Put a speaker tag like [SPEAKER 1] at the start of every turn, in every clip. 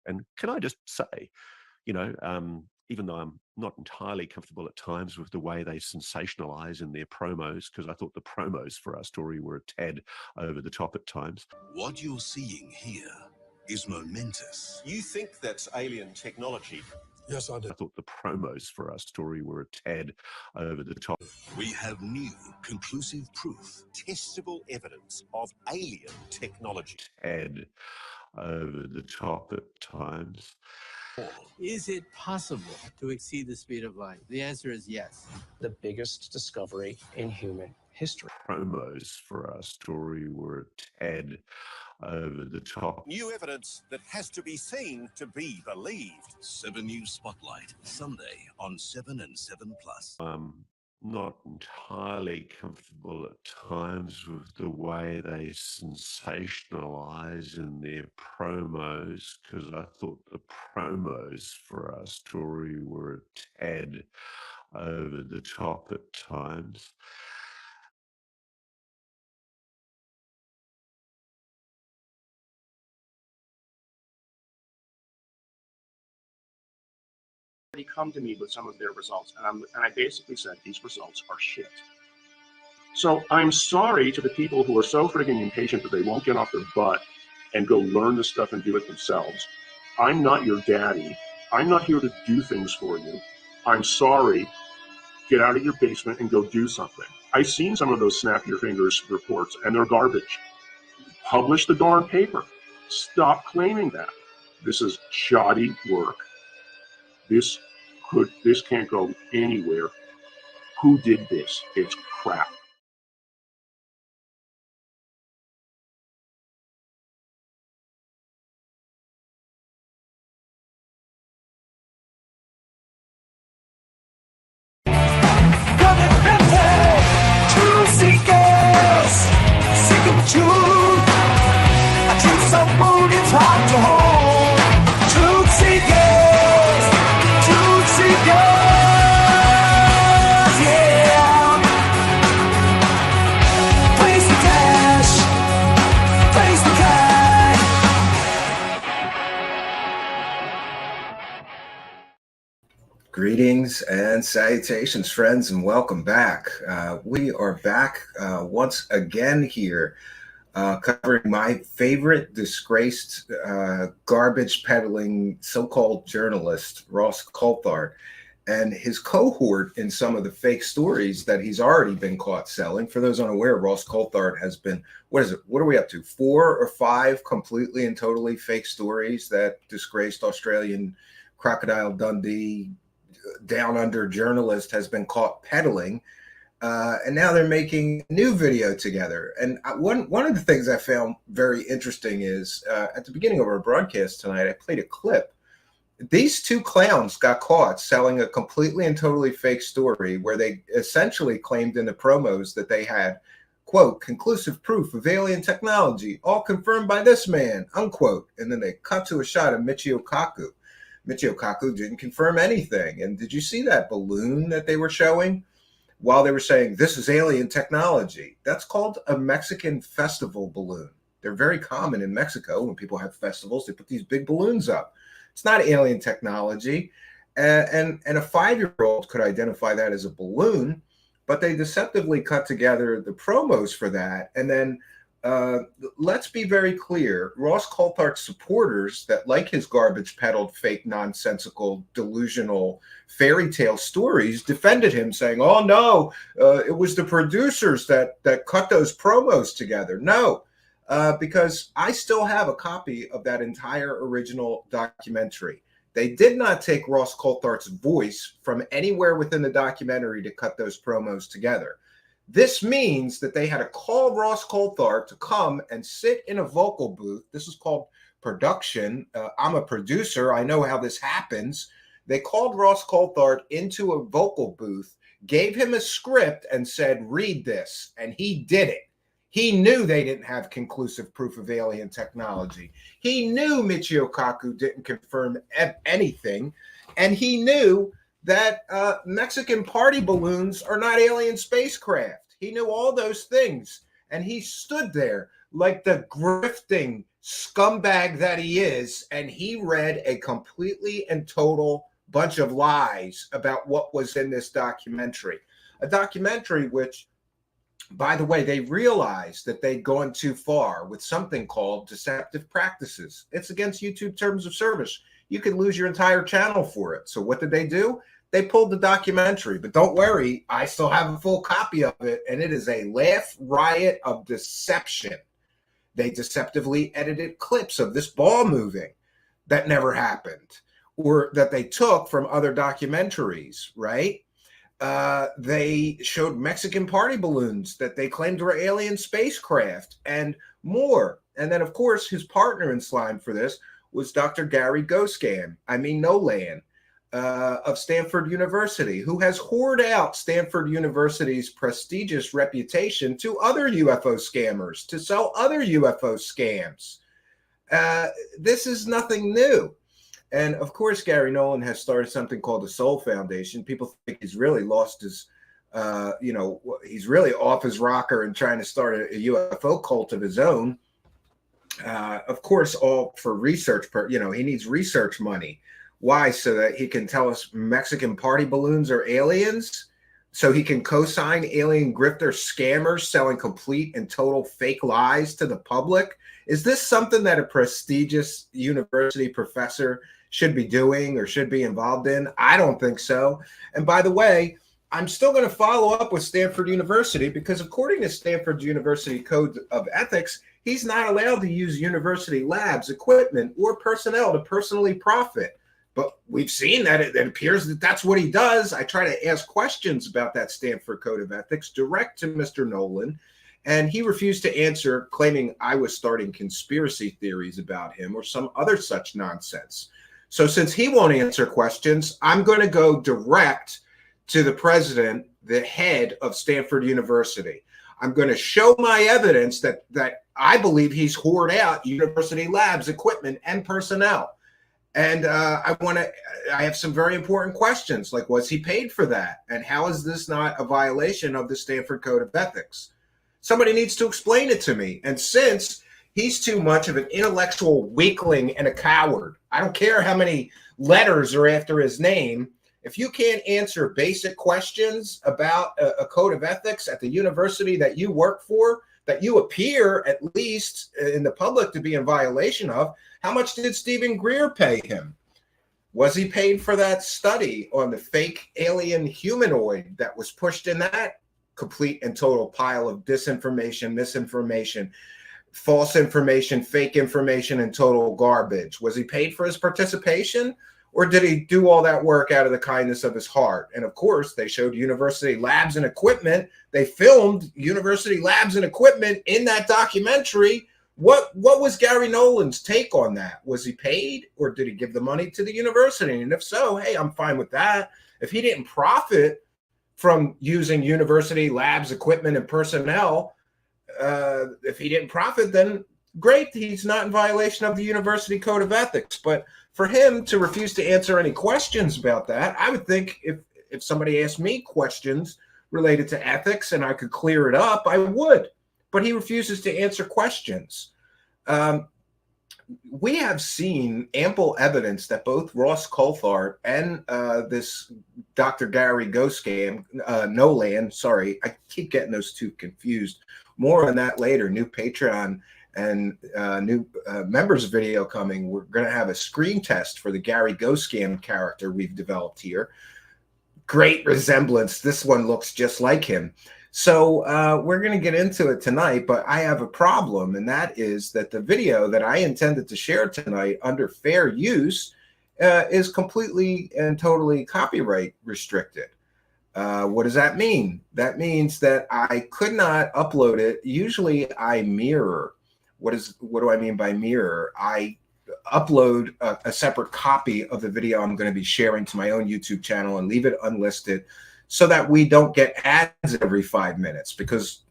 [SPEAKER 1] And can I just say, you know, even though I'm not entirely comfortable at times with the way they sensationalize in their promos, because I thought the promos for our story were a tad over the top at times.
[SPEAKER 2] What you're seeing here is momentous.
[SPEAKER 3] You think that's alien technology?
[SPEAKER 4] Yes, I do.
[SPEAKER 1] I thought the promos for our story were a tad over the top.
[SPEAKER 2] We have new, conclusive proof.
[SPEAKER 3] Testable evidence of alien technology.
[SPEAKER 1] Tad over the top at times.
[SPEAKER 5] Is it possible to exceed the speed of light? The answer is yes.
[SPEAKER 6] The biggest discovery in human history.
[SPEAKER 1] Promos for our story were a tad over the top.
[SPEAKER 3] New evidence that has to be seen to be believed.
[SPEAKER 2] 7 News Spotlight, Sunday on 7 and 7 Plus.
[SPEAKER 1] Not entirely comfortable at times with the way they sensationalize in their promos, because I thought the promos for our story were a tad over the top at times.
[SPEAKER 7] They come to me with some of their results, and I basically said these results are shit. So I'm sorry to the people who are so friggin' impatient that they won't get off their butt and go learn this stuff and do it themselves. I'm not your daddy. I'm not here to do things for you. I'm sorry. Get out of your basement and go do something. I've seen some of those snap your fingers reports, and they're garbage. Publish the darn paper. Stop claiming that. This is shoddy work. This can't go anywhere. Who did this? It's crap.
[SPEAKER 8] Truthseekers, seeking the truth. A truth so bold it's hard to hold. Truthseekers, truthseekers, yeah. Place the cash, place the cash.
[SPEAKER 9] Greetings and salutations, friends, and welcome back. We are back once again here, covering my favorite disgraced garbage peddling so-called journalist, Ross Coulthart, and his cohort in some of the fake stories that he's already been caught selling. For those unaware, Ross Coulthart has been, what are we up to? 4 or 5 completely and totally fake stories that disgraced Australian Crocodile Dundee down under journalist has been caught peddling, and now they're making a new video together. And one of the things I found very interesting is at the beginning of our broadcast tonight, I played a clip. These 2 clowns got caught selling a completely and totally fake story where they essentially claimed in the promos that they had, quote, conclusive proof of alien technology, all confirmed by this man, unquote. And then they cut to a shot of Michio Kaku. Michio Kaku didn't confirm anything. And did you see that balloon that they were showing while they were saying this is alien technology? That's called a Mexican festival balloon. They're very common in Mexico. When people have festivals, they put these big balloons up. It's not alien technology. And a 5-year-old could identify that as a balloon, but they deceptively cut together the promos for that. And then let's be very clear. Ross Coulthart's supporters that like his garbage peddled, fake, nonsensical, delusional fairy tale stories defended him, saying, oh, no, it was the producers that cut those promos together. No, because I still have a copy of that entire original documentary. They did not take Ross Coulthart's voice from anywhere within the documentary to cut those promos together. This means that they had to call Ross Coulthart to come and sit in a vocal booth. This is called production. I'm a producer. I know how this happens. They called Ross Coulthart into a vocal booth, gave him a script and said, read this. And he did it. He knew they didn't have conclusive proof of alien technology. He knew Michio Kaku didn't confirm anything. And he knew that Mexican party balloons are not alien spacecraft. He knew all those things. And he stood there like the grifting scumbag that he is, and he read a completely and total bunch of lies about what was in this documentary. A documentary which, by the way, they realized that they'd gone too far with something called deceptive practices. It's against YouTube terms of service. You could lose your entire channel for it. So what did they do? They pulled the documentary. But don't worry, I still have a full copy of it, and it is a laugh riot of deception. They deceptively edited clips of this ball moving that never happened, or that they took from other documentaries, right? They showed Mexican party balloons that they claimed were alien spacecraft and more. And then, of course, his partner in slime for this was Dr. Gary Nolan of Stanford University, who has whored out Stanford University's prestigious reputation to other UFO scammers to sell other UFO scams. This is nothing new. And of course, Gary Nolan has started something called the Soul Foundation. People think he's really lost his, he's really off his rocker and trying to start a UFO cult of his own. Of course, all for research. He needs research money. Why? So that he can tell us Mexican party balloons are aliens? So he can co-sign alien grifter scammers selling complete and total fake lies to the public? Is this something that a prestigious university professor should be doing or should be involved in? I don't think so. And by the way, I'm still going to follow up with Stanford University because according to Stanford University Code of Ethics, he's not allowed to use university labs, equipment, or personnel to personally profit. But we've seen that it appears that that's what he does. I try to ask questions about that Stanford Code of Ethics direct to Mr. Nolan, and he refused to answer, claiming I was starting conspiracy theories about him or some other such nonsense. So since he won't answer questions, I'm going to go direct to the president, the head of Stanford University. I'm going to show my evidence that I believe he's whored out university labs, equipment, and personnel. And I have some very important questions, like was he paid for that? And how is this not a violation of the Stanford Code of Ethics? Somebody needs to explain it to me. And since he's too much of an intellectual weakling and a coward, I don't care how many letters are after his name. If you can't answer basic questions about a code of ethics at the university that you work for, that you appear at least in the public to be in violation of, how much did Stephen Greer pay him? Was he paid for that study on the fake alien humanoid that was pushed in that complete and total pile of disinformation, misinformation, false information, fake information, and total garbage? Was he paid for his participation? Or did he do all that work out of the kindness of his heart? And of course, they showed university labs and equipment. They filmed university labs and equipment in that documentary. What was Gary Nolan's take on that? Was he paid or did he give the money to the university? And if so, hey, I'm fine with that. If he didn't profit from using university labs, equipment, and personnel, if he didn't profit, then great, he's not in violation of the University Code of Ethics. But for him to refuse to answer any questions about that, I would think if somebody asked me questions related to ethics and I could clear it up, I would. But he refuses to answer questions. We have seen ample evidence that both Ross Coulthart and this Dr. Gary Nolan, sorry, I keep getting those two confused. More on that later. New Patreon and new members video coming. We're going to have a screen test for the Gary Scam character we've developed here. Great resemblance. This one looks just like him. So we're going to get into it tonight, but I have a problem, and that is that the video that I intended to share tonight under fair use is completely and totally copyright restricted. What does that mean? That means that I could not upload it. Usually I mirror. What do I mean by mirror? I upload a separate copy of the video I'm going to be sharing to my own YouTube channel and leave it unlisted so that we don't get ads every 5 minutes, because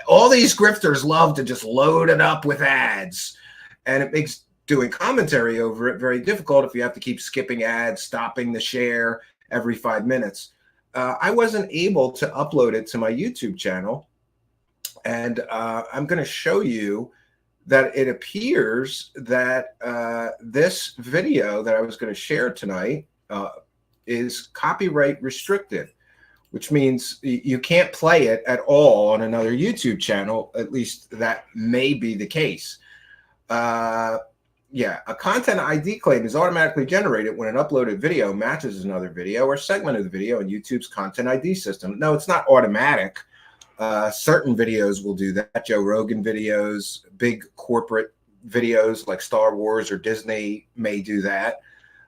[SPEAKER 9] all these grifters love to just load it up with ads, and it makes doing commentary over it very difficult if you have to keep skipping ads, stopping the share every 5 minutes. I wasn't able to upload it to my YouTube channel, and I'm going to show you that it appears that this video that I was going to share tonight is copyright restricted, which means you can't play it at all on another YouTube channel. At least that may be the case. Yeah, a content ID claim is automatically generated when an uploaded video matches another video or segment of the video in YouTube's content ID system. No, it's not automatic. Certain videos will do that. Joe Rogan videos, big corporate videos like Star Wars or Disney may do that.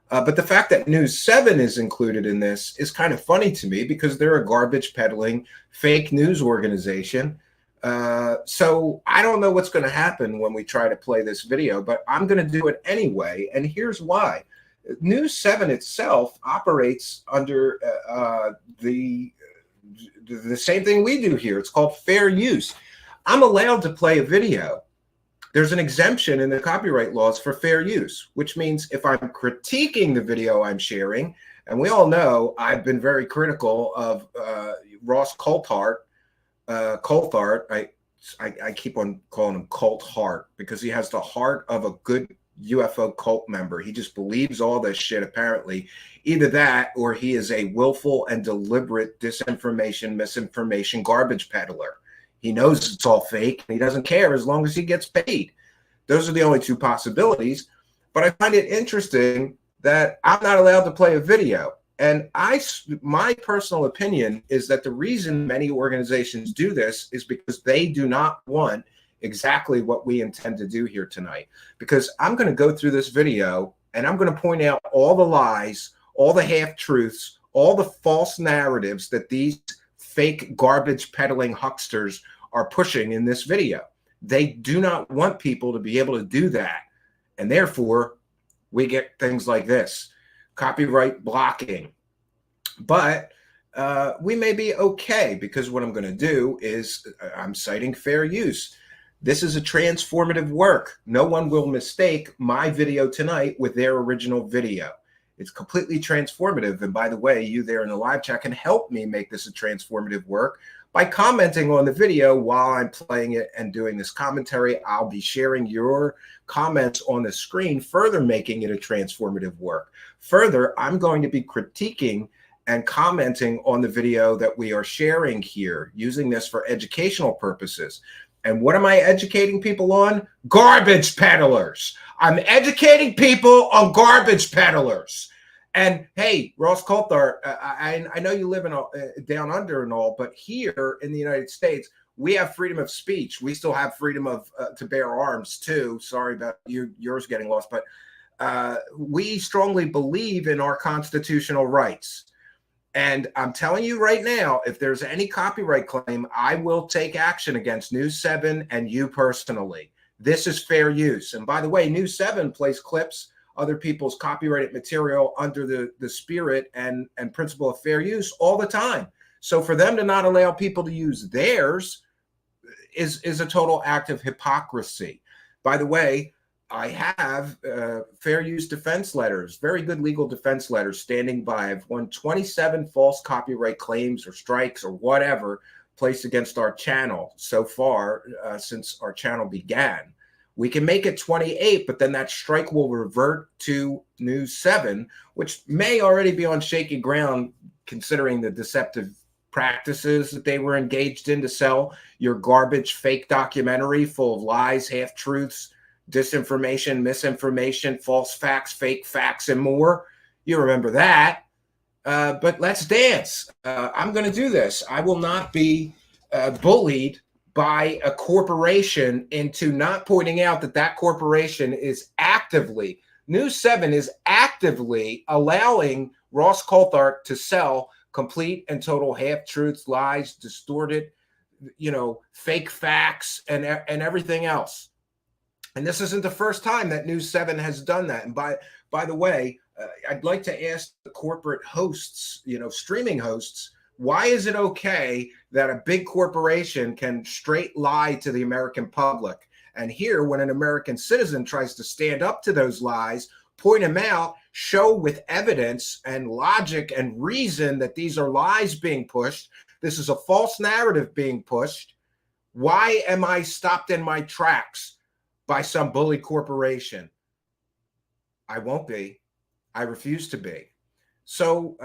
[SPEAKER 9] But the fact that News 7 is included in this is kind of funny to me because they're a garbage peddling fake news organization. So I don't know what's going to happen when we try to play this video, but I'm going to do it anyway. And here's why. News 7 itself operates under the same thing we do here. It's called fair use. I'm allowed to play a video. There's an exemption in the copyright laws for fair use, which means if I'm critiquing the video I'm sharing, and we all know I've been very critical of Ross Coulthart. Coulthart, I keep on calling him Coulthart because he has the heart of a good UFO cult member. He just believes all this shit, apparently. Either that or he is a willful and deliberate disinformation, misinformation garbage peddler. He knows it's all fake and he doesn't care as long as he gets paid. Those are the only two possibilities. But I find it interesting that I'm not allowed to play a video. And my personal opinion is that the reason many organizations do this is because they do not want exactly what we intend to do here tonight. Because I'm going to go through this video and I'm going to point out all the lies, all the half-truths, all the false narratives that these fake garbage peddling hucksters are pushing in this video. They do not want people to be able to do that. And therefore, we get things like this. Copyright blocking. But we may be okay because what I'm going to do is I'm citing fair use. This is a transformative work. No one will mistake my video tonight with their original video. It's completely transformative. And by the way, you there in the live chat can help me make this a transformative work by commenting on the video while I'm playing it and doing this commentary. I'll be sharing your comments on the screen, further making it a transformative work. Further, I'm going to be critiquing and commenting on the video that we are sharing here, using this for educational purposes. And what am I educating people on? Garbage peddlers. I'm educating people on garbage peddlers. And hey, Ross Coulthart, I know you live in down under and all, but here in the United States, we have freedom of speech. We still have freedom of to bear arms too. Sorry about yours getting lost, but we strongly believe in our constitutional rights. And I'm telling you right now, if there's any copyright claim, I will take action against News 7 and you personally. This is fair use. And by the way, News 7 plays clips, other people's copyrighted material under the spirit and principle of fair use all the time. So for them to not allow people to use theirs is a total act of hypocrisy. By the way, I have fair use defense letters, very good legal defense letters standing by. I've won 27 false copyright claims or strikes or whatever placed against our channel so far since our channel began. We can make it 28, but then that strike will revert to News 7, which may already be on shaky ground considering the deceptive practices that they were engaged in to sell your garbage fake documentary full of lies, half-truths, disinformation, misinformation, false facts, fake facts, and more. You remember that. But let's dance. I'm going to do this. I will not be bullied by a corporation into not pointing out that that corporation is actively, News 7 is actively allowing Ross Coulthart to sell complete and total half-truths, lies, distorted, fake facts, and everything else. And this isn't the first time that News 7 has done that. And by the way, I'd like to ask the corporate hosts, streaming hosts, why is it okay that a big corporation can straight lie to the American public? And here, when an American citizen tries to stand up to those lies, point them out, show with evidence and logic and reason that these are lies being pushed, this is a false narrative being pushed, why am I stopped in my tracks by some bully corporation. I won't be. I refuse to be. So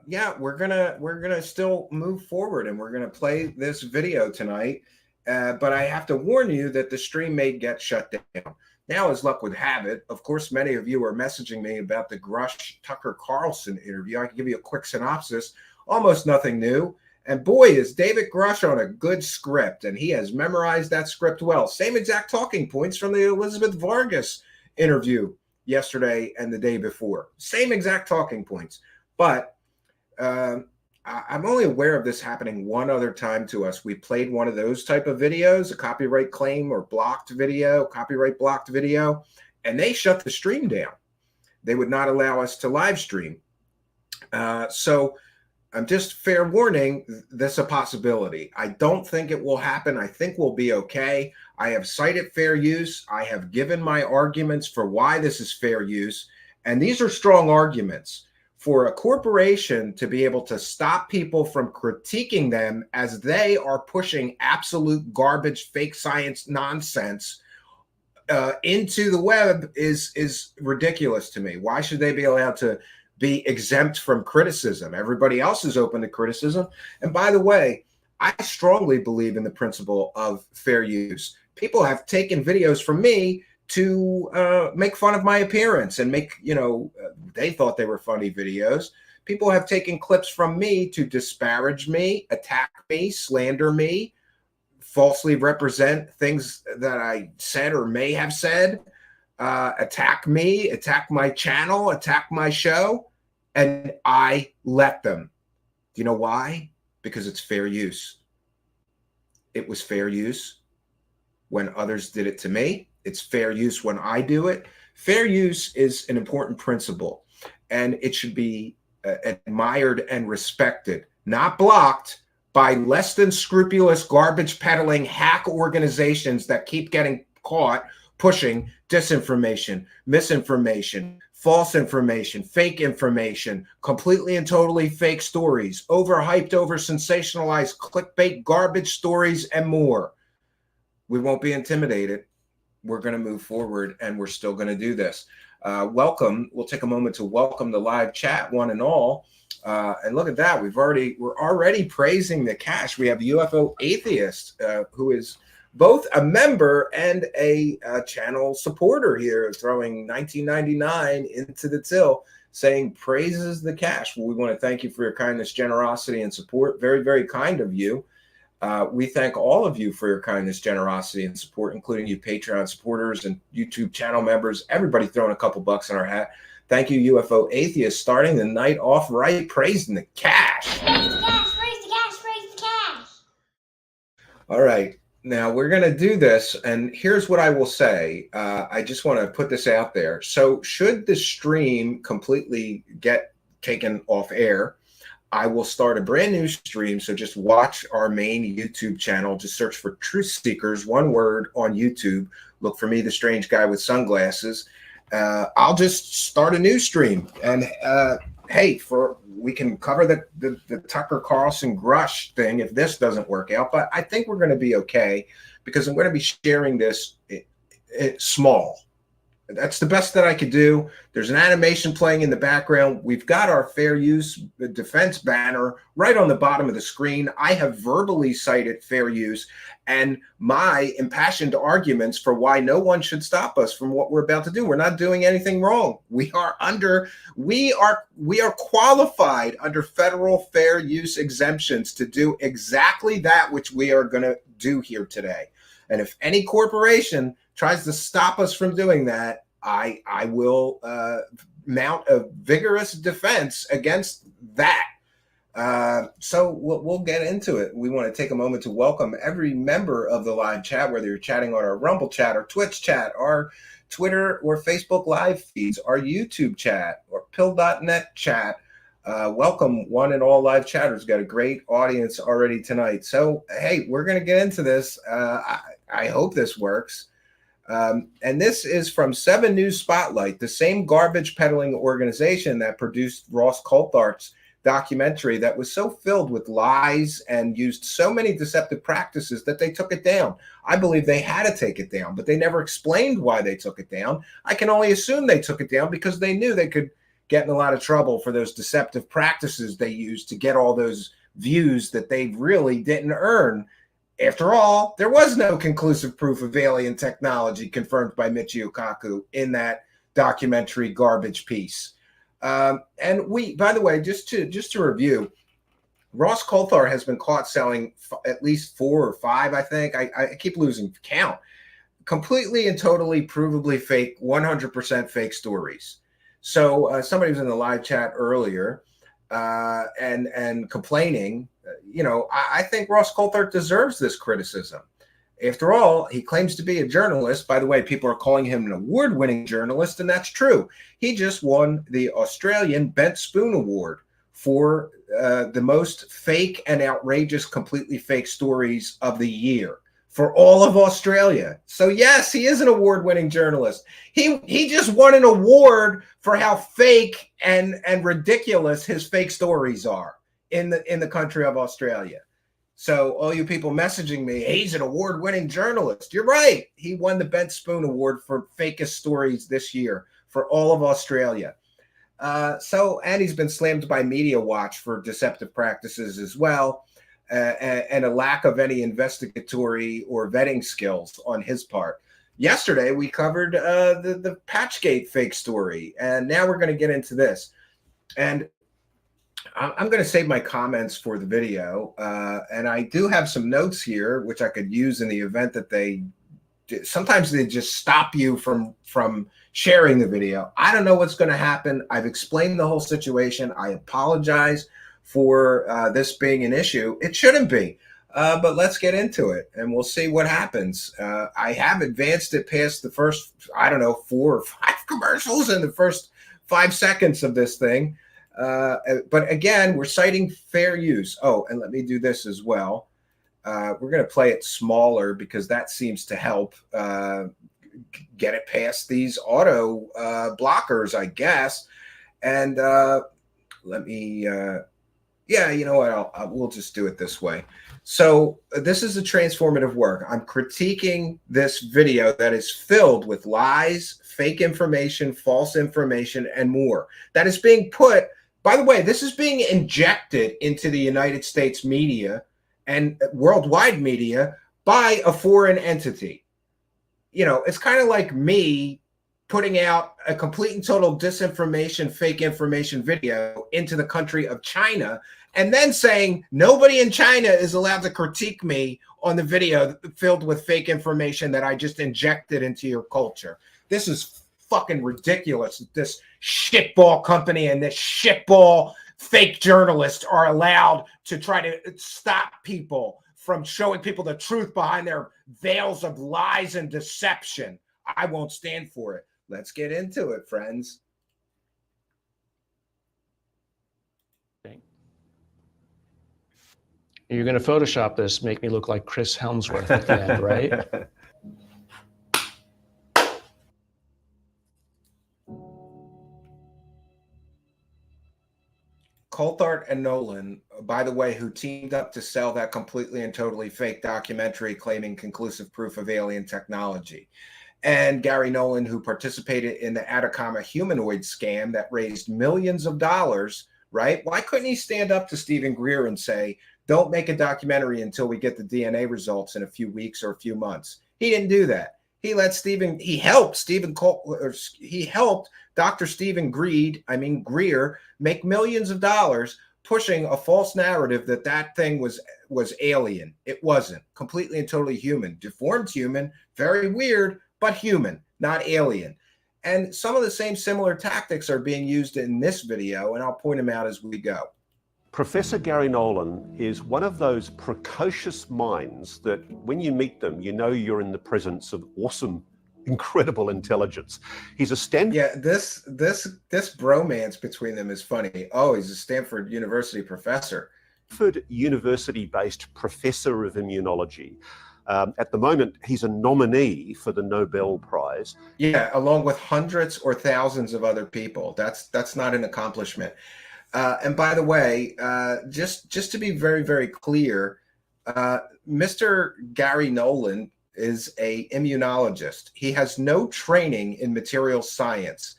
[SPEAKER 9] yeah, we're gonna still move forward, and we're gonna play this video tonight. But I have to warn you that the stream may get shut down. Now, as luck would have it, of course, many of you are messaging me about the Grush Tucker Carlson interview. I can give you a quick synopsis. Almost nothing new. And boy, is David Grush on a good script, and he has memorized that script well. Same exact talking points from the Elizabeth Vargas interview yesterday and the day before. Same exact talking points. But I'm only aware of this happening one other time to us. We played one of those type of videos, a copyright claim or blocked video, copyright blocked video, and they shut the stream down. They would not allow us to live stream. So I'm just fair warning, that's a possibility. I don't think it will happen. I think we'll be okay. I have cited fair use. I have given my arguments for why this is fair use. And these are strong arguments. For a corporation to be able to stop people from critiquing them as they are pushing absolute garbage, fake science nonsense into the web is ridiculous to me. Why should they be allowed to be exempt from criticism? Everybody else is open to criticism. And by the way, I strongly believe in the principle of fair use. People have taken videos from me to make fun of my appearance and make, they thought they were funny videos. People have taken clips from me to disparage me, attack me, slander me, falsely represent things that I said or may have said, attack me, attack my channel, attack my show, and I let them. Do you know why? Because it's fair use. It was fair use when others did it to me. It's fair use when I do it. Fair use is an important principle, and it should be admired and respected, not blocked by less than scrupulous garbage peddling hack organizations that keep getting caught pushing disinformation, misinformation, false information, fake information, completely and totally fake stories, overhyped, over sensationalized clickbait garbage stories, and more. We won't be intimidated. We're going to move forward, and we're still going to do this. Welcome. We'll take a moment to welcome the live chat, one and all. And look at that. We're already praising the cash. We have the UFO Atheist, who is both a member and a channel supporter here, throwing $19.99 into the till, saying praises the cash. Well, we want to thank you for your kindness, generosity, and support. Very, very kind of you. We thank all of you for your kindness, generosity, and support, including you Patreon supporters and YouTube channel members, everybody throwing a couple bucks in our hat. Thank you, UFO Atheist, starting the night off right, praising the cash.
[SPEAKER 4] Praise the cash, praise the cash, praise the cash.
[SPEAKER 9] All right. Now we're going to do this, and here's what I will say. I just want to put this out there. So should the stream completely get taken off air, I will start a brand new stream. So just watch our main YouTube channel. Just search for Truthseekers, one word, on YouTube. Look for me, the strange guy with sunglasses. I'll just start a new stream. And hey, we can cover the Tucker Carlson Grush thing if this doesn't work out. But I think we're going to be okay, because I'm going to be sharing this small. That's the best that I could do. There's an animation playing in the background. We've got our fair use defense banner right on the bottom of the screen. I have verbally cited fair use and my impassioned arguments for why no one should stop us from what we're about to do. We're not doing anything wrong. We are qualified under federal fair use exemptions to do exactly that which we are going to do here today. And if any corporation tries to stop us from doing that, I will mount a vigorous defense against that. So we'll get into it. We want to take a moment to welcome every member of the live chat, whether you're chatting on our Rumble chat or Twitch chat, our Twitter or Facebook live feeds, our YouTube chat or pill.net chat. Welcome one and all live chatters. Got a great audience already tonight. So, hey, we're going to get into this. I hope this works. And this is from 7 News Spotlight, the same garbage peddling organization that produced Ross Coulthart's documentary that was so filled with lies and used so many deceptive practices that they took it down. I believe they had to take it down, but they never explained why they took it down. I can only assume they took it down because they knew they could get in a lot of trouble for those deceptive practices they used to get all those views that they really didn't earn. After all, there was no conclusive proof of alien technology confirmed by Michio Kaku in that documentary garbage piece. And we, by the way, just to review, Ross Coulthart has been caught selling at least 4 or 5, I think. I keep losing count. Completely and totally provably fake, 100% fake stories. So somebody was in the live chat earlier and complaining. I think Ross Coulthart deserves this criticism. After all, he claims to be a journalist. By the way, people are calling him an award-winning journalist, and that's true. He just won the Australian Bent Spoon Award for the most fake and outrageous, completely fake stories of the year for all of Australia. So yes, he is an award-winning journalist. He just won an award for how fake and ridiculous his fake stories are in the country of Australia. So all you people messaging me, he's an award-winning journalist. You're right. He won the Bent Spoon Award for fakest stories this year for all of Australia. And he's been slammed by Media Watch for deceptive practices as well, and a lack of any investigatory or vetting skills on his part. Yesterday, we covered the Patchgate fake story, and now we're going to get into this. And I'm going to save my comments for the video, and I do have some notes here, which I could use in the event that sometimes they just stop you from sharing the video. I don't know what's going to happen. I've explained the whole situation. I apologize for this being an issue. It shouldn't be, but let's get into it, and we'll see what happens. I have advanced it past the first, 4 or 5 commercials in the first 5 seconds of this thing. But again, we're citing fair use. Oh, and let me do this as well. We're going to play it smaller because that seems to help get it past these auto blockers, I guess. And let me, you know what? We'll just do it this way. So this is a transformative work. I'm critiquing this video that is filled with lies, fake information, false information, and more. That is being put. By the way, this is being injected into the United States media and worldwide media by a foreign entity. It's kind of like me putting out a complete and total disinformation, fake information video into the country of China, and then saying nobody in China is allowed to critique me on the video filled with fake information that I just injected into your culture. This is fucking ridiculous. This shitball company and this shitball fake journalists are allowed to try to stop people from showing people the truth behind their veils of lies and deception. I won't stand for it. Let's get into it, friends.
[SPEAKER 6] You're going to Photoshop this, make me look like Chris Helmsworth at the end, right?
[SPEAKER 9] Coulthart and Nolan, by the way, who teamed up to sell that completely and totally fake documentary claiming conclusive proof of alien technology. And Gary Nolan, who participated in the Atacama humanoid scam that raised millions of dollars, right? Why couldn't he stand up to Stephen Greer and say, don't make a documentary until we get the DNA results in a few weeks or a few months? He didn't do that. He helped Dr. Stephen Greer make millions of dollars pushing a false narrative that thing was alien. It wasn't. Completely and totally human. Deformed human, very weird, but human, not alien. And some of the same similar tactics are being used in this video, and I'll point them out as we go.
[SPEAKER 1] Professor Gary Nolan is one of those precocious minds that when you meet them, you know you're in the presence of awesome, incredible intelligence. He's a Stanford.
[SPEAKER 9] Yeah, this bromance between them is funny. Oh, he's a Stanford University professor.
[SPEAKER 1] Stanford University-based professor of immunology. At the moment, he's a nominee for the Nobel Prize.
[SPEAKER 9] Yeah, along with hundreds or thousands of other people. That's not an accomplishment. And by the way, just to be very, very clear, Mr. Gary Nolan is a immunologist. He has no training in material science,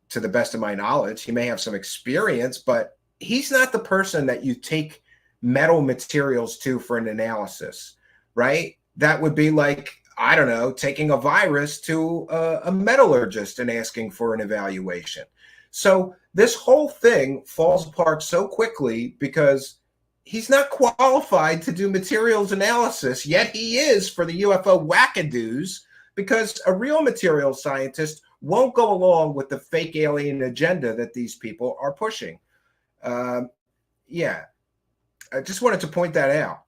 [SPEAKER 9] to the best of my knowledge. He may have some experience, but he's not the person that you take metal materials to for an analysis, right? That would be like, I don't know, taking a virus to a metallurgist and asking for an evaluation. So this whole thing falls apart so quickly because he's not qualified to do materials analysis, yet he is for the UFO wackadoos, because a real material scientist won't go along with the fake alien agenda that these people are pushing. Yeah, I just wanted to point that out.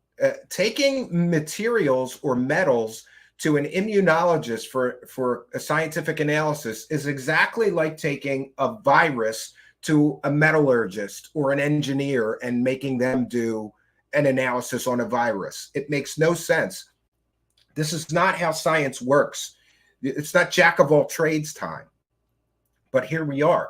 [SPEAKER 9] Taking materials or metals to an immunologist for a scientific analysis is exactly like taking a virus to a metallurgist or an engineer and making them do an analysis on a virus. It makes no sense. This is not how science works. It's not jack of all trades time. But here we are.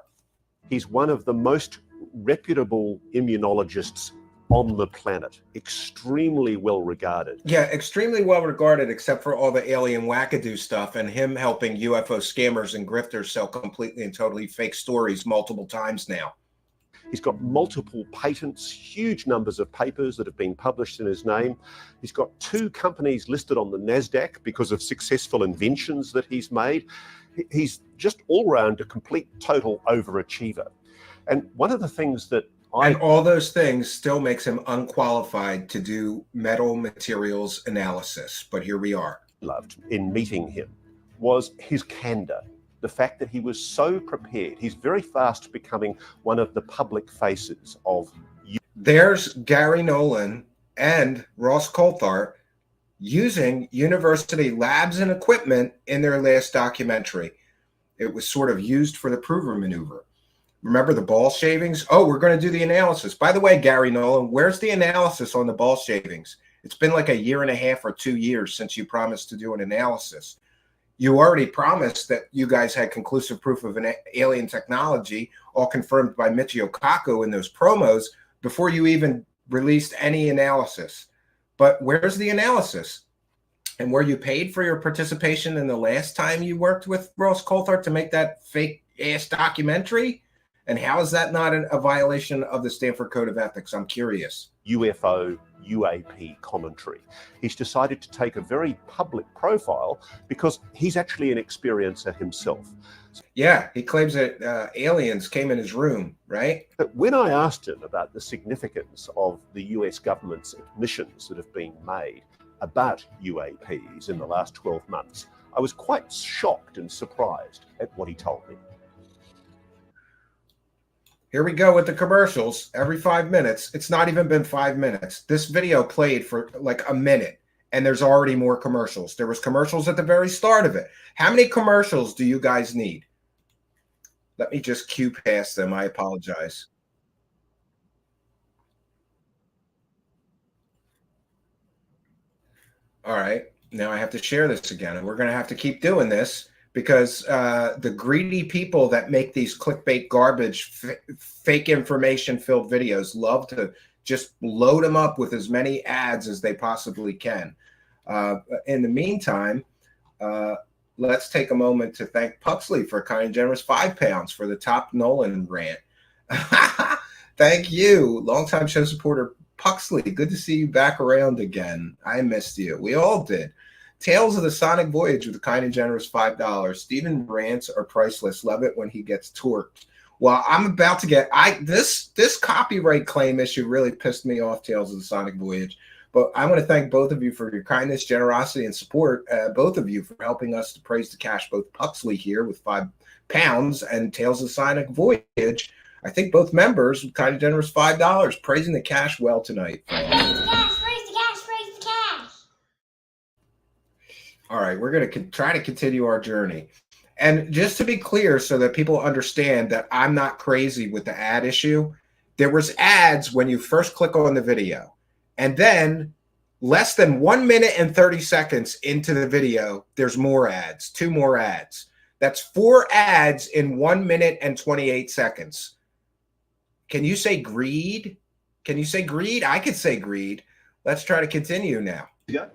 [SPEAKER 1] He's one of the most reputable immunologists on the planet, extremely well regarded.
[SPEAKER 9] Yeah, extremely well regarded, except for all the alien wackadoo stuff and him helping UFO scammers and grifters sell completely and totally fake stories multiple times now.
[SPEAKER 1] He's got multiple patents, huge numbers of papers that have been published in his name. He's got 2 companies listed on the NASDAQ because of successful inventions that he's made. He's just all round a complete total overachiever. And one of the things that
[SPEAKER 9] and all those things still makes him unqualified to do metal materials analysis. But here we are.
[SPEAKER 1] Loved in meeting him was his candor. The fact that he was so prepared. He's very fast becoming one of the public faces of.
[SPEAKER 9] There's Gary Nolan and Ross Coulthart using university labs and equipment in their last documentary. It was sort of used for the Prover maneuver. Remember the ball shavings? Oh, we're going to do the analysis. By the way, Gary Nolan, where's the analysis on the ball shavings? It's been like 1.5 years or 2 years since you promised to do an analysis. You already promised that you guys had conclusive proof of an alien technology, all confirmed by Michio Kaku in those promos, before you even released any analysis. But where's the analysis? And were you paid for your participation in the last time you worked with Ross Coulthart to make that fake-ass documentary? And how is that not a violation of the Stanford Code of Ethics? I'm curious.
[SPEAKER 1] UFO, UAP commentary. He's decided to take a very public profile because he's actually an experiencer himself.
[SPEAKER 9] Yeah, he claims that aliens came in his room, right?
[SPEAKER 1] But when I asked him about the significance of the US government's admissions that have been made about UAPs in the last 12 months, I was quite shocked and surprised at what he told me.
[SPEAKER 9] Here we go with the commercials every 5 minutes. It's not even been 5 minutes. This video played for like a minute and there's already more commercials. There was commercials at the very start of it. How many commercials do you guys need? Let me just cue past them. I apologize. All right. Now I have to share this again, and we're going to have to keep doing this because the greedy people that make these clickbait garbage, fake information filled videos love to just load them up with as many ads as they possibly can. In the meantime, let's take a moment to thank Puxley for a kind and generous £5 for the top Nolan rant. Thank you, longtime show supporter Puxley. Good to see you back around again. I missed you. We all did. Tales of the Sonic Voyage with a kind and generous $5. Stephen rants are priceless. Love it when he gets torqued. Well, I'm about to get this copyright claim issue really pissed me off, Tales of the Sonic Voyage. But I want to thank both of you for your kindness, generosity, and support. Both of you for helping us to praise the cash. Both Puxley here with £5 and Tales of the Sonic Voyage. I think both members with kind of generous $5, praising the cash well tonight.
[SPEAKER 4] Praise the cash, praise the cash, praise the cash.
[SPEAKER 9] All right, we're going to try to continue our journey. And just to be clear so that people understand that I'm not crazy with the ad issue, there was ads when you first click on the video. And then less than 1 minute and 30 seconds into the video, there's more ads, 2 more ads. That's 4 ads in 1 minute and 28 seconds. Can you say greed? Can you say greed? I could say greed. Let's try to continue now.
[SPEAKER 1] Yeah.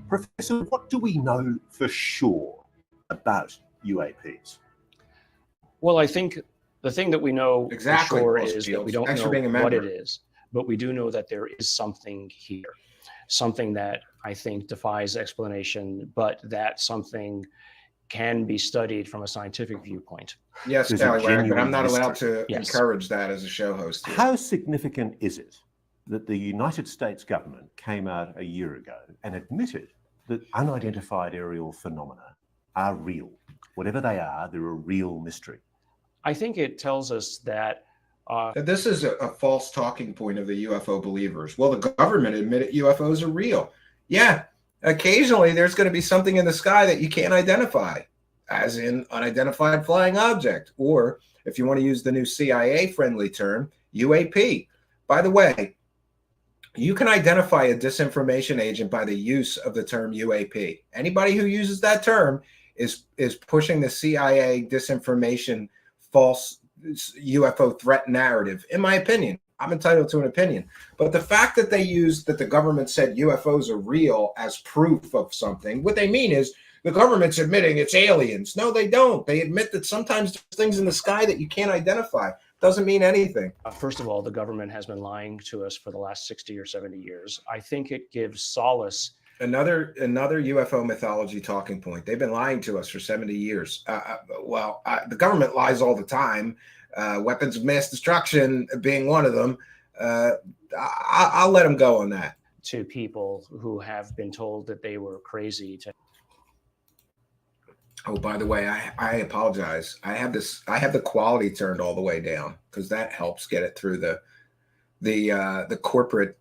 [SPEAKER 1] Professor, what do we know for sure about UAPs?
[SPEAKER 6] Well, I think the thing that we know
[SPEAKER 9] Exactly,
[SPEAKER 6] for sure
[SPEAKER 9] Ross
[SPEAKER 6] is that
[SPEAKER 9] Fields.
[SPEAKER 6] we don't
[SPEAKER 9] Thanks for
[SPEAKER 6] know
[SPEAKER 9] being a
[SPEAKER 6] what it
[SPEAKER 9] member.
[SPEAKER 6] is, but we do know that there is something here, something that I think defies explanation, but that something can be studied from a scientific viewpoint.
[SPEAKER 9] Yes,
[SPEAKER 1] There's a
[SPEAKER 9] Scallywag, but
[SPEAKER 1] genuine
[SPEAKER 9] I'm not allowed to
[SPEAKER 6] Yes.
[SPEAKER 9] encourage that as a show host here.
[SPEAKER 1] How significant is it that the United States government came out a year ago and admitted that unidentified aerial phenomena are real? Whatever they are, they're a real mystery.
[SPEAKER 6] I think it tells us that
[SPEAKER 9] This is a false talking point of the UFO believers. Well, the government admitted UFOs are real. Yeah, occasionally there's going to be something in the sky that you can't identify, as in unidentified flying object, or if you want to use the new CIA-friendly term, UAP. By the way, you can identify a disinformation agent by the use of the term UAP. Anybody who uses that term is pushing the CIA disinformation false UFO threat narrative, in my opinion. I'm entitled to an opinion. But the fact that they used that the government said UFOs are real as proof of something, what they mean is the government's admitting it's aliens. No, they don't. They admit that sometimes there's things in the sky that you can't identify. Doesn't mean anything.
[SPEAKER 6] first of all, the government has been lying to us for the last 60 or 70 years. I think it gives solace.
[SPEAKER 9] Another UFO mythology talking point. They've been lying to us for 70 years. The government lies all the time. Weapons of mass destruction being one of them. I'll let them go on that.
[SPEAKER 6] To people who have been told that they were crazy.
[SPEAKER 9] Oh, by the way, I apologize. I have the quality turned all the way down because that helps get it through the corporate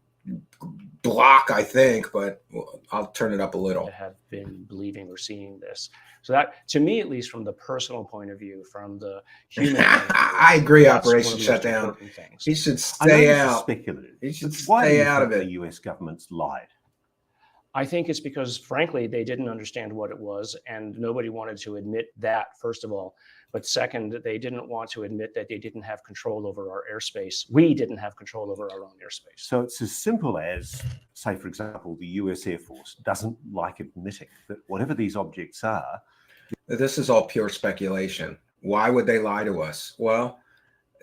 [SPEAKER 9] block, I think, but I'll turn it up a little.
[SPEAKER 6] Have been believing or seeing this. So that, to me, at least from the personal point of view, from the human point of view,
[SPEAKER 9] I agree,
[SPEAKER 6] that's one
[SPEAKER 9] Operation
[SPEAKER 6] of the most
[SPEAKER 9] Shutdown.
[SPEAKER 6] important things.
[SPEAKER 9] He should
[SPEAKER 1] I know
[SPEAKER 9] stay
[SPEAKER 1] this is
[SPEAKER 9] out.
[SPEAKER 1] speculative.
[SPEAKER 9] He should
[SPEAKER 1] but why do
[SPEAKER 9] stay
[SPEAKER 1] you
[SPEAKER 9] out
[SPEAKER 1] think
[SPEAKER 9] of it.
[SPEAKER 1] the US government's lied?
[SPEAKER 6] I think it's because, frankly, they didn't understand what it was, and nobody wanted to admit that, first of all. But second, they didn't want to admit that they didn't have control over our airspace. We didn't have control over our own airspace.
[SPEAKER 1] So it's as simple as, say, for example, the US Air Force doesn't like admitting that whatever these objects are.
[SPEAKER 9] This is all pure speculation. Why would they lie to us? Well,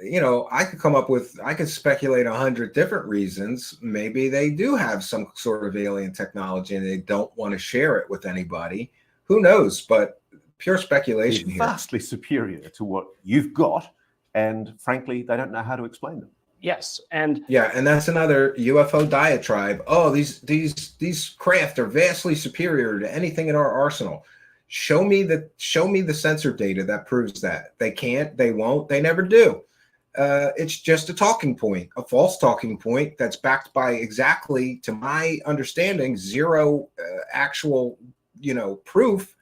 [SPEAKER 9] I could speculate 100 different reasons. Maybe they do have some sort of alien technology and they don't want to share it with anybody. Who knows? But pure speculation here.
[SPEAKER 1] Vastly superior to what you've got, and frankly, they don't know how to explain them.
[SPEAKER 6] Yes, and
[SPEAKER 9] that's another UFO diatribe. Oh, these craft are vastly superior to anything in our arsenal. Show me the sensor data that proves that. They can't, they won't, they never do. It's just a talking point, a false talking point that's backed by exactly, to my understanding, zero actual, proof.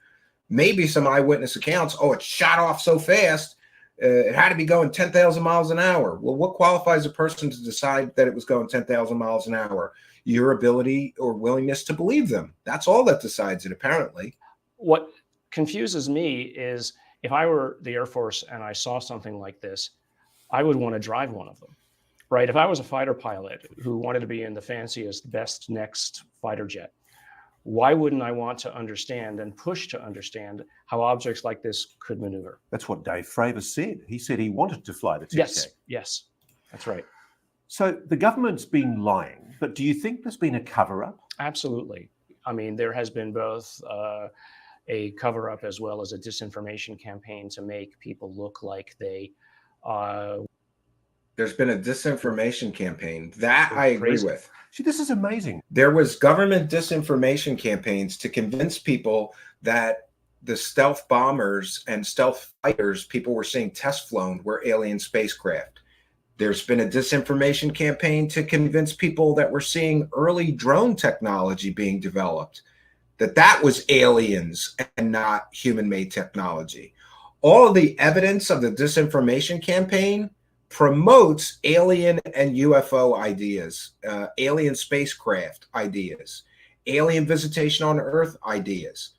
[SPEAKER 9] Maybe some eyewitness accounts. Oh, it shot off so fast. It had to be going 10,000 miles an hour. Well, what qualifies a person to decide that it was going 10,000 miles an hour? Your ability or willingness to believe them. That's all that decides it, apparently.
[SPEAKER 6] what confuses me is if I were the Air Force and I saw something like this, I would want to drive one of them, right? If I was a fighter pilot who wanted to be in the fanciest, best next fighter jet, why wouldn't I want to understand and push to understand how objects like this could maneuver?
[SPEAKER 1] That's what Dave Fravor said. He said he wanted to fly the TSA.
[SPEAKER 6] Yes, that's right.
[SPEAKER 1] So the government's been lying, but do you think there's been a cover-up?
[SPEAKER 6] Absolutely. I mean, there has been both a cover-up as well as a disinformation campaign to make people look like they...
[SPEAKER 9] There's been a disinformation campaign. That I agree with.
[SPEAKER 1] See, this is amazing.
[SPEAKER 9] There was government disinformation campaigns to convince people that the stealth bombers and stealth fighters people were seeing test flown were alien spacecraft. There's been a disinformation campaign to convince people that we're seeing early drone technology being developed, that was aliens and not human-made technology. All of the evidence of the disinformation campaign promotes alien and UFO ideas, alien spacecraft ideas, alien visitation on Earth ideas.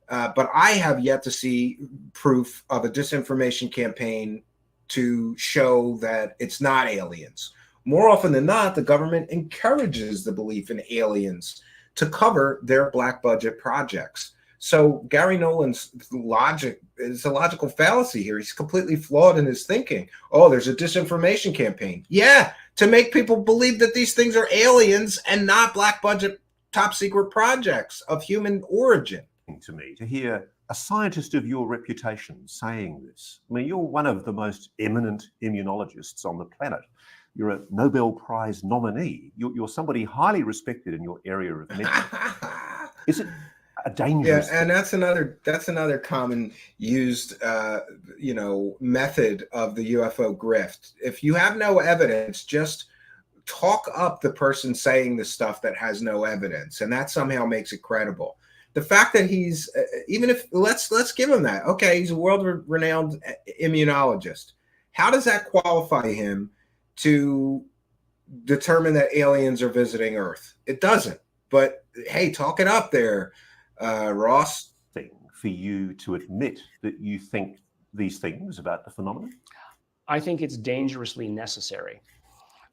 [SPEAKER 9] But I have yet to see proof of a disinformation campaign to show that it's not aliens. More often than not, the government encourages the belief in aliens to cover their black budget projects. So Gary Nolan's logic is a logical fallacy here. He's completely flawed in his thinking. Oh, there's a disinformation campaign. Yeah, to make people believe that these things are aliens and not black budget top secret projects of human origin.
[SPEAKER 1] To me, to hear a scientist of your reputation saying this. I mean, you're one of the most eminent immunologists on the planet. You're a Nobel Prize nominee. You're somebody highly respected in your area of medicine. Is it a dangerous
[SPEAKER 9] and that's another common used method of the UFO grift? If you have no evidence, just talk up the person saying the stuff that has no evidence, and that somehow makes it credible. The fact that he's even if let's give him that. Okay, he's a world-renowned immunologist. How does that qualify him to determine that aliens are visiting Earth? It doesn't. But hey, talk it up there, Ross.
[SPEAKER 1] Thing for you to admit that you think these things about the phenomenon?
[SPEAKER 6] I think it's dangerously necessary.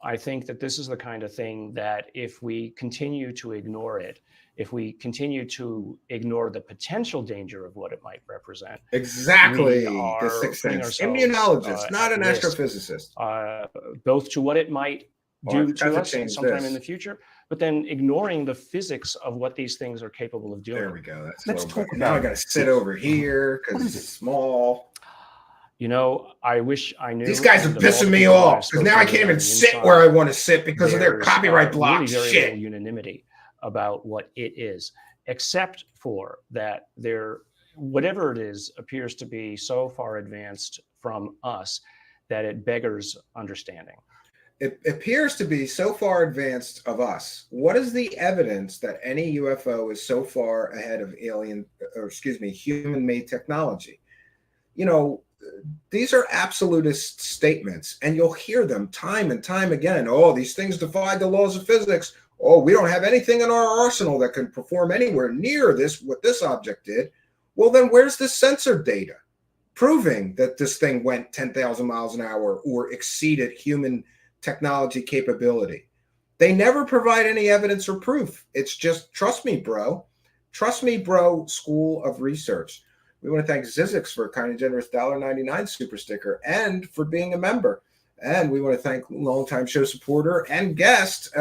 [SPEAKER 6] I think that this is the kind of thing that if we continue to ignore it, if we continue to ignore the potential danger of what it might represent.
[SPEAKER 9] Exactly. The Sixth Sense. Immunologist, not an astrophysicist.
[SPEAKER 6] Both to what it might do to us sometime in the future, but then ignoring the physics of what these things are capable of doing.
[SPEAKER 9] There we go. Let's talk about now I got to sit over here because it's small.
[SPEAKER 6] You know, I wish I knew.
[SPEAKER 9] These guys are pissing me off because now I can't even sit where I want to sit because of their copyright block
[SPEAKER 6] really
[SPEAKER 9] shit.
[SPEAKER 6] Little unanimity about what it is, except for that whatever it is appears to be so far advanced from us that it beggars understanding.
[SPEAKER 9] It appears to be so far advanced of us. What is the evidence that any UFO is so far ahead of human-made technology? You know, these are absolutist statements, and you'll hear them time and time again. Oh, these things defy the laws of physics. Oh, we don't have anything in our arsenal that can perform anywhere near what this object did. Well, then where's the sensor data proving that this thing went 10,000 miles an hour or exceeded human technology capability? They never provide any evidence or proof. It's just, trust me, bro. Trust me, bro, school of research. We want to thank Zizix for a kind and generous $1.99 super sticker and for being a member. And we want to thank longtime show supporter and guest,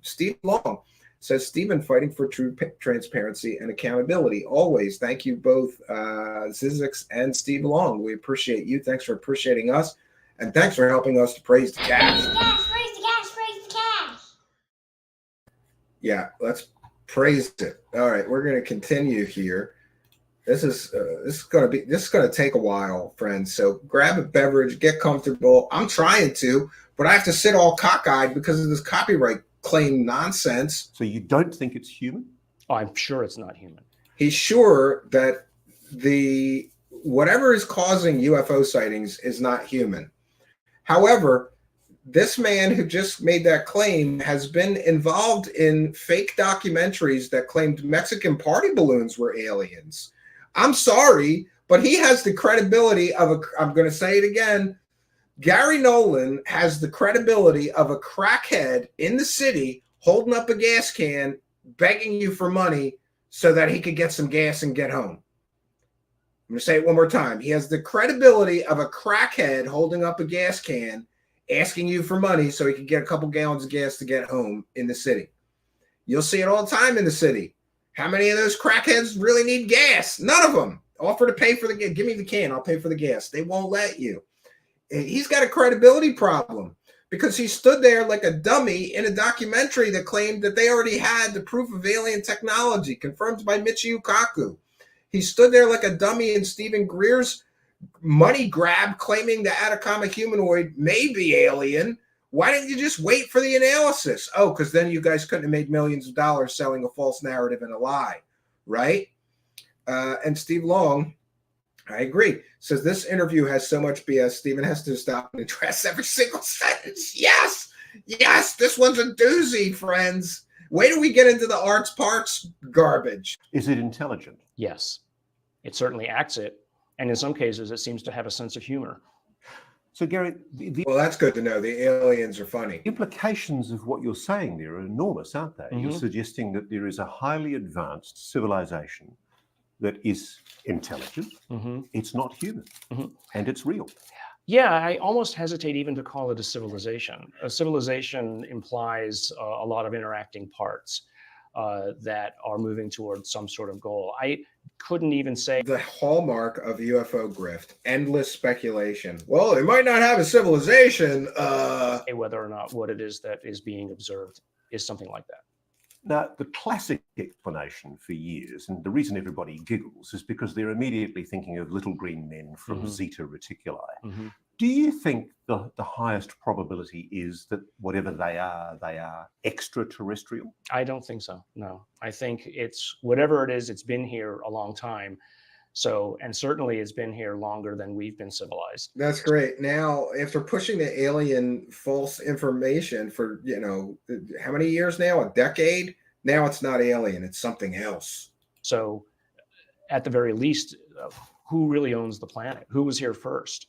[SPEAKER 9] Steve Long. Says, Stephen, fighting for true transparency and accountability. Always. Thank you both, Zizix and Steve Long. We appreciate you. Thanks for appreciating us. And thanks for helping us to praise the cash.
[SPEAKER 4] Praise the cash, praise the cash, praise the cash.
[SPEAKER 9] Yeah, let's praise it. All right, we're going to continue here. This is going to take a while, friends. So grab a beverage, get comfortable. I'm trying to, but I have to sit all cockeyed because of this copyright claim nonsense.
[SPEAKER 1] So you don't think it's human?
[SPEAKER 6] Oh, I'm sure it's not human.
[SPEAKER 9] He's sure that whatever is causing UFO sightings is not human. However, this man who just made that claim has been involved in fake documentaries that claimed Mexican party balloons were aliens. I'm sorry, but he has the credibility of I'm going to say it again. Gary Nolan has the credibility of a crackhead in the city holding up a gas can, begging you for money so that he could get some gas and get home. I'm going to say it one more time. He has the credibility of a crackhead holding up a gas can, asking you for money so he could get a couple gallons of gas to get home in the city. You'll see it all the time in the city. How many of those crackheads really need gas? None of them. Offer to pay for the gas. Give me the can. I'll pay for the gas. They won't let you. He's got a credibility problem because he stood there like a dummy in a documentary that claimed that they already had the proof of alien technology confirmed by Michio Kaku. He stood there like a dummy in Stephen Greer's money grab claiming the Atacama humanoid may be alien. Why didn't you just wait for the analysis? Oh, because then you guys couldn't have made millions of dollars selling a false narrative and a lie, right? And Steve Long, I agree, says this interview has so much BS, Stephen has to stop and address every single sentence. Yes, this one's a doozy, friends. Wait till we get into the arts parts garbage.
[SPEAKER 1] Is it intelligent?
[SPEAKER 6] Yes, it certainly acts it. And in some cases, it seems to have a sense of humor.
[SPEAKER 1] So, Gary, the
[SPEAKER 9] Well, that's good to know. The aliens are funny.
[SPEAKER 1] implications of what you're saying there are enormous, aren't they? You're suggesting that there is a highly advanced civilization that is intelligent, it's not human, and it's real.
[SPEAKER 6] Yeah, I almost hesitate even to call it a civilization. A civilization implies a lot of interacting parts that are moving towards some sort of goal. I couldn't even say
[SPEAKER 9] The hallmark of UFO grift, endless speculation. Well, they might not have a civilization.
[SPEAKER 6] whether or not what it is that is being observed is something like that.
[SPEAKER 1] Now, the classic explanation for years, and the reason everybody giggles, is because they're immediately thinking of little green men from Zeta Reticuli. Do you think the highest probability is that whatever they are extraterrestrial?
[SPEAKER 6] I don't think so. No, I think it's whatever it is, it's been here a long time. So, and certainly it's been here longer than we've been civilized.
[SPEAKER 9] That's great. Now, after pushing the alien false information for, how many years now? A decade? Now it's not alien, it's something else.
[SPEAKER 6] So, at the very least, who really owns the planet? Who was here first?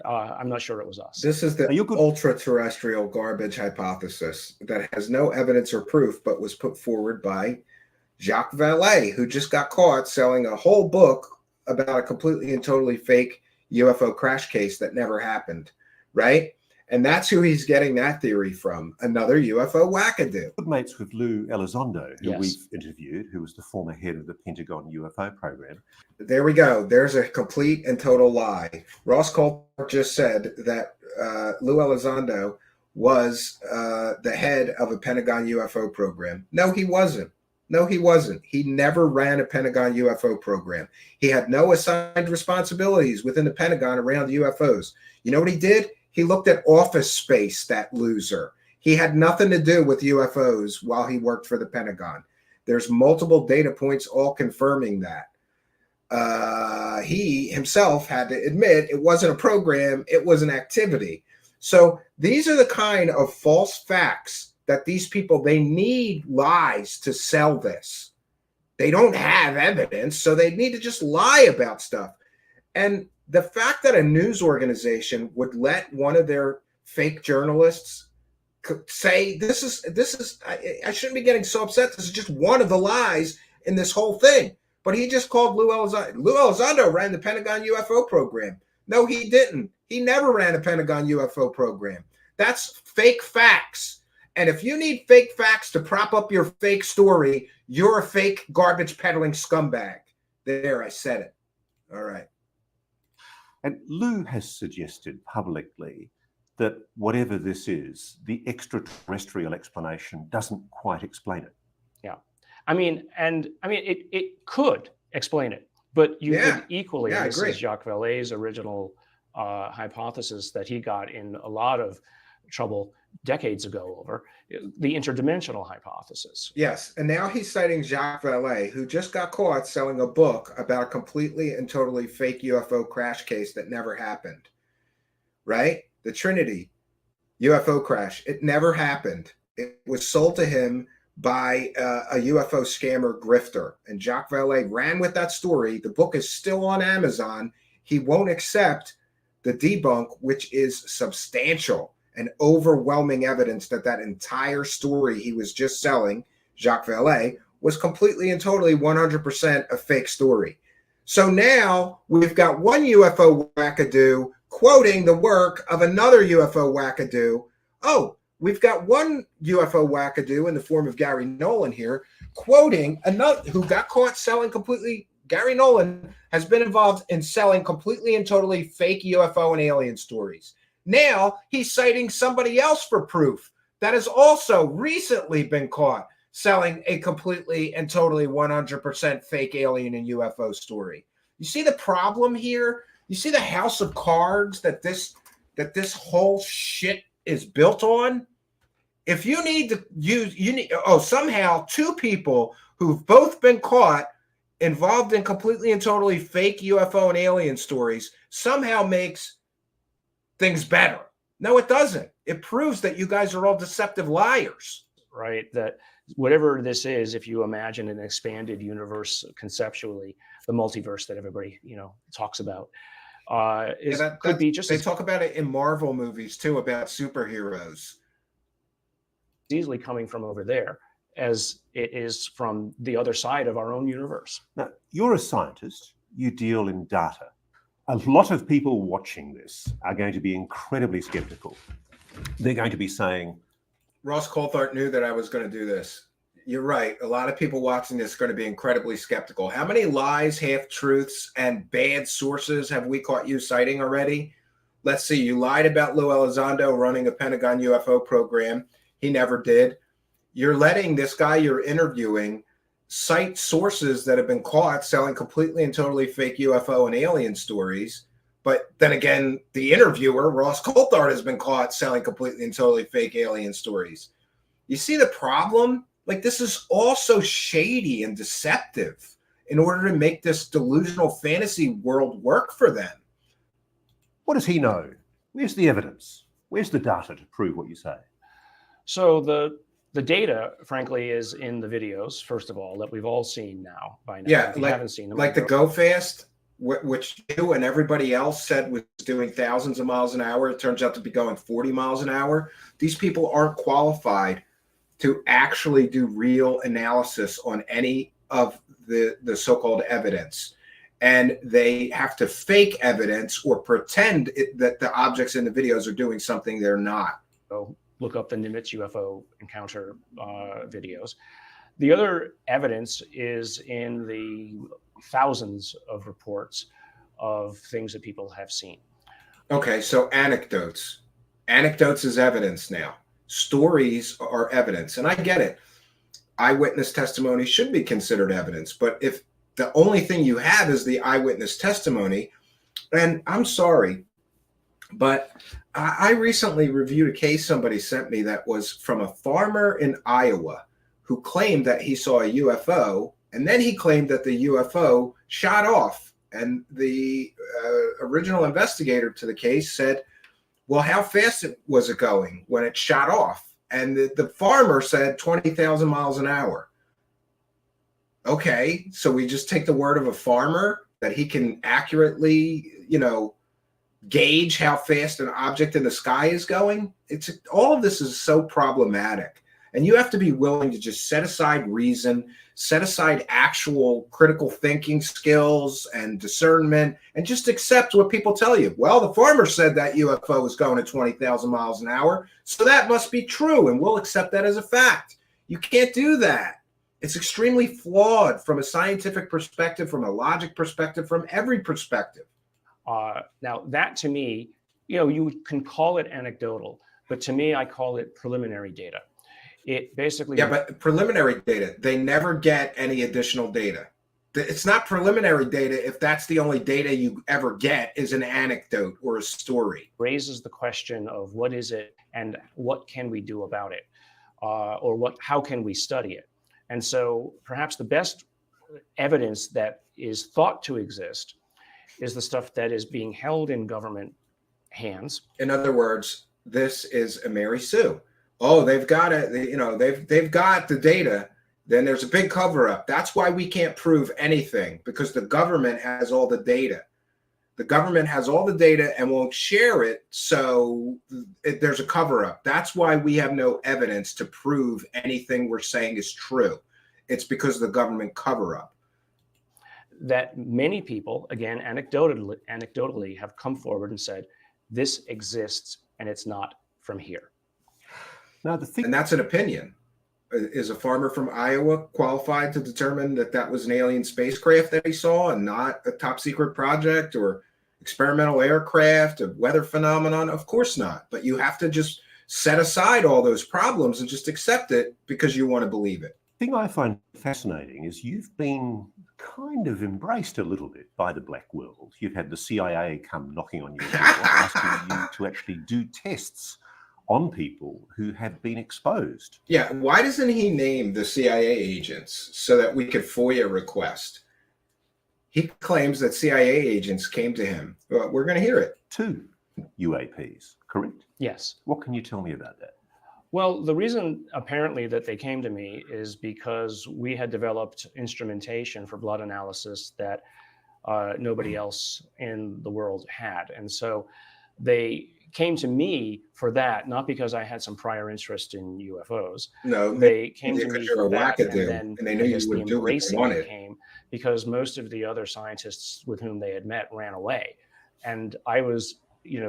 [SPEAKER 6] I'm not sure it was us.
[SPEAKER 9] This is the ultra-terrestrial garbage hypothesis that has no evidence or proof, but was put forward by Jacques Vallée, who just got caught selling a whole book about a completely and totally fake UFO crash case that never happened, right? And that's who he's getting that theory from, another UFO wackadoo.
[SPEAKER 1] Good mates with Lou Elizondo, who
[SPEAKER 6] Yes.
[SPEAKER 1] we've interviewed, who was the former head of the Pentagon UFO program.
[SPEAKER 9] There we go. There's a complete and total lie. Ross Coulthart just said that Lou Elizondo was the head of a Pentagon UFO program. No, he wasn't. No, he wasn't. He never ran a Pentagon UFO program. He had no assigned responsibilities within the Pentagon around UFOs. You know what he did? He looked at Office Space, that loser. He had nothing to do with UFOs while he worked for the Pentagon. There's multiple data points all confirming that. He himself had to admit it wasn't a program, it was an activity. So these are the kind of false facts that these people, they need lies to sell this. They don't have evidence, so they need to just lie about stuff. And the fact that a news organization would let one of their fake journalists say, this is, I shouldn't be getting so upset. This is just one of the lies in this whole thing. But he just called Lou Elizondo. Lou Elizondo ran the Pentagon UFO program. No, he didn't. He never ran a Pentagon UFO program. That's fake facts. And if you need fake facts to prop up your fake story, you're a fake garbage peddling scumbag. There, I said it. All right.
[SPEAKER 1] And Lou has suggested publicly that whatever this is, the extraterrestrial explanation doesn't quite explain it.
[SPEAKER 6] Yeah. It could explain it, but you could equally,
[SPEAKER 9] I
[SPEAKER 6] this
[SPEAKER 9] agree.
[SPEAKER 6] is Jacques Vallée's original hypothesis that he got in a lot of trouble decades ago over, the interdimensional hypothesis.
[SPEAKER 9] Yes, and now he's citing Jacques Vallée, who just got caught selling a book about a completely and totally fake UFO crash case that never happened, right? The Trinity UFO crash, it never happened. It was sold to him by a UFO scammer grifter, and Jacques Vallée ran with that story. The book is still on Amazon. He won't accept the debunk, which is substantial and overwhelming evidence that that entire story he was just selling, Jacques Vallée, was completely and totally 100% a fake story. So now we've got one UFO wackadoo quoting the work of another UFO wackadoo. Oh, we've got one UFO wackadoo in the form of Gary Nolan here quoting another who got caught selling completely. Gary Nolan has been involved in selling completely and totally fake UFO and alien stories. Now he's citing somebody else for proof that has also recently been caught selling a completely and totally 100% fake alien and UFO story. You see the problem here? You see the house of cards that this whole shit is built on? If you need to use, somehow two people who've both been caught involved in completely and totally fake UFO and alien stories somehow makes things better. No, it doesn't. It proves that you guys are all deceptive liars.
[SPEAKER 6] Right? That whatever this is, if you imagine an expanded universe conceptually, the multiverse that everybody, talks about, Could be just
[SPEAKER 9] they
[SPEAKER 6] as
[SPEAKER 9] talk about it in Marvel movies too, about superheroes.
[SPEAKER 6] easily coming from over there as it is from the other side of our own universe.
[SPEAKER 1] Now, you're a scientist, you deal in data. A lot of people watching this are going to be incredibly skeptical. They're going to be saying,
[SPEAKER 9] Ross Coulthart knew that I was going to do this. You're right. A lot of people watching this are going to be incredibly skeptical. How many lies, half-truths, and bad sources have we caught you citing already? Let's see. You lied about Lou Elizondo running a Pentagon UFO program. He never did. You're letting this guy you're interviewing cite sources that have been caught selling completely and totally fake UFO and alien stories. But then again, the interviewer, Ross Coulthart, has been caught selling completely and totally fake alien stories. You see the problem? Like, this is all so shady and deceptive in order to make this delusional fantasy world work for them.
[SPEAKER 1] what does he know? Where's the evidence? Where's the data to prove what you say?
[SPEAKER 6] So the data, frankly, is in the videos, first of all, that we've all seen now by now.
[SPEAKER 9] Yeah,
[SPEAKER 6] if you haven't seen them,
[SPEAKER 9] like the Go Fast, which you and everybody else said was doing thousands of miles an hour. It turns out to be going 40 miles an hour. These people aren't qualified to actually do real analysis on any of the so-called evidence. And they have to fake evidence or pretend that the objects in the videos are doing something they're not.
[SPEAKER 6] So look up the Nimitz UFO encounter videos. The other evidence is in the thousands of reports of things that people have seen.
[SPEAKER 9] Okay, so anecdotes. Anecdotes is evidence now. Stories are evidence. And I get it. Eyewitness testimony should be considered evidence. But if the only thing you have is the eyewitness testimony, and I'm sorry, but I recently reviewed a case somebody sent me that was from a farmer in Iowa who claimed that he saw a UFO, and then he claimed that the UFO shot off. And the original investigator to the case said, well, how fast was it going when it shot off? And the farmer said 20,000 miles an hour. Okay, so we just take the word of a farmer that he can accurately, gauge how fast an object in the sky is going. All of this is so problematic. And you have to be willing to just set aside reason, set aside actual critical thinking skills and discernment, and just accept what people tell you. Well, the farmer said that UFO was going at 20,000 miles an hour, so that must be true, and we'll accept that as a fact. You can't do that. It's extremely flawed from a scientific perspective, from a logic perspective, from every perspective.
[SPEAKER 6] Now, that to me, you can call it anecdotal, but to me, I call it preliminary data. It basically...
[SPEAKER 9] Yeah, but preliminary data, they never get any additional data. It's not preliminary data if that's the only data you ever get is an anecdote or a story.
[SPEAKER 6] Raises the question of what is it and what can we do about it? Or how can we study it? And so perhaps the best evidence that is thought to exist is the stuff that is being held in government hands.
[SPEAKER 9] In other words, this is a Mary Sue. Oh, they've got it. They've got the data. Then there's a big cover up. That's why we can't prove anything, because the government has all the data. The government has all the data and won't share it. So there's a cover up. That's why we have no evidence to prove anything we're saying is true. It's because of the government cover up.
[SPEAKER 6] That many people, again, anecdotally have come forward and said, this exists and it's not from here.
[SPEAKER 1] Now,
[SPEAKER 9] and that's an opinion. Is a farmer from Iowa qualified to determine that that was an alien spacecraft that he saw and not a top secret project or experimental aircraft, a weather phenomenon? Of course not. But you have to just set aside all those problems and just accept it because you want to believe it.
[SPEAKER 1] The thing I find fascinating is you've been kind of embraced a little bit by the black world. You've had the CIA come knocking on your door asking you to actually do tests on people who have been exposed.
[SPEAKER 9] Yeah, why doesn't he name the CIA agents so that we could FOIA request? He claims that CIA agents came to him. Well, we're going to hear it.
[SPEAKER 1] 2 UAPs, correct?
[SPEAKER 6] Yes.
[SPEAKER 1] What can you tell me about that?
[SPEAKER 6] Well, the reason apparently that they came to me is because we had developed instrumentation for blood analysis that nobody else in the world had. And so they came to me for that, not because I had some prior interest in UFOs.
[SPEAKER 9] No,
[SPEAKER 6] They came to
[SPEAKER 9] because
[SPEAKER 6] me
[SPEAKER 9] you're
[SPEAKER 6] for
[SPEAKER 9] a
[SPEAKER 6] that,
[SPEAKER 9] wackadoo,
[SPEAKER 6] and then
[SPEAKER 9] and they knew
[SPEAKER 6] I guess
[SPEAKER 9] you
[SPEAKER 6] the
[SPEAKER 9] would do what they
[SPEAKER 6] embracing
[SPEAKER 9] wanted.
[SPEAKER 6] came because most of the other scientists with whom they had met ran away, and I was,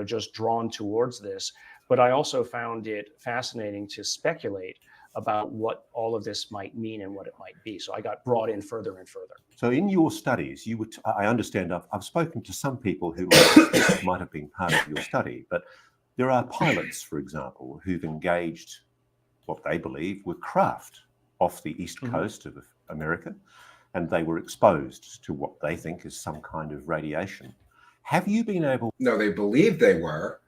[SPEAKER 6] just drawn towards this. But I also found it fascinating to speculate about what all of this might mean and what it might be. So I got brought in further and further.
[SPEAKER 1] So in your studies, you would, I understand, I've spoken to some people who might have been part of your study, but there are pilots, for example, who've engaged what they believe were craft off the east coast of America, and they were exposed to what they think is some kind of radiation. Have you been able?
[SPEAKER 9] No, they believed they were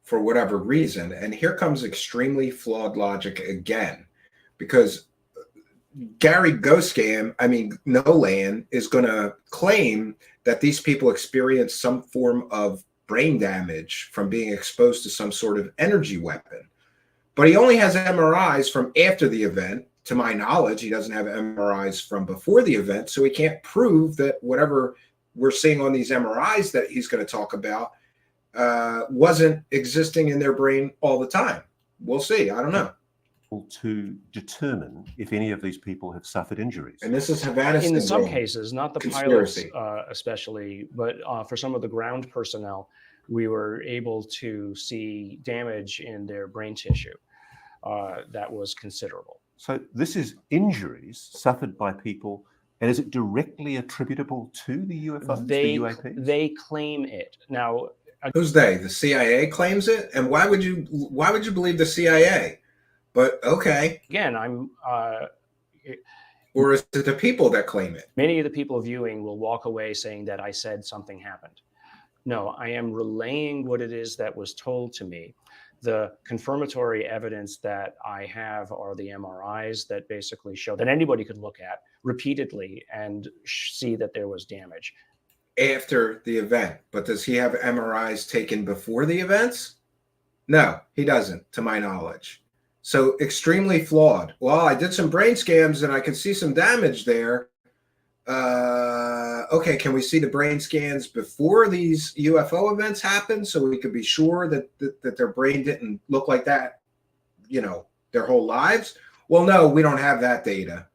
[SPEAKER 9] for whatever reason. And here comes extremely flawed logic again, because Gary Nolan is going to claim that these people experienced some form of brain damage from being exposed to some sort of energy weapon. But he only has MRIs from after the event. To my knowledge, he doesn't have MRIs from before the event. So he can't prove that whatever we're seeing on these MRIs that he's going to talk about wasn't existing in their brain all the time. We'll see. I don't know.
[SPEAKER 1] To determine if any of these people have suffered injuries.
[SPEAKER 9] And this is Havana
[SPEAKER 6] in
[SPEAKER 9] syndrome.
[SPEAKER 6] some cases, not the
[SPEAKER 9] Conspiracy.
[SPEAKER 6] pilots especially, but for some of the ground personnel, we were able to see damage in their brain tissue that was considerable.
[SPEAKER 1] So this is injuries suffered by people, and is it directly attributable to the UFOs, the UAPs?
[SPEAKER 6] They claim it. Now,
[SPEAKER 9] who's they? The CIA claims it? And why would you believe the CIA? But okay.
[SPEAKER 6] Again, I'm
[SPEAKER 9] or is it the people that claim it?
[SPEAKER 6] Many of the people viewing will walk away saying that I said something happened. No, I am relaying what it is that was told to me. The confirmatory evidence that I have are the MRIs that basically show that anybody could look at repeatedly and see that there was damage.
[SPEAKER 9] After the event. But does he have MRIs taken before the events? No, he doesn't, to my knowledge. So extremely flawed. Well, I did some brain scans and I could see some damage there. Okay, can we see the brain scans before these UFO events happened so we could be sure that their brain didn't look like that, their whole lives? Well, no, we don't have that data.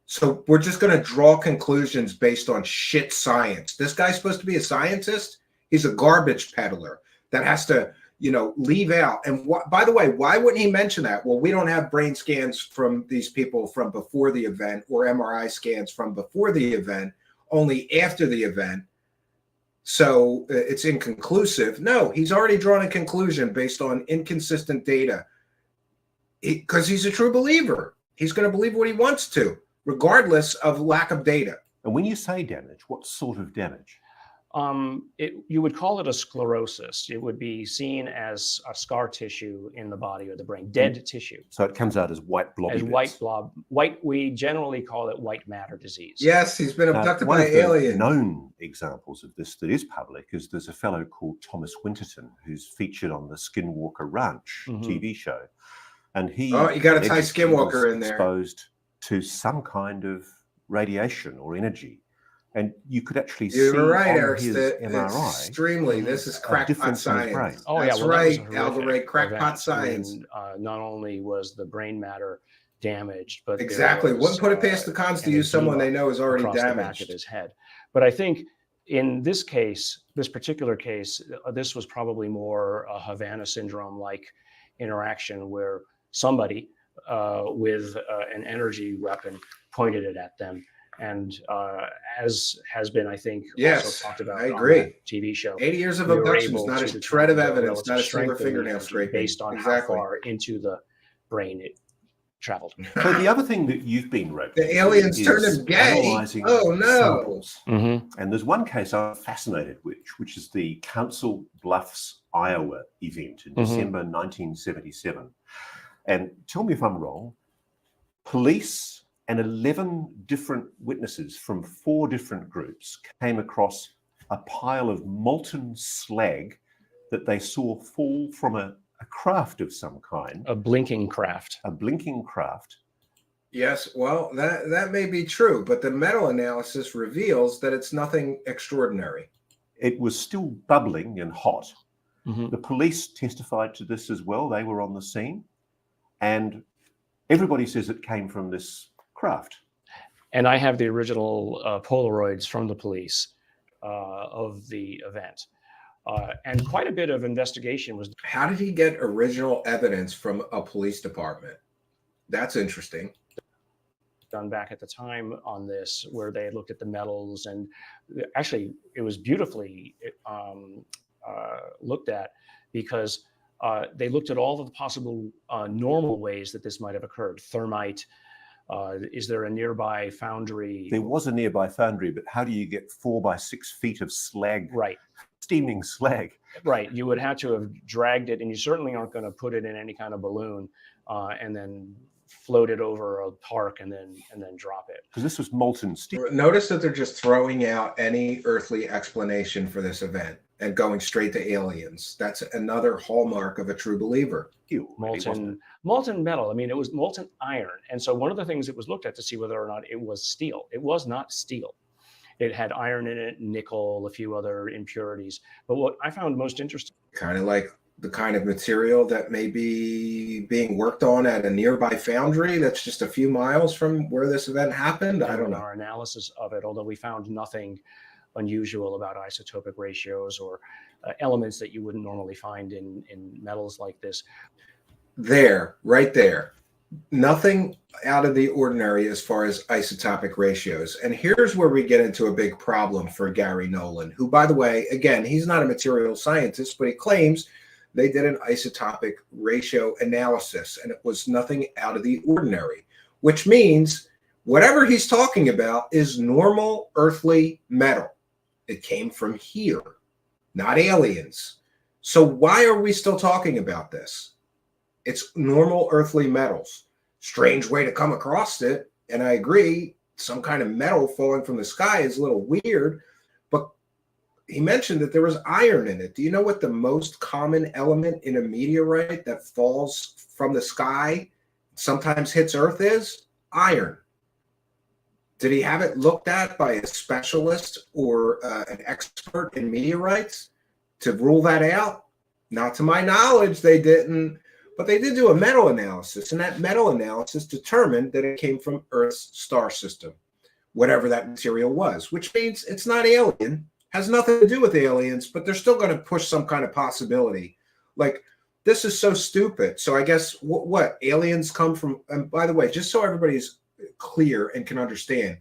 [SPEAKER 9] So we're just going to draw conclusions based on shit science. This guy's supposed to be a scientist. He's a garbage peddler that has to, leave out. And by the way, why wouldn't he mention that? Well, we don't have brain scans from these people from before the event or MRI scans from before the event, only after the event. So it's inconclusive. No, he's already drawn a conclusion based on inconsistent data because he's a true believer. He's going to believe what he wants to, regardless of lack of data.
[SPEAKER 1] And when you say damage, what sort of damage?
[SPEAKER 6] You would call it a sclerosis. It would be seen as a scar tissue in the body or the brain, dead tissue.
[SPEAKER 1] So it comes out as white blobby
[SPEAKER 6] as
[SPEAKER 1] bits.
[SPEAKER 6] We generally call it white matter disease.
[SPEAKER 9] Yes, he's been abducted by
[SPEAKER 1] aliens.
[SPEAKER 9] aliens.
[SPEAKER 1] One of the known examples of this that is public is there's a fellow called Thomas Winterton who's featured on the Skinwalker Ranch TV show. And he
[SPEAKER 9] you got to tie Skinwalker in there.
[SPEAKER 1] Exposed to some kind of radiation or energy. And you could actually see
[SPEAKER 9] You're right,
[SPEAKER 1] on
[SPEAKER 9] Eric.
[SPEAKER 1] his MRI.
[SPEAKER 9] Extremely. This is crackpot science.
[SPEAKER 6] Oh,
[SPEAKER 9] That's
[SPEAKER 6] yeah, well,
[SPEAKER 9] right,
[SPEAKER 6] that was
[SPEAKER 9] Alvarez. Crackpot science.
[SPEAKER 6] I mean, not only was the brain matter damaged, but
[SPEAKER 9] exactly. Wouldn't put it past the cons to use someone they know is already damaged.
[SPEAKER 6] The back of his head. But I think in this case, this particular case, this was probably more a Havana syndrome-like interaction where somebody with an energy weapon pointed it at them. And as has been, I think, also talked about
[SPEAKER 9] I agree.
[SPEAKER 6] on that TV show.
[SPEAKER 9] 80 years of abductions, not a shred of evidence, not a single fingernail scraping.
[SPEAKER 6] Based on how far into the brain it traveled.
[SPEAKER 1] So the other thing that you've been wrote,
[SPEAKER 9] the aliens turned him gay. Oh no!
[SPEAKER 1] And there's one case I'm fascinated with, which is the Council Bluffs, Iowa event in December 1977. And tell me if I'm wrong. Police and 11 different witnesses from 4 different groups came across a pile of molten slag that they saw fall from a craft of some kind.
[SPEAKER 6] A blinking craft.
[SPEAKER 1] A blinking craft
[SPEAKER 9] Yes, well, that may be true, but the metal analysis reveals that it's nothing extraordinary.
[SPEAKER 1] It was still bubbling and hot.
[SPEAKER 6] Mhm.
[SPEAKER 1] The police testified to this as well. They were on the scene, and everybody says it came from this craft.
[SPEAKER 6] And I have the original Polaroids from the police of the event. And quite a bit of investigation was
[SPEAKER 9] How did he get original evidence from a police department? That's interesting.
[SPEAKER 6] done back at the time on this, where they looked at the metals, and actually it was beautifully looked at, because they looked at all of the possible normal ways that this might have occurred. Thermite, is there a nearby foundry?
[SPEAKER 1] There was a nearby foundry, but how do you get 4 by 6 feet of slag?
[SPEAKER 6] Right.
[SPEAKER 1] Steaming slag.
[SPEAKER 6] Right. You would have to have dragged it, and you certainly aren't going to put it in any kind of balloon and then float it over a park and then drop it.
[SPEAKER 1] Because this was molten steel.
[SPEAKER 9] Notice that they're just throwing out any earthly explanation for this event and going straight to aliens. That's another hallmark of a true believer.
[SPEAKER 6] Molten metal. I mean, it was molten iron. And so one of the things that was looked at to see whether or not it was steel. It was not steel. It had iron in it, nickel, a few other impurities. But what I found most interesting,
[SPEAKER 9] Kind of like the kind of material that may be being worked on at a nearby foundry that's just a few miles from where this event happened. I don't know.
[SPEAKER 6] Our analysis of it, although we found nothing unusual about isotopic ratios or elements that you wouldn't normally find in metals like this.
[SPEAKER 9] There, right there. Nothing out of the ordinary as far as isotopic ratios. And here's where we get into a big problem for Gary Nolan, who, by the way, again, he's not a material scientist, but he claims they did an isotopic ratio analysis, and it was nothing out of the ordinary, which means whatever he's talking about is normal earthly metal. It came from here, not aliens. So why are we still talking about this? It's normal earthly metals. Strange way to come across it. And I agree, some kind of metal falling from the sky is a little weird, but he mentioned that there was iron in it. Do you know what the most common element in a meteorite that falls from the sky, sometimes hits Earth, is? Iron. Did he have it looked at by a specialist or an expert in meteorites to rule that out? Not to my knowledge, they didn't. But they did do a metal analysis, and that metal analysis determined that it came from Earth's star system, whatever that material was, which means it's not alien, has nothing to do with aliens, but they're still going to push some kind of possibility. Like, this is so stupid. So I guess what aliens come from, and by the way, just so everybody's clear and can understand,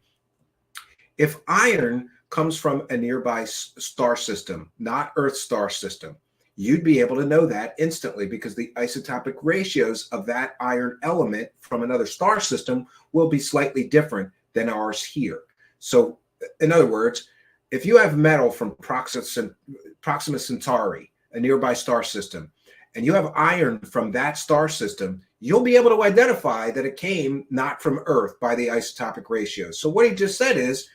[SPEAKER 9] if iron comes from a nearby star system, not Earth's star system, you'd be able to know that instantly, because the isotopic ratios of that iron element from another star system will be slightly different than ours here. So in other words, if you have metal from Proxima Centauri, a nearby star system, and you have iron from that star system, you'll be able to identify that it came not from Earth by the isotopic ratios. So what he just said is,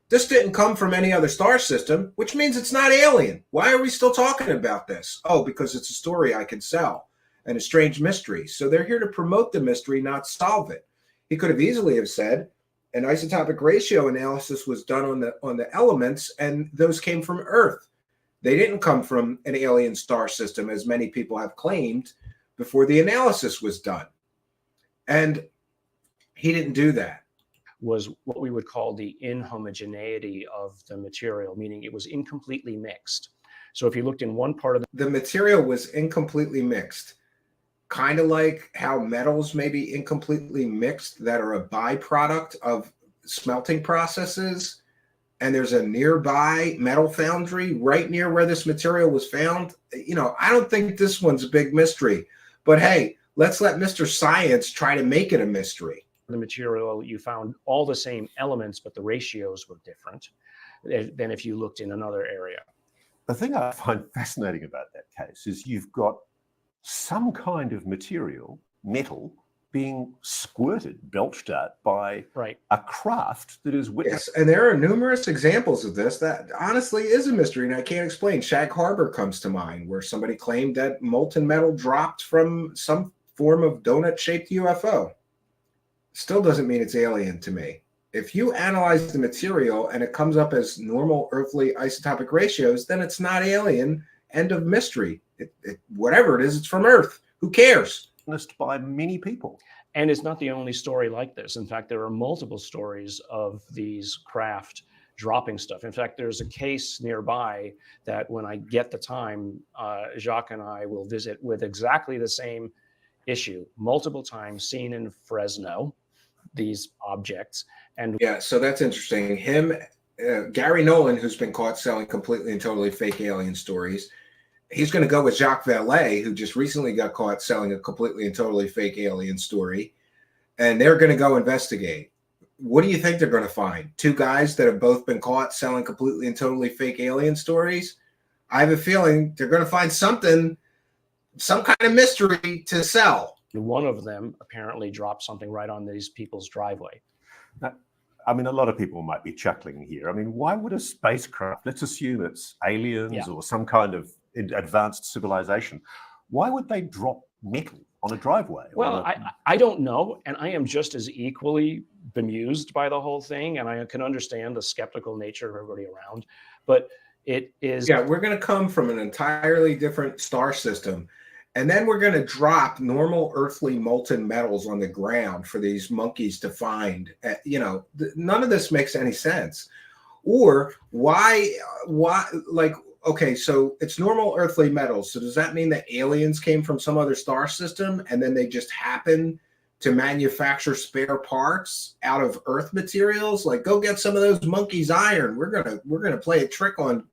[SPEAKER 9] this didn't come from any other star system, which means it's not alien. Why are we still talking about this? Oh, because it's a story I can sell and a strange mystery. So they're here to promote the mystery, not solve it. He could have easily have said an isotopic ratio analysis was done on the elements, and those came from Earth. They didn't come from an alien star system, as many people have claimed before the analysis was done. And he didn't do that.
[SPEAKER 6] Was what we would call the inhomogeneity of the material, meaning it was incompletely mixed. So if you looked in one part of
[SPEAKER 9] the material was incompletely mixed, kind of like how metals may be incompletely mixed that are a byproduct of smelting processes, and there's a nearby metal foundry right near where this material was found. You know, I don't think this one's a big mystery, but hey, let's let Mr. Science try to make it a mystery.
[SPEAKER 6] the material, you found all the same elements, but the ratios were different than if you looked in another area.
[SPEAKER 1] The thing I find fascinating about that case is you've got some kind of material, metal, being squirted, belched at by a craft that is witnessed.
[SPEAKER 9] Yes, and there are numerous examples of this that honestly is a mystery, and I can't explain. Shag Harbor comes to mind, where somebody claimed that molten metal dropped from some form of donut-shaped UFO. still doesn't mean it's alien to me. If you analyze the material and it comes up as normal earthly isotopic ratios, then it's not alien. End of mystery. Whatever it is, it's from Earth. Who cares?
[SPEAKER 1] By many people.
[SPEAKER 6] And it's not the only story like this. In fact, there are multiple stories of these craft dropping stuff. In fact, there's a case nearby that when I get the time, Jacques and I will visit with exactly the same issue, multiple times seen in Fresno, these objects. And
[SPEAKER 9] yeah, so that's interesting. Gary Nolan, who's been caught selling completely and totally fake alien stories, he's going to go with Jacques Vallée, who just recently got caught selling a completely and totally fake alien story, and they're going to go investigate. What do you think they're going to find? Two guys that have both been caught selling completely and totally fake alien stories? I have a feeling they're going to find something, some kind of mystery to sell.
[SPEAKER 6] One of them apparently dropped something right on these people's driveway.
[SPEAKER 1] I mean, a lot of people might be chuckling here. I mean, why would a spacecraft, let's assume it's aliens or some kind of advanced civilization, why would they drop metal on a driveway?
[SPEAKER 6] Well, I don't know. And I am just as equally bemused by the whole thing. And I can understand the skeptical nature of everybody around. But it is...
[SPEAKER 9] Yeah, we're going to come from an entirely different star system. And then we're going to drop normal earthly molten metals on the ground for these monkeys to find. None of this makes any sense. Or why, like, okay, so it's normal earthly metals. So does that mean that aliens came from some other star system and then they just happen to manufacture spare parts out of Earth materials? Like, go get some of those monkeys' iron. We're gonna play a trick on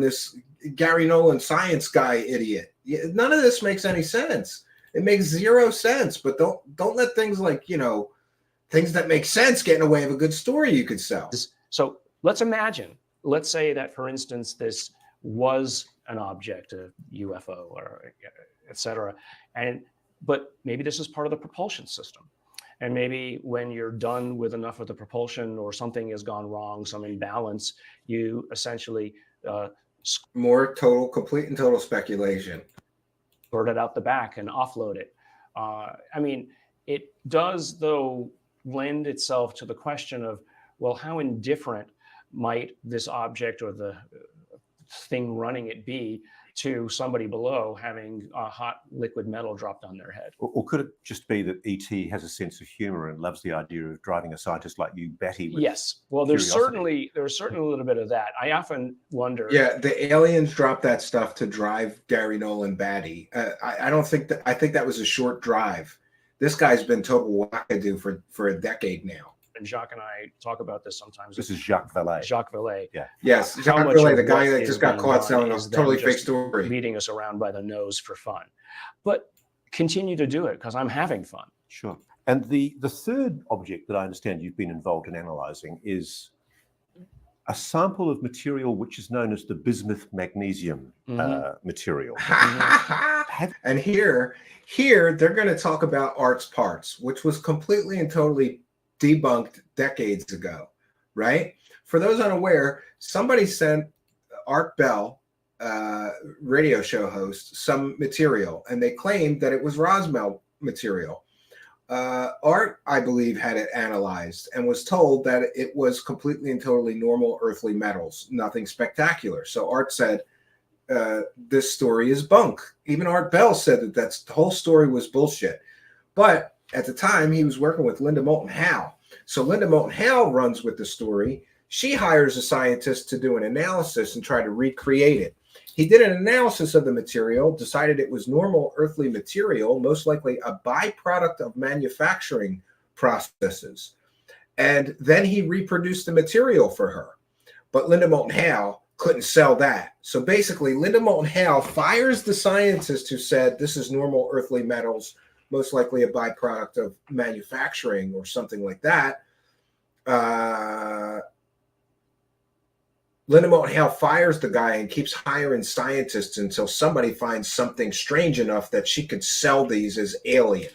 [SPEAKER 9] this Gary Nolan science guy idiot. None of this makes any sense. It makes zero sense. But don't let things like, things that make sense get in the way of a good story you could sell.
[SPEAKER 6] So let's say that, for instance, this was an object, a UFO or et cetera. But maybe this is part of the propulsion system. And maybe when you're done with enough of the propulsion or something has gone wrong, some imbalance, you essentially
[SPEAKER 9] more complete and total speculation.
[SPEAKER 6] Sort it out the back and offload it. I mean, it does, though, lend itself to the question of, well, how indifferent might this object or the thing running it be to somebody below having a hot liquid metal dropped on their head?
[SPEAKER 1] Or could it just be that ET has a sense of humor and loves the idea of driving a scientist like you batty with
[SPEAKER 6] yes. Well, there's certainly a little bit of that. I often wonder.
[SPEAKER 9] Yeah, the aliens dropped that stuff to drive Gary Nolan batty. I don't think that. I think that was a short drive. This guy's been total wackadoo for a decade now.
[SPEAKER 6] And Jacques and I talk about this sometimes.
[SPEAKER 1] This is Jacques Vallée.
[SPEAKER 6] Jacques Vallée.
[SPEAKER 1] Yeah.
[SPEAKER 9] Yes, Jacques Vallée, the guy that just got caught selling a totally fake story.
[SPEAKER 6] Leading us around by the nose for fun. But continue to do it because I'm having fun.
[SPEAKER 1] Sure. And the third object that I understand you've been involved in analyzing is a sample of material which is known as the bismuth magnesium material.
[SPEAKER 9] And here they're going to talk about Art's parts, which was completely and totally debunked decades ago, right? For those unaware, somebody sent Art Bell, radio show host, some material, and they claimed that it was Roswell material. Art, I believe, had it analyzed and was told that it was completely and totally normal earthly metals, nothing spectacular. So Art said, this story is bunk. Even Art Bell said that the whole story was bullshit. But at the time, he was working with Linda Moulton Howe. So Linda Moulton Howe runs with the story. She hires a scientist to do an analysis and try to recreate it. He did an analysis of the material, decided it was normal earthly material, most likely a byproduct of manufacturing processes. And then he reproduced the material for her. But Linda Moulton Howe couldn't sell that. So basically, Linda Moulton Howe fires the scientist who said this is normal earthly metals, most likely a byproduct of manufacturing or something like that. Linda Moulton Howe fires the guy and keeps hiring scientists until somebody finds something strange enough that she could sell these as alien.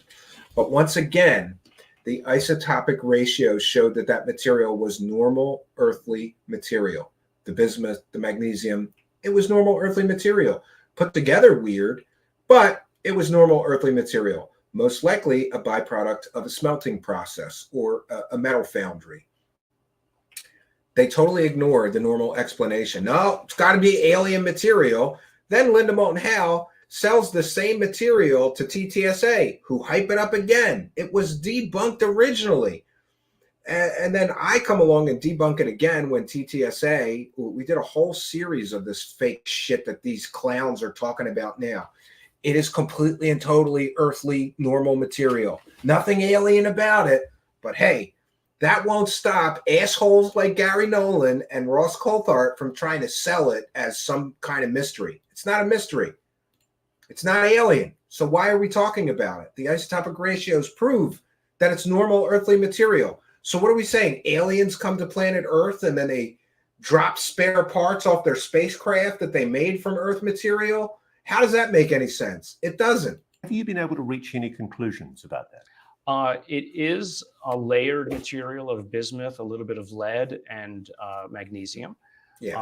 [SPEAKER 9] But once again, the isotopic ratio showed that material was normal earthly material. The bismuth, the magnesium, it was normal earthly material. Put together weird, but it was normal earthly material. most likely a byproduct of a smelting process or a metal foundry. They totally ignored the normal explanation. No, it's got to be alien material. Then Linda Moulton Howe sells the same material to TTSA, who hype it up again. It was debunked originally. And then I come along and debunk it again when TTSA, we did a whole series of this fake shit that these clowns are talking about now. It is completely and totally earthly, normal material. Nothing alien about it. But hey, that won't stop assholes like Gary Nolan and Ross Coulthart from trying to sell it as some kind of mystery. It's not a mystery. It's not alien. So why are we talking about it? The isotopic ratios prove that it's normal earthly material. So what are we saying? Aliens come to planet Earth and then they drop spare parts off their spacecraft that they made from Earth material? How does that make any sense? It doesn't.
[SPEAKER 1] Have you been able to reach any conclusions about that?
[SPEAKER 6] It is a layered material of bismuth, a little bit of lead, and magnesium.
[SPEAKER 9] Yes.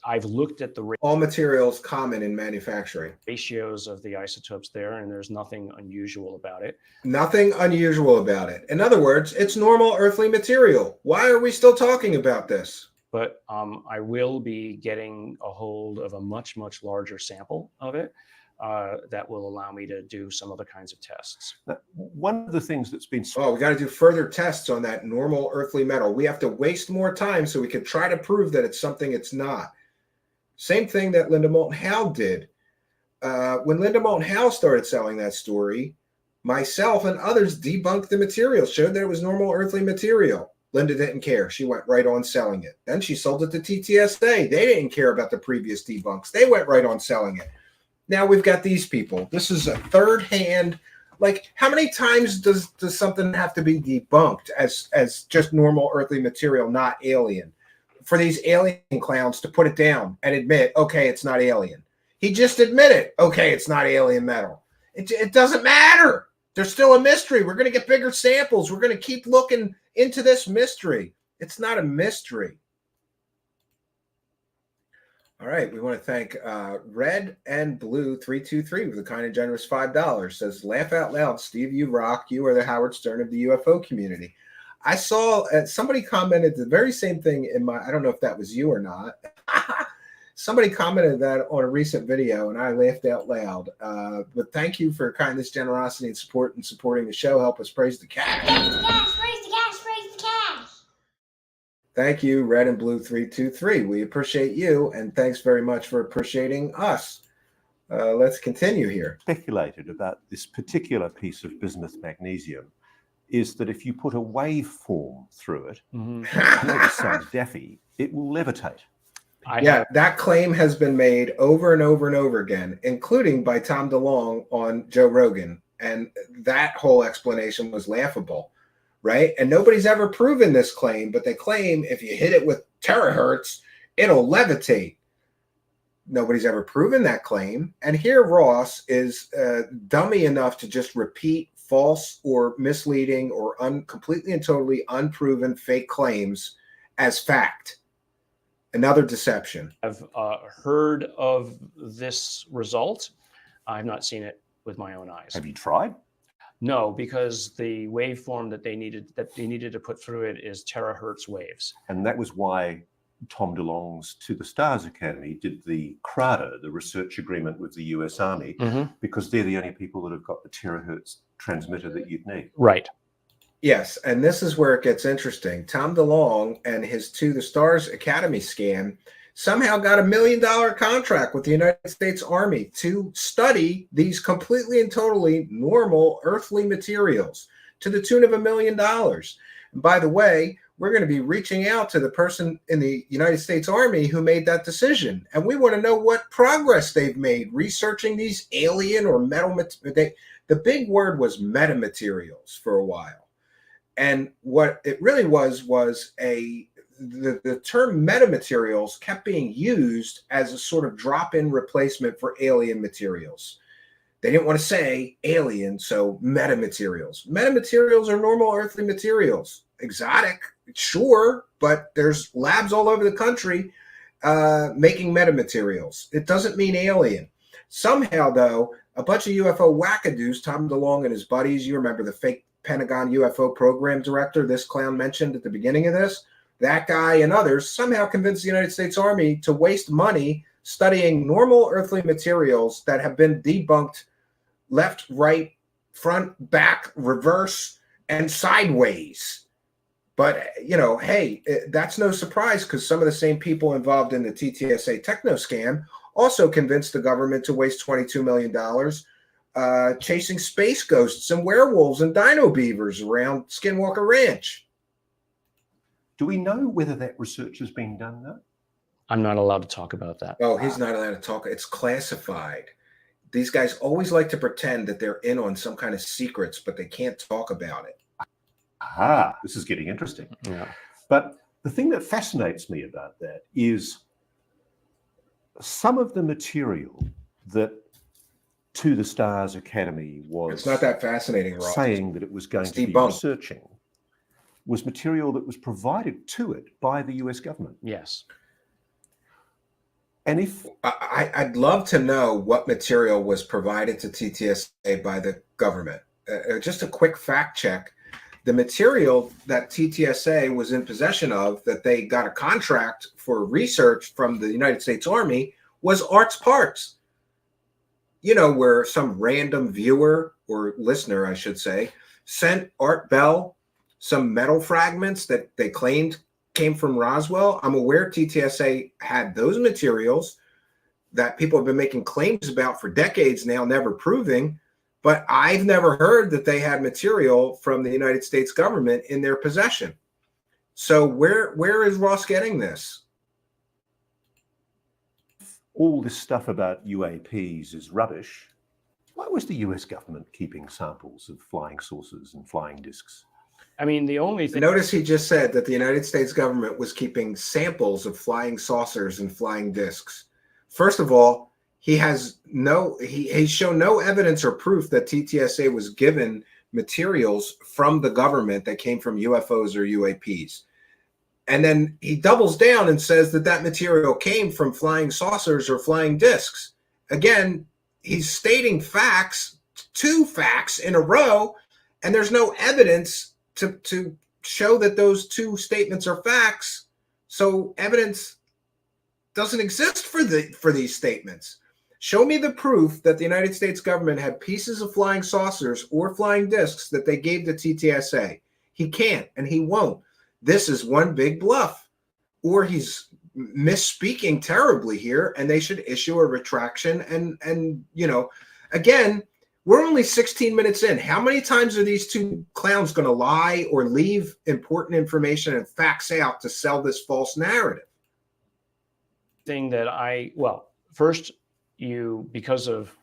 [SPEAKER 6] I've looked at the
[SPEAKER 9] all materials common in manufacturing.
[SPEAKER 6] Ratios of the isotopes there, and there's nothing unusual about it.
[SPEAKER 9] Nothing unusual about it. In other words, it's normal earthly material. Why are we still talking about this?
[SPEAKER 6] But I will be getting a hold of a much, much larger sample of it that will allow me to do some other kinds of tests.
[SPEAKER 1] One of the things that's been...
[SPEAKER 9] Oh, we got to do further tests on that normal earthly metal. We have to waste more time so we can try to prove that it's something it's not. Same thing that Linda Moulton Howe did. When Linda Moulton Howe started selling that story, myself and others debunked the material, showed that it was normal earthly material. Linda didn't care. She went right on selling it. Then she sold it to TTSA. They didn't care about the previous debunks. They went right on selling it. Now we've got these people. This is a third hand. Like, how many times does something have to be debunked as just normal earthly material, not alien? For these alien clowns to put it down and admit, okay, it's not alien. He just admitted, okay, it's not alien metal. It doesn't matter. There's still a mystery. We're going to get bigger samples. We're going to keep looking into this mystery. It's not a mystery. All right. We want to thank Red and Blue 323 with a kind and generous $5. Says, laugh out loud, Steve, you rock. You are the Howard Stern of the UFO community. I saw somebody commented the very same thing in my, I don't know if that was you or not. Somebody commented that on a recent video and I laughed out loud. But thank you for your kindness, generosity, and support and supporting the show. Help us praise the cash.
[SPEAKER 4] Praise the cash, praise the cash, praise the cash.
[SPEAKER 9] Thank you, Red and Blue 323. We appreciate you and thanks very much for appreciating us. Let's continue here.
[SPEAKER 1] Speculated about this particular piece of bismuth magnesium is that if you put a waveform through it, it sounds deafy, it will levitate.
[SPEAKER 9] That claim has been made over and over and over again, including by Tom DeLonge on Joe Rogan. And that whole explanation was laughable, right? And nobody's ever proven this claim, but they claim if you hit it with terahertz, it'll levitate. Nobody's ever proven that claim. And here Ross is dummy enough to just repeat false or misleading or completely and totally unproven fake claims as fact. Another deception.
[SPEAKER 6] I've heard of this result. I've not seen it with my own eyes.
[SPEAKER 1] Have you tried?
[SPEAKER 6] No, because the waveform that they needed to put through it is terahertz waves.
[SPEAKER 1] And that was why Tom DeLonge's To the Stars Academy did the CRADA, the research agreement with the US Army, because they're the only people that have got the terahertz transmitter that you'd need.
[SPEAKER 6] Right.
[SPEAKER 9] Yes, and this is where it gets interesting. Tom DeLonge and his To the Stars Academy scam somehow got $1 million contract with the United States Army to study these completely and totally normal earthly materials to the tune of $1 million. And by the way, we're going to be reaching out to the person in the United States Army who made that decision. And we want to know what progress they've made researching these alien or metal materials. The big word was metamaterials for a while. And what it really was the term metamaterials kept being used as a sort of drop-in replacement for alien materials. They didn't want to say alien, so metamaterials. Metamaterials are normal earthly materials. Exotic, sure, but there's labs all over the country making metamaterials. It doesn't mean alien. Somehow, though, A bunch of UFO wackadoos, Tom DeLonge and his buddies. You remember the fake Pentagon UFO program director this clown mentioned at the beginning of this? That guy and others somehow convinced the United States Army to waste money studying normal earthly materials that have been debunked left, right, front, back, reverse, and sideways. But, you know, hey, that's no surprise, because some of the same people involved in the TTSA techno scam also convinced the government to waste $22 million chasing space ghosts and werewolves and dino beavers around Skinwalker Ranch.
[SPEAKER 1] Do we know whether that research has been done, though?
[SPEAKER 6] I'm not allowed to talk about that.
[SPEAKER 9] Oh, he's not allowed to talk. It's classified. These guys always like to pretend that they're in on some kind of secrets, but they can't talk about it.
[SPEAKER 1] Ah, this is getting interesting.
[SPEAKER 6] Yeah.
[SPEAKER 1] But the thing that fascinates me about that is some of the material that To the Stars Academy was
[SPEAKER 9] It's not that fascinating, Ross.
[SPEAKER 1] saying that it was going
[SPEAKER 9] It's
[SPEAKER 1] to be
[SPEAKER 9] debunked.
[SPEAKER 1] researching was material that was provided to it by the US government.
[SPEAKER 6] Yes.
[SPEAKER 1] And if
[SPEAKER 9] I'd love to know what material was provided to TTSA by the government. Just a quick fact check. The material that TTSA was in possession of, that they got a contract for research from the United States Army, was Art's Parts. You know, where some random viewer or listener, I should say, sent Art Bell some metal fragments that they claimed came from Roswell. I'm aware TTSA had those materials that people have been making claims about for decades now, never proving, but I've never heard that they had material from the United States government in their possession. So where is Ross getting this?
[SPEAKER 1] all this stuff about UAPs is rubbish, why was the US government keeping samples of flying saucers and flying discs?
[SPEAKER 6] I mean, the only thing.
[SPEAKER 9] Notice he just said that the United States government was keeping samples of flying saucers and flying discs. First of all, he's shown no evidence or proof that TTSA was given materials from the government that came from UFOs or UAPs. And then he doubles down and says that that material came from flying saucers or flying discs. Again, he's stating facts, two facts in a row, and there's no evidence to show that those two statements are facts. So evidence doesn't exist for these statements. Show me the proof that the United States government had pieces of flying saucers or flying discs that they gave to TTSA. He can't, and he won't. This is one big bluff, or he's misspeaking terribly here, and they should issue a retraction. And you know, again, we're only 16 minutes in. How many times are these two clowns going to lie or leave important information and facts out to sell this false narrative?
[SPEAKER 6] Thing that first, because of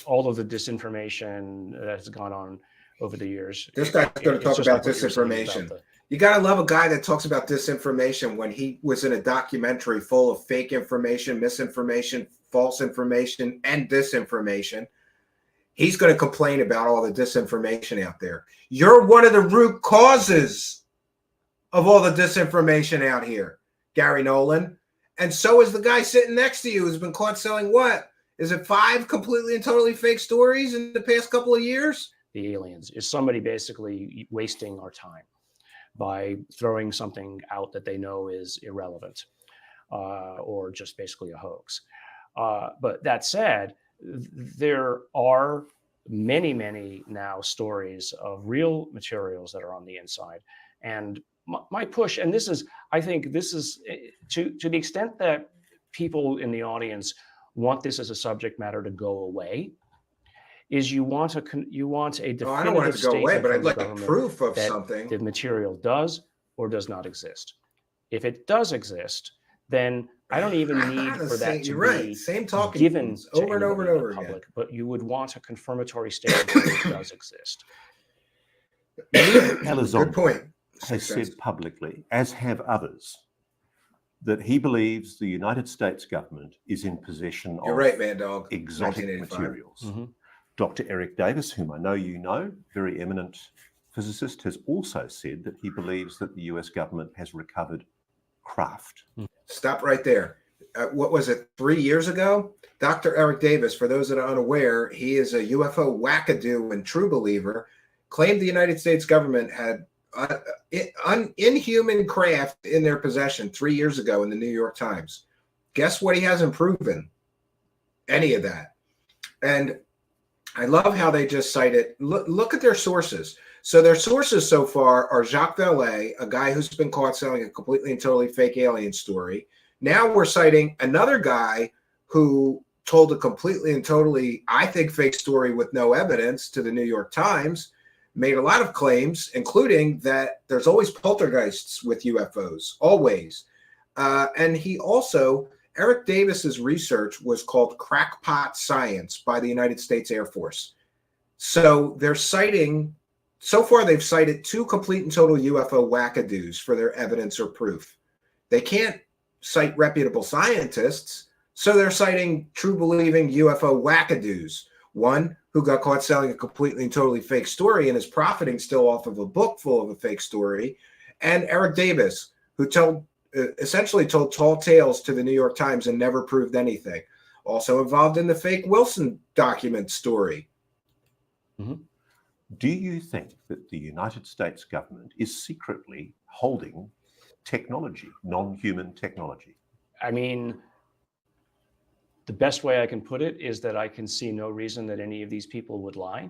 [SPEAKER 6] all of the disinformation that has gone on over the years.
[SPEAKER 9] This guy's going to talk about disinformation. You got to love a guy that talks about disinformation when he was in a documentary full of fake information, misinformation, false information, and disinformation. He's going to complain about all the disinformation out there. You're one of the root causes of all the disinformation out here, Gary Nolan. And so is the guy sitting next to you who's been caught selling what? Is it 5 completely and totally fake stories in the past couple of years?
[SPEAKER 6] The aliens. Is somebody basically wasting our time by throwing something out that they know is irrelevant or just basically a hoax? But that said, there are many, many now stories of real materials that are on the inside. And my push, and this is, I think this is to the extent that people in the audience want this as a subject matter to go away, is you want a definitive
[SPEAKER 9] I don't want it to go away, but I'd like a proof of
[SPEAKER 6] that
[SPEAKER 9] something.
[SPEAKER 6] the material does or does not exist. If it does exist, then I don't even need for that to be
[SPEAKER 9] Same talking
[SPEAKER 6] given to
[SPEAKER 9] over and over and over
[SPEAKER 6] public,
[SPEAKER 9] again.
[SPEAKER 6] but you would want a confirmatory statement that it does exist.
[SPEAKER 9] Good point.
[SPEAKER 1] Has said publicly, as have others, that he believes the United States government is in possession
[SPEAKER 9] You're
[SPEAKER 1] of
[SPEAKER 9] right, Mad Dog.
[SPEAKER 1] exotic
[SPEAKER 9] 1985.
[SPEAKER 1] materials.
[SPEAKER 6] Mm-hmm.
[SPEAKER 1] Dr. Eric Davis, whom I know you know, very eminent physicist, has also said that he believes that the US government has recovered craft.
[SPEAKER 9] Stop right there. what was it, 3 years ago? Dr. Eric Davis, for those that are unaware, he is a UFO wackadoo and true believer, claimed the United States government had inhuman craft in their possession 3 years ago in the New York Times. Guess what? He hasn't proven any of that. And I love how they just cite it. Look at their sources. So their sources so far are Jacques Vallée, a guy who's been caught selling a completely and totally fake alien story. Now we're citing another guy who told a completely and totally, I think, fake story with no evidence to the New York Times, made a lot of claims, including that there's always poltergeists with UFOs, always. And he also, Eric Davis's research was called crackpot science by the United States Air Force. So they're citing, so far they've cited 2 complete and total UFO wackadoos for their evidence or proof. They can't cite reputable scientists, so they're citing true believing UFO wackadoos. One who got caught selling a completely and totally fake story and is profiting still off of a book full of a fake story, and Eric Davis, who essentially told tall tales to the New York Times and never proved anything. Also involved in the fake Wilson document story.
[SPEAKER 1] Mm-hmm. Do you think that the United States government is secretly holding technology, non-human technology?
[SPEAKER 6] I mean, the best way I can put it is that I can see no reason that any of these people would lie.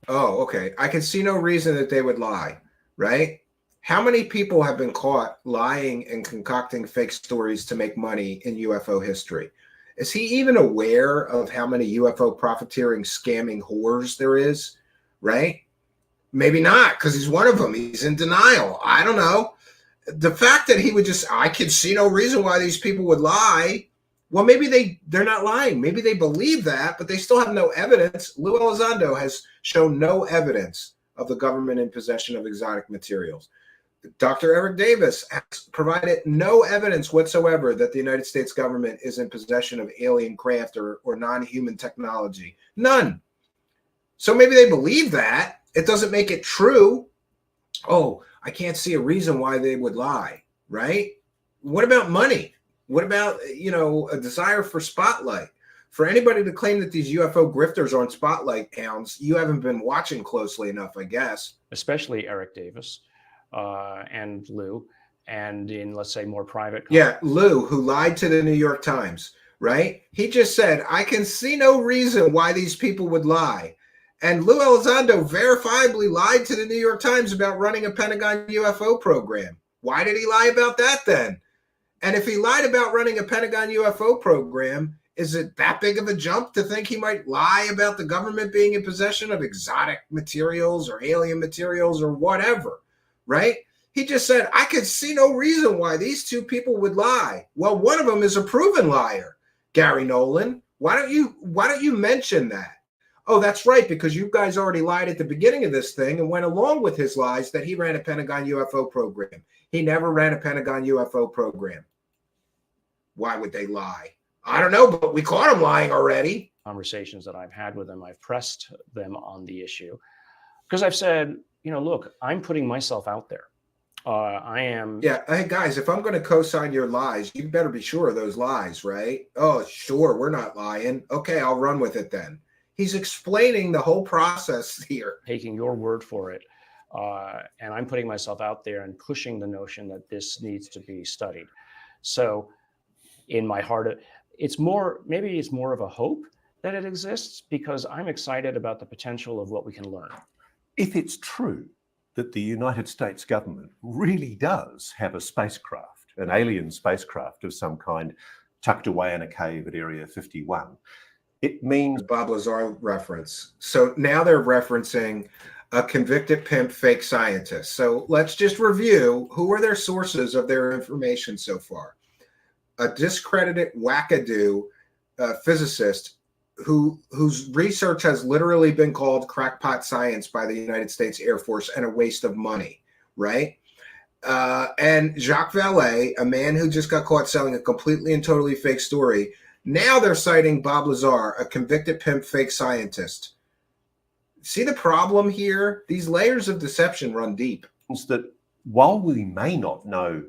[SPEAKER 9] Oh, okay. I can see no reason that they would lie, right? How many people have been caught lying and concocting fake stories to make money in UFO history? Is he even aware of how many UFO profiteering, scamming whores there is, right? Maybe not, because he's one of them. He's in denial. I don't know. The fact that he would just, I can see no reason why these people would lie. Well, maybe they're not lying. Maybe they believe that, but they still have no evidence. Lou Elizondo has shown no evidence of the government in possession of exotic materials. Dr. Eric Davis has provided no evidence whatsoever that the United States government is in possession of alien craft or non-human technology. None. So maybe they believe that. It doesn't make it true. Oh, I can't see a reason why they would lie, right? What about money? What about, a desire for spotlight? For anybody to claim that these UFO grifters aren't spotlight hounds, you haven't been watching closely enough, I guess.
[SPEAKER 6] Especially Eric Davis and Lou, and in, let's say, more private.
[SPEAKER 9] Yeah, Lou, who lied to the New York Times, right? He just said, I can see no reason why these people would lie. And Lou Elizondo verifiably lied to the New York Times about running a Pentagon UFO program. Why did he lie about that then? And if he lied about running a Pentagon UFO program, is it that big of a jump to think he might lie about the government being in possession of exotic materials or alien materials or whatever, right? He just said, I could see no reason why these 2 people would lie. Well, one of them is a proven liar, Gary Nolan. Why don't you mention that? Oh, that's right, because you guys already lied at the beginning of this thing and went along with his lies that he ran a Pentagon UFO program. He never ran a Pentagon UFO program. Why would they lie? I don't know, but we caught him lying already.
[SPEAKER 6] Conversations that I've had with them, I've pressed them on the issue because I've said, look, I'm putting myself out there. I am.
[SPEAKER 9] Yeah. Hey, guys, if I'm going to co-sign your lies, you better be sure of those lies, right? Oh, sure. We're not lying. Okay, I'll run with it then. He's explaining the whole process here.
[SPEAKER 6] Taking your word for it. And I'm putting myself out there and pushing the notion that this needs to be studied. So in my heart, maybe it's more of a hope that it exists because I'm excited about the potential of what we can learn.
[SPEAKER 1] If it's true that the United States government really does have a spacecraft, an alien spacecraft of some kind tucked away in a cave at Area 51, it means
[SPEAKER 9] Bob Lazar reference. So now they're referencing a convicted pimp fake scientist. So let's just review who are their sources of their information so far. A discredited wackadoo physicist whose research has literally been called crackpot science by the United States Air Force and a waste of money, right? And Jacques Vallée, a man who just got caught selling a completely and totally fake story. Now they're citing Bob Lazar, a convicted pimp fake scientist. See the problem here? These layers of deception run deep.
[SPEAKER 1] that while we may not know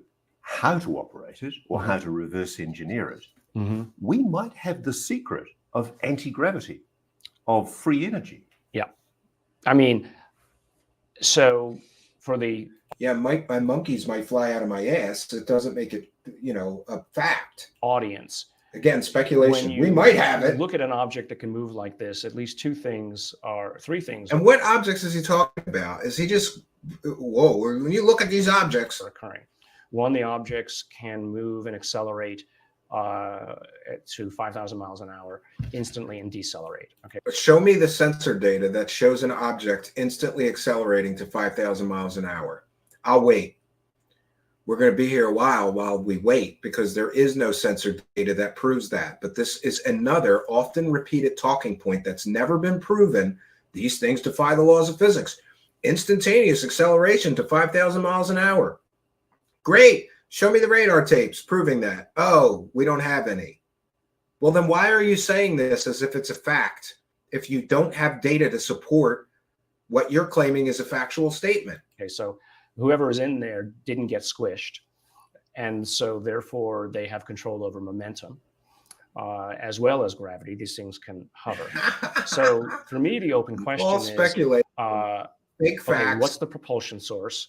[SPEAKER 1] how to operate it or how to reverse engineer it, we might have the secret of anti-gravity, of free energy.
[SPEAKER 6] Yeah. I mean, so for the...
[SPEAKER 9] Yeah, my monkeys might fly out of my ass. It doesn't make it, a fact.
[SPEAKER 6] Audience.
[SPEAKER 9] Again, speculation. We might have it.
[SPEAKER 6] Look at an object that can move like this. At least three things.
[SPEAKER 9] And what objects is he talking about? Is he just, whoa, when you look at these objects.
[SPEAKER 6] Occurring. One, the objects can move and accelerate to 5,000 miles an hour instantly and decelerate. Okay.
[SPEAKER 9] But show me the sensor data that shows an object instantly accelerating to 5,000 miles an hour. I'll wait. We're going to be here a while we wait, because there is no sensor data that proves that. But this is another often repeated talking point that's never been proven. These things defy the laws of physics. Instantaneous acceleration to 5,000 miles an hour. Great. Show me the radar tapes proving that. Oh, we don't have any. Well, then why are you saying this as if it's a fact if you don't have data to support what you're claiming is a factual statement?
[SPEAKER 6] Okay, so whoever is in there didn't get squished. And so therefore they have control over momentum as well as gravity. These things can hover. So for me, the open question
[SPEAKER 9] all
[SPEAKER 6] is,
[SPEAKER 9] speculate. Big facts.
[SPEAKER 6] Okay, what's the propulsion source?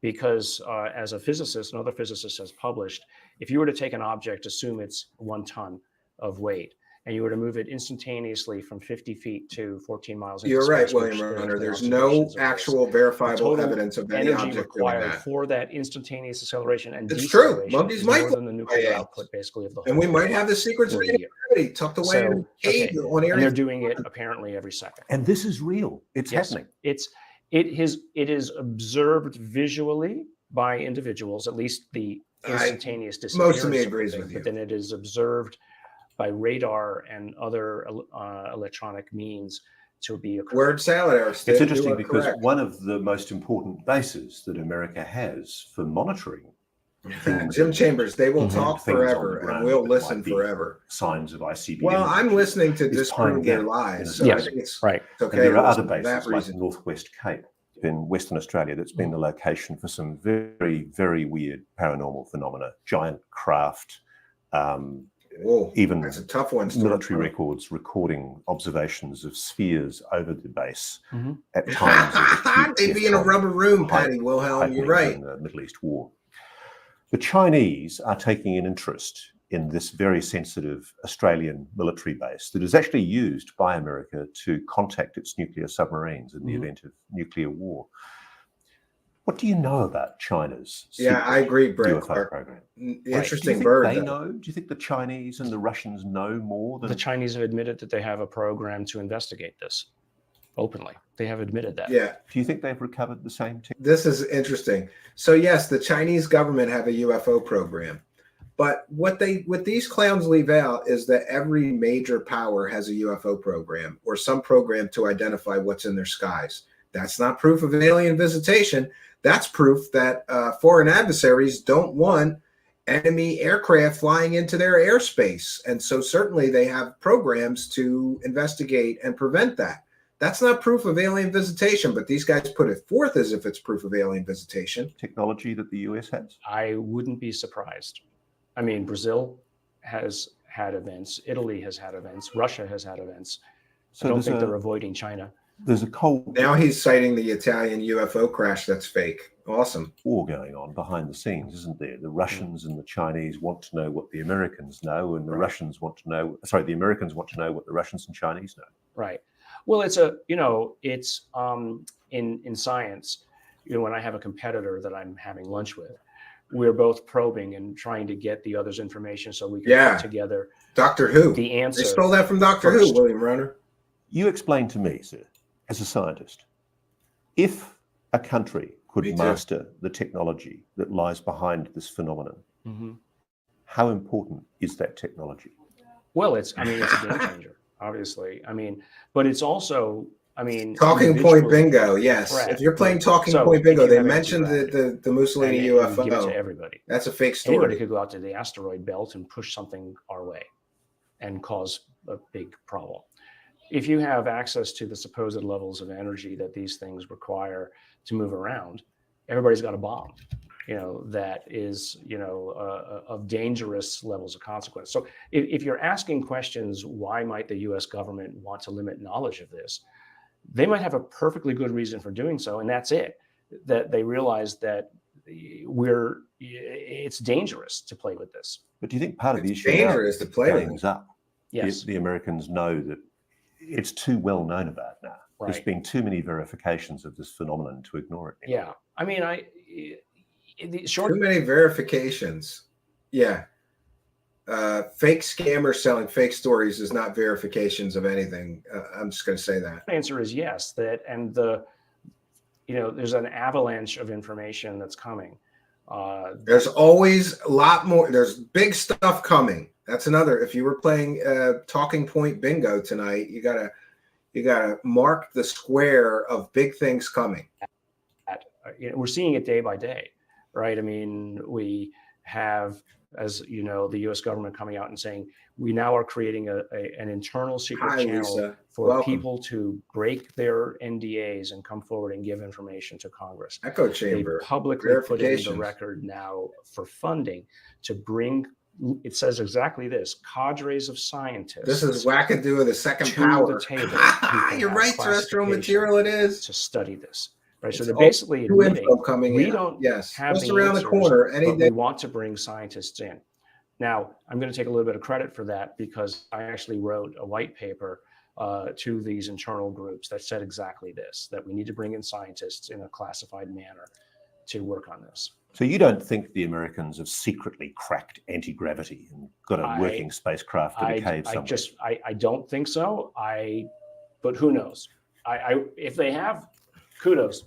[SPEAKER 6] Because as a physicist, another physicist has published, if you were to take an object, assume it's 1 ton of weight, and you were to move it instantaneously from 50 feet to 14 miles into
[SPEAKER 9] You're
[SPEAKER 6] space,
[SPEAKER 9] right, William Runner. There's no actual verifiable evidence of any
[SPEAKER 6] energy
[SPEAKER 9] object doing
[SPEAKER 6] required
[SPEAKER 9] that.
[SPEAKER 6] for that instantaneous acceleration and
[SPEAKER 9] It's true.
[SPEAKER 6] deceleration
[SPEAKER 9] Monkeys
[SPEAKER 6] is
[SPEAKER 9] might
[SPEAKER 6] more than the nuclear
[SPEAKER 9] fly.
[SPEAKER 6] output, basically, of the whole.
[SPEAKER 9] And we might have the secrets of
[SPEAKER 6] for a year.
[SPEAKER 9] gravity tucked away in a cave on
[SPEAKER 6] And they're
[SPEAKER 9] Area.
[SPEAKER 6] doing it apparently every second.
[SPEAKER 1] And this is real. It's happening.
[SPEAKER 6] It is observed visually by individuals, at least the instantaneous disappearance.
[SPEAKER 9] Most of me
[SPEAKER 6] the
[SPEAKER 9] agrees
[SPEAKER 6] thing,
[SPEAKER 9] with you.
[SPEAKER 6] But then it is observed by radar and other electronic means to be occurring.
[SPEAKER 9] Word salad, Eric.
[SPEAKER 1] It's interesting because one of the most important bases that America has for monitoring things,
[SPEAKER 9] Jim Chambers, they will talk
[SPEAKER 1] things on the
[SPEAKER 9] forever and
[SPEAKER 1] ground
[SPEAKER 9] we'll
[SPEAKER 1] that
[SPEAKER 9] listen
[SPEAKER 1] might be
[SPEAKER 9] forever.
[SPEAKER 1] signs of ICBM.
[SPEAKER 9] Well, I'm listening to
[SPEAKER 1] It's
[SPEAKER 9] disprove their
[SPEAKER 1] Pine Gap
[SPEAKER 9] lies.
[SPEAKER 1] in
[SPEAKER 9] So I
[SPEAKER 6] Yes,
[SPEAKER 9] think it's
[SPEAKER 6] right.
[SPEAKER 9] okay.
[SPEAKER 1] And there are
[SPEAKER 9] to
[SPEAKER 1] other
[SPEAKER 9] listen for that
[SPEAKER 1] bases like
[SPEAKER 9] reason.
[SPEAKER 1] Northwest Cape in Western Australia that's been the location for some very, very weird paranormal phenomena, giant craft,
[SPEAKER 9] Whoa,
[SPEAKER 1] even
[SPEAKER 9] that's a tough one.
[SPEAKER 1] military records recording observations of spheres over the base
[SPEAKER 6] Mhm.
[SPEAKER 1] at times. of acute
[SPEAKER 9] They'd be in a
[SPEAKER 1] DEFCON
[SPEAKER 9] rubber room,
[SPEAKER 1] hype-
[SPEAKER 9] Patty Wilhelm. You're
[SPEAKER 1] hyping
[SPEAKER 9] right.
[SPEAKER 1] during the Middle East War. The Chinese are taking an interest in this very sensitive Australian military base that is actually used by America to contact its nuclear submarines in the event of nuclear war. What do you know about China's
[SPEAKER 9] Yeah, I agree, Brett
[SPEAKER 1] UFO
[SPEAKER 9] Clark.
[SPEAKER 1] program?
[SPEAKER 9] Interesting
[SPEAKER 1] Do you
[SPEAKER 9] bird.
[SPEAKER 1] think they
[SPEAKER 9] though.
[SPEAKER 1] know? Do you think the Chinese and the Russians know more than
[SPEAKER 6] The Chinese have admitted that they have a program to investigate this openly. They have admitted that.
[SPEAKER 9] Yeah,
[SPEAKER 1] Do you think they've recovered the same technology?
[SPEAKER 9] this is interesting. So yes, the Chinese government have a UFO program, but what these clowns leave out is that every major power has a UFO program or some program to identify what's in their skies. That's not proof of alien visitation. That's proof that foreign adversaries don't want enemy aircraft flying into their airspace. And so certainly they have programs to investigate and prevent that. That's not proof of alien visitation, but these guys put it forth as if it's proof of alien visitation.
[SPEAKER 1] Technology that the US has?
[SPEAKER 6] I wouldn't be surprised. I mean, Brazil has had events. Italy has had events. Russia has had events.
[SPEAKER 1] So
[SPEAKER 6] I don't
[SPEAKER 1] there's
[SPEAKER 6] think
[SPEAKER 1] a-
[SPEAKER 6] they're avoiding China.
[SPEAKER 1] There's a Cold
[SPEAKER 9] Now he's citing the Italian UFO crash that's fake. Awesome.
[SPEAKER 1] War going on behind the scenes, isn't there? The Russians and the Chinese want to know what the Americans know, and the Russians want to know, sorry, the Americans want to know what the Russians and Chinese know.
[SPEAKER 6] Right. Well, it's in science, when I have a competitor that I'm having lunch with, we're both probing and trying to get the other's information so we can put together
[SPEAKER 9] Doctor Who.
[SPEAKER 6] the answer.
[SPEAKER 9] They stole that from Doctor
[SPEAKER 6] first.
[SPEAKER 9] Who, William Runner.
[SPEAKER 1] You explain to me, sir, as a scientist, if a country could
[SPEAKER 9] Me too.
[SPEAKER 1] master the technology that lies behind this phenomenon,
[SPEAKER 6] Mhm.
[SPEAKER 1] how important is that technology?
[SPEAKER 6] Well, it's a game changer, obviously. But it's also,
[SPEAKER 9] Talking point bingo, yes.
[SPEAKER 6] Correct.
[SPEAKER 9] If you're playing talking
[SPEAKER 6] So,
[SPEAKER 9] point
[SPEAKER 6] if
[SPEAKER 9] bingo,
[SPEAKER 6] you
[SPEAKER 9] they
[SPEAKER 6] have
[SPEAKER 9] mentioned
[SPEAKER 6] anti-gravity,
[SPEAKER 9] the Mussolini
[SPEAKER 6] and
[SPEAKER 9] UFO.
[SPEAKER 6] give it to everybody.
[SPEAKER 9] That's a fake
[SPEAKER 6] Anybody
[SPEAKER 9] story.
[SPEAKER 6] could go out to the asteroid belt and push something our way and cause a big problem. If you have access to the supposed levels of energy that these things require to move around, everybody's got a bomb. that is, of dangerous levels of consequence. So if you're asking questions, why might the US government want to limit knowledge of this? They might have a perfectly good reason for doing so, and that's it. That they realize that it's dangerous to play with this.
[SPEAKER 1] But do you think part of the
[SPEAKER 9] It's
[SPEAKER 1] issue
[SPEAKER 9] dangerous to play with
[SPEAKER 1] things up?
[SPEAKER 6] Yes.
[SPEAKER 1] The Americans know that it's too well known about now.
[SPEAKER 6] Right.
[SPEAKER 1] There's been too many verifications of this phenomenon to ignore it anymore.
[SPEAKER 6] Yeah. I mean,
[SPEAKER 9] Too many verifications. Yeah. Fake scammers selling fake stories is not verifications of anything. I'm just going to say that.
[SPEAKER 6] The answer is yes. There's an avalanche of information that's coming.
[SPEAKER 9] There's always a lot more. There's big stuff coming. That's another. If you were playing talking point bingo tonight, you gotta mark the square of big things coming.
[SPEAKER 6] We're seeing it day by day, right? I mean, we have, as you know, the U.S. government coming out and saying we now are creating an internal secret channel
[SPEAKER 9] Lisa.
[SPEAKER 6] for
[SPEAKER 9] Welcome.
[SPEAKER 6] people to break their NDAs and come forward and give information to Congress.
[SPEAKER 9] Echo chamber.
[SPEAKER 6] They publicly put in the record now for funding to bring. It says exactly this: cadres of scientists.
[SPEAKER 9] This is WACKADOO of the second
[SPEAKER 6] to
[SPEAKER 9] power.
[SPEAKER 6] the table.
[SPEAKER 9] You're right, terrestrial material. It is
[SPEAKER 6] to study this. Right, so
[SPEAKER 9] It's
[SPEAKER 6] they're basically
[SPEAKER 9] new
[SPEAKER 6] admitting
[SPEAKER 9] info coming
[SPEAKER 6] we
[SPEAKER 9] in.
[SPEAKER 6] don't
[SPEAKER 9] Yes,
[SPEAKER 6] have
[SPEAKER 9] just
[SPEAKER 6] the
[SPEAKER 9] around the
[SPEAKER 6] answers,
[SPEAKER 9] corner any
[SPEAKER 6] but
[SPEAKER 9] day.
[SPEAKER 6] we want to bring scientists in. Now, I'm going to take a little bit of credit for that because I actually wrote a white paper to these internal groups that said exactly this: that we need to bring in scientists in a classified manner to work on this.
[SPEAKER 1] So you don't think the Americans have secretly cracked anti-gravity and got a working spacecraft in a cave somewhere?
[SPEAKER 6] I don't think so. But who knows? If they have, kudos.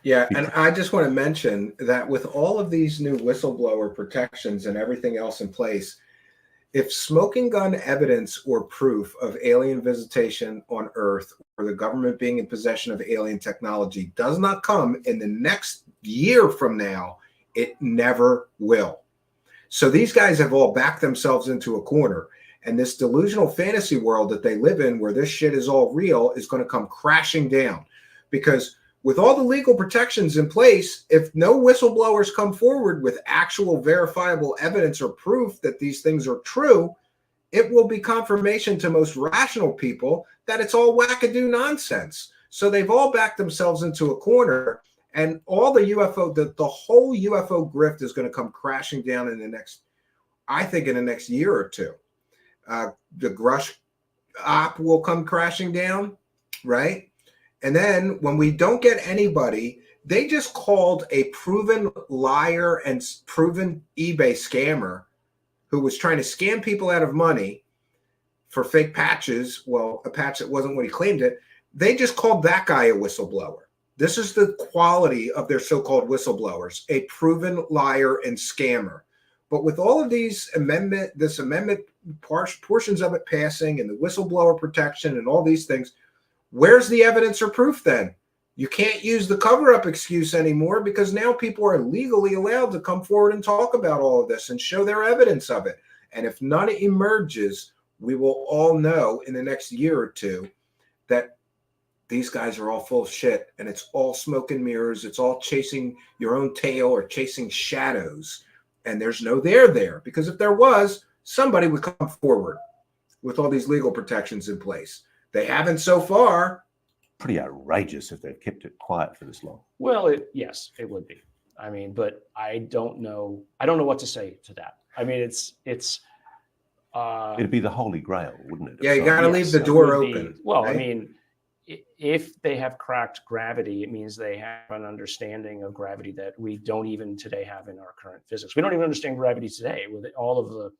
[SPEAKER 9] Yeah, and I just want to mention that with all of these new whistleblower protections and everything else in place, if smoking gun evidence or proof of alien visitation on Earth or the government being in possession of alien technology does not come in the next year from now, it never will. So these guys have all backed themselves into a corner, and this delusional fantasy world that they live in where this shit is all real is going to come crashing down. Because with all the legal protections in place, if no whistleblowers come forward with actual verifiable evidence or proof that these things are true, it will be confirmation to most rational people that it's all wackadoo nonsense. So they've all backed themselves into a corner, and all the UFO, the whole UFO grift is going to come crashing down in the next, I think, in the next year or two. The Grush op will come crashing down, right? And then when we don't get anybody, they just called a proven liar and proven eBay scammer who was trying to scam people out of money for fake patches. Well, a patch that wasn't what he claimed it. They just called that guy a whistleblower. This is the quality of their so-called whistleblowers, a proven liar and scammer. But with all of these amendment portions of it passing and the whistleblower protection and all these things, where's the evidence or proof then? You can't use the cover-up excuse anymore because now people are legally allowed to come forward and talk about all of this and show their evidence of it. And if none emerges, we will all know in the next year or two that these guys are all full of shit and it's all smoke and mirrors. It's all chasing your own tail or chasing shadows. And there's no there because if there was, somebody would come forward with all these legal protections in place. They haven't so far.
[SPEAKER 1] Pretty outrageous if they've kept it quiet for this long.
[SPEAKER 6] Well, yes, it would be. I mean, but I don't know what to say to that. I mean, it'd
[SPEAKER 1] be the holy grail, wouldn't it?
[SPEAKER 9] Yeah, you got to leave the door open.
[SPEAKER 6] Well, right? I mean, if they have cracked gravity, it means they have an understanding of gravity that we don't even today have in our current physics. We don't even understand gravity today with all of the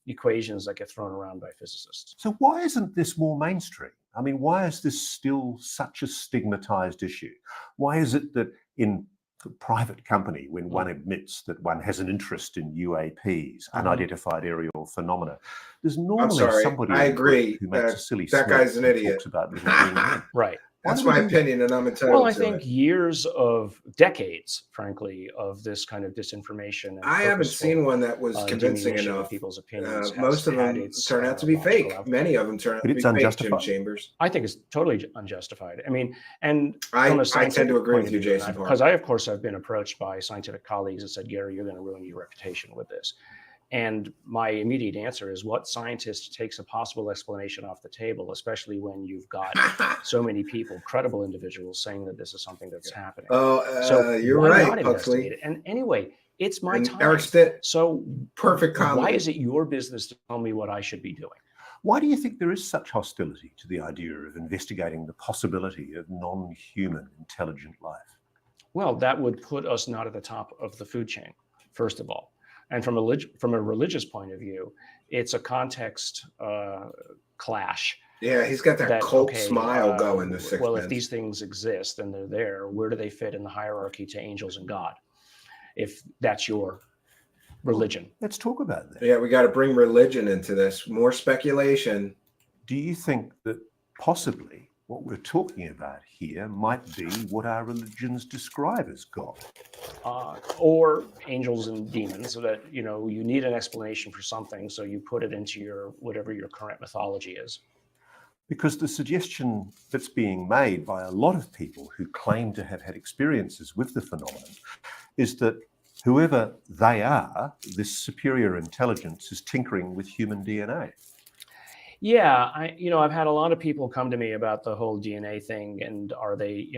[SPEAKER 6] equations that get thrown around by physicists.
[SPEAKER 1] So why isn't this more mainstream? I mean, why is this still such a stigmatized issue? Why is it that in a private company, when one admits that one has an interest in UAPs, unidentified aerial phenomena, there's normally somebody
[SPEAKER 9] I agree.
[SPEAKER 1] who makes a silly
[SPEAKER 9] that guy's an idiot.
[SPEAKER 1] Talks about little green men.
[SPEAKER 6] Right.
[SPEAKER 9] That's my opinion, and I'm entitled
[SPEAKER 6] Well, I
[SPEAKER 9] to
[SPEAKER 6] think
[SPEAKER 9] it.
[SPEAKER 6] decades, frankly, of this kind of disinformation. And
[SPEAKER 9] I haven't seen one that was convincing
[SPEAKER 6] diminution of
[SPEAKER 9] enough.
[SPEAKER 6] people's opinions.
[SPEAKER 9] Most of them turn out to be fake. Many of them turn out to be fake, Jim Chambers.
[SPEAKER 6] I think it's totally unjustified. I mean, and
[SPEAKER 9] I tend to agree with you, Jason.
[SPEAKER 6] Because I, of course, have been approached by scientific colleagues that said, Gary, you're going to ruin your reputation with this. And my immediate answer is, what scientist takes a possible explanation off the table, especially when you've got so many people, credible individuals, saying that this is something that's happening.
[SPEAKER 9] So you're right, Huxley.
[SPEAKER 6] And anyway, it's my time.
[SPEAKER 9] Eric Stitt,
[SPEAKER 6] so
[SPEAKER 9] perfect comment.
[SPEAKER 6] Why is it your business to tell me what I should be doing?
[SPEAKER 1] Why do you think there is such hostility to the idea of investigating the possibility of non-human intelligent life?
[SPEAKER 6] Well, that would put us not at the top of the food chain, first of all. And from a religious point of view, it's a context clash.
[SPEAKER 9] Yeah, he's got that cult smile going. The sixth
[SPEAKER 6] well, if these things exist and they're there, where do they fit in the hierarchy to angels and God? If that's your religion.
[SPEAKER 1] Let's talk about that.
[SPEAKER 9] Yeah, we got to bring religion into this. More speculation.
[SPEAKER 1] Do you think that possibly what we're talking about here might be what our religions describe as God?
[SPEAKER 6] Or angels and demons, so that, you know, you need an explanation for something, so you put it into your whatever your current mythology is.
[SPEAKER 1] Because the suggestion that's being made by a lot of people who claim to have had experiences with the phenomenon is that whoever they are, this superior intelligence is tinkering with human DNA.
[SPEAKER 6] Yeah, I've had a lot of people come to me about the whole DNA thing, and are they,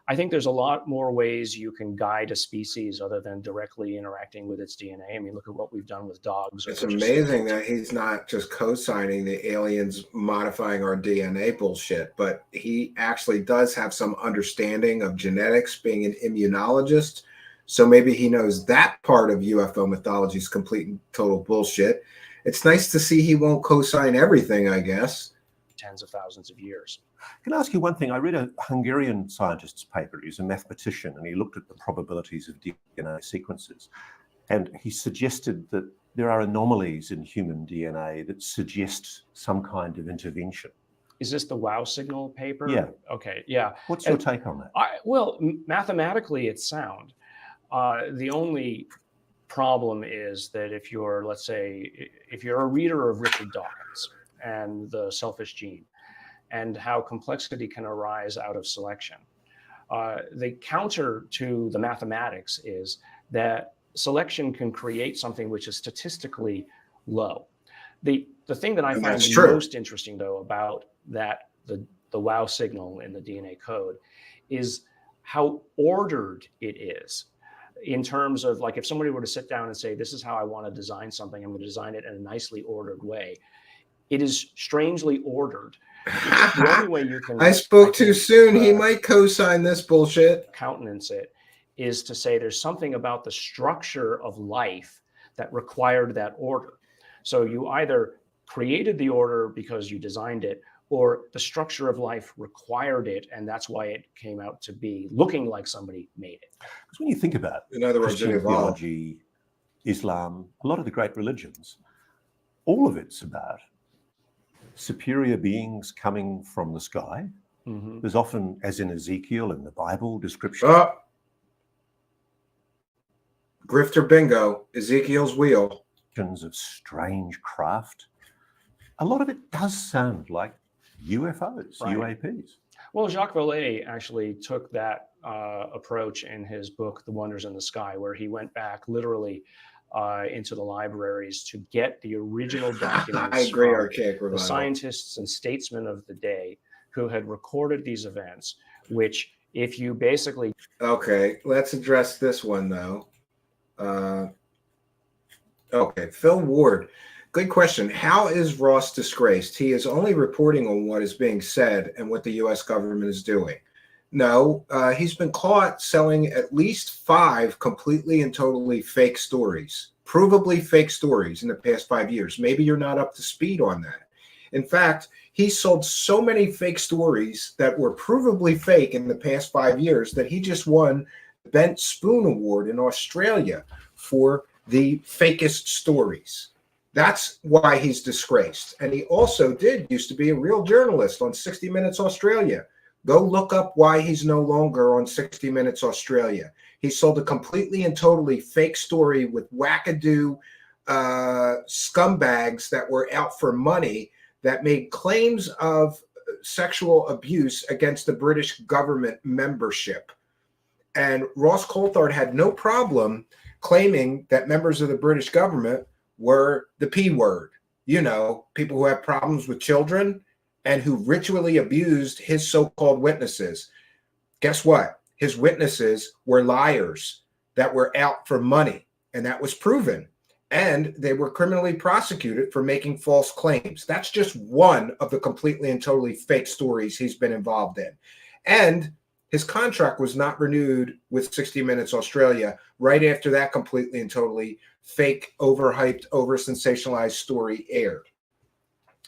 [SPEAKER 6] I think there's a lot more ways you can guide a species other than directly interacting with its DNA. I mean, look at what we've done with dogs.
[SPEAKER 9] It's amazing that he's not just co-signing the aliens modifying our DNA bullshit, but he actually does have some understanding of genetics, being an immunologist. So maybe he knows that part of UFO mythology is complete and total bullshit. It's nice to see he won't co-sign everything, I guess.
[SPEAKER 6] Tens of thousands of years.
[SPEAKER 1] Can I ask you one thing? I read a Hungarian scientist's paper. He's a mathematician, and he looked at the probabilities of DNA sequences. And he suggested that there are anomalies in human DNA that suggest some kind of intervention.
[SPEAKER 6] Is this the WOW signal paper?
[SPEAKER 1] Yeah.
[SPEAKER 6] Okay, yeah.
[SPEAKER 1] What's your take on that?
[SPEAKER 6] Well, mathematically, it's sound. The only problem is that if you're, let's say, if you're a reader of Richard Dawkins and the selfish gene and how complexity can arise out of selection, the counter to the mathematics is that selection can create something which is statistically low. The thing that I find most interesting, though, about that the WOW signal in the DNA code is how ordered it is. In terms of, like, if somebody were to sit down and say, this is how I want to design something, I'm going to design it in a nicely ordered way. It is strangely ordered. The only way you can...
[SPEAKER 9] I spoke too soon. He might co-sign this bullshit.
[SPEAKER 6] Countenance it is to say there's something about the structure of life that required that order. So you either created the order because you designed it, or the structure of life required it, and that's why it came out to be looking like somebody made it.
[SPEAKER 1] Because when you think about
[SPEAKER 9] in other words,
[SPEAKER 1] Christian theology, Islam, a lot of the great religions, all of it's about superior beings coming from the sky. Mm-hmm. There's often, as in Ezekiel in the Bible, description.
[SPEAKER 9] Grifter bingo, Ezekiel's wheel.
[SPEAKER 1] Of strange craft. A lot of it does sound like UFOs, right. UAPs.
[SPEAKER 6] Well, Jacques Vallée actually took that approach in his book, The Wonders in the Sky, where he went back literally into the libraries to get the original documents.
[SPEAKER 9] I agree,
[SPEAKER 6] from the scientists and statesmen of the day who had recorded these events, which if you basically...
[SPEAKER 9] Okay, let's address this one, though. Okay, Phil Ward. Good question. How is Ross disgraced? He is only reporting on what is being said and what the U.S. government is doing. No, he's been caught selling at least 5 completely and totally fake stories, provably fake stories in the past 5 years. Maybe you're not up to speed on that. In fact, he sold so many fake stories that were provably fake in the past 5 years that he just won the Bent Spoon Award in Australia for the fakest stories. That's why he's disgraced. And he also used to be a real journalist on 60 Minutes Australia, Go look up why he's no longer on 60 Minutes Australia. He sold a completely and totally fake story with wackadoo scumbags that were out for money that made claims of sexual abuse against the British government membership. And Ross Coulthart had no problem claiming that members of the British government were the P word. You know, people who have problems with children and who ritually abused his so-called witnesses. Guess what? His witnesses were liars that were out for money, and that was proven. And they were criminally prosecuted for making false claims. That's just one of the completely and totally fake stories he's been involved in. And his contract was not renewed with 60 Minutes Australia right after that completely and totally fake, overhyped, over-sensationalized story aired.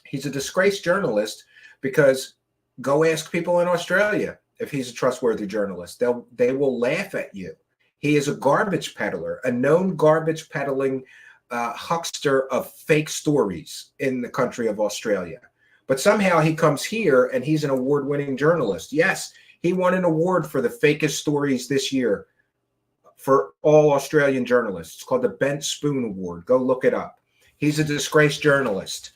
[SPEAKER 9] He's a disgraced journalist because go ask people in Australia if he's a trustworthy journalist. They will laugh at you. He is a garbage peddler, a known garbage peddling huckster of fake stories in the country of Australia. But somehow he comes here and he's an award-winning journalist. Yes, he won an award for the fakest stories this year for all Australian journalists. It's called the Bent Spoon Award. Go look it up. He's a disgraced journalist.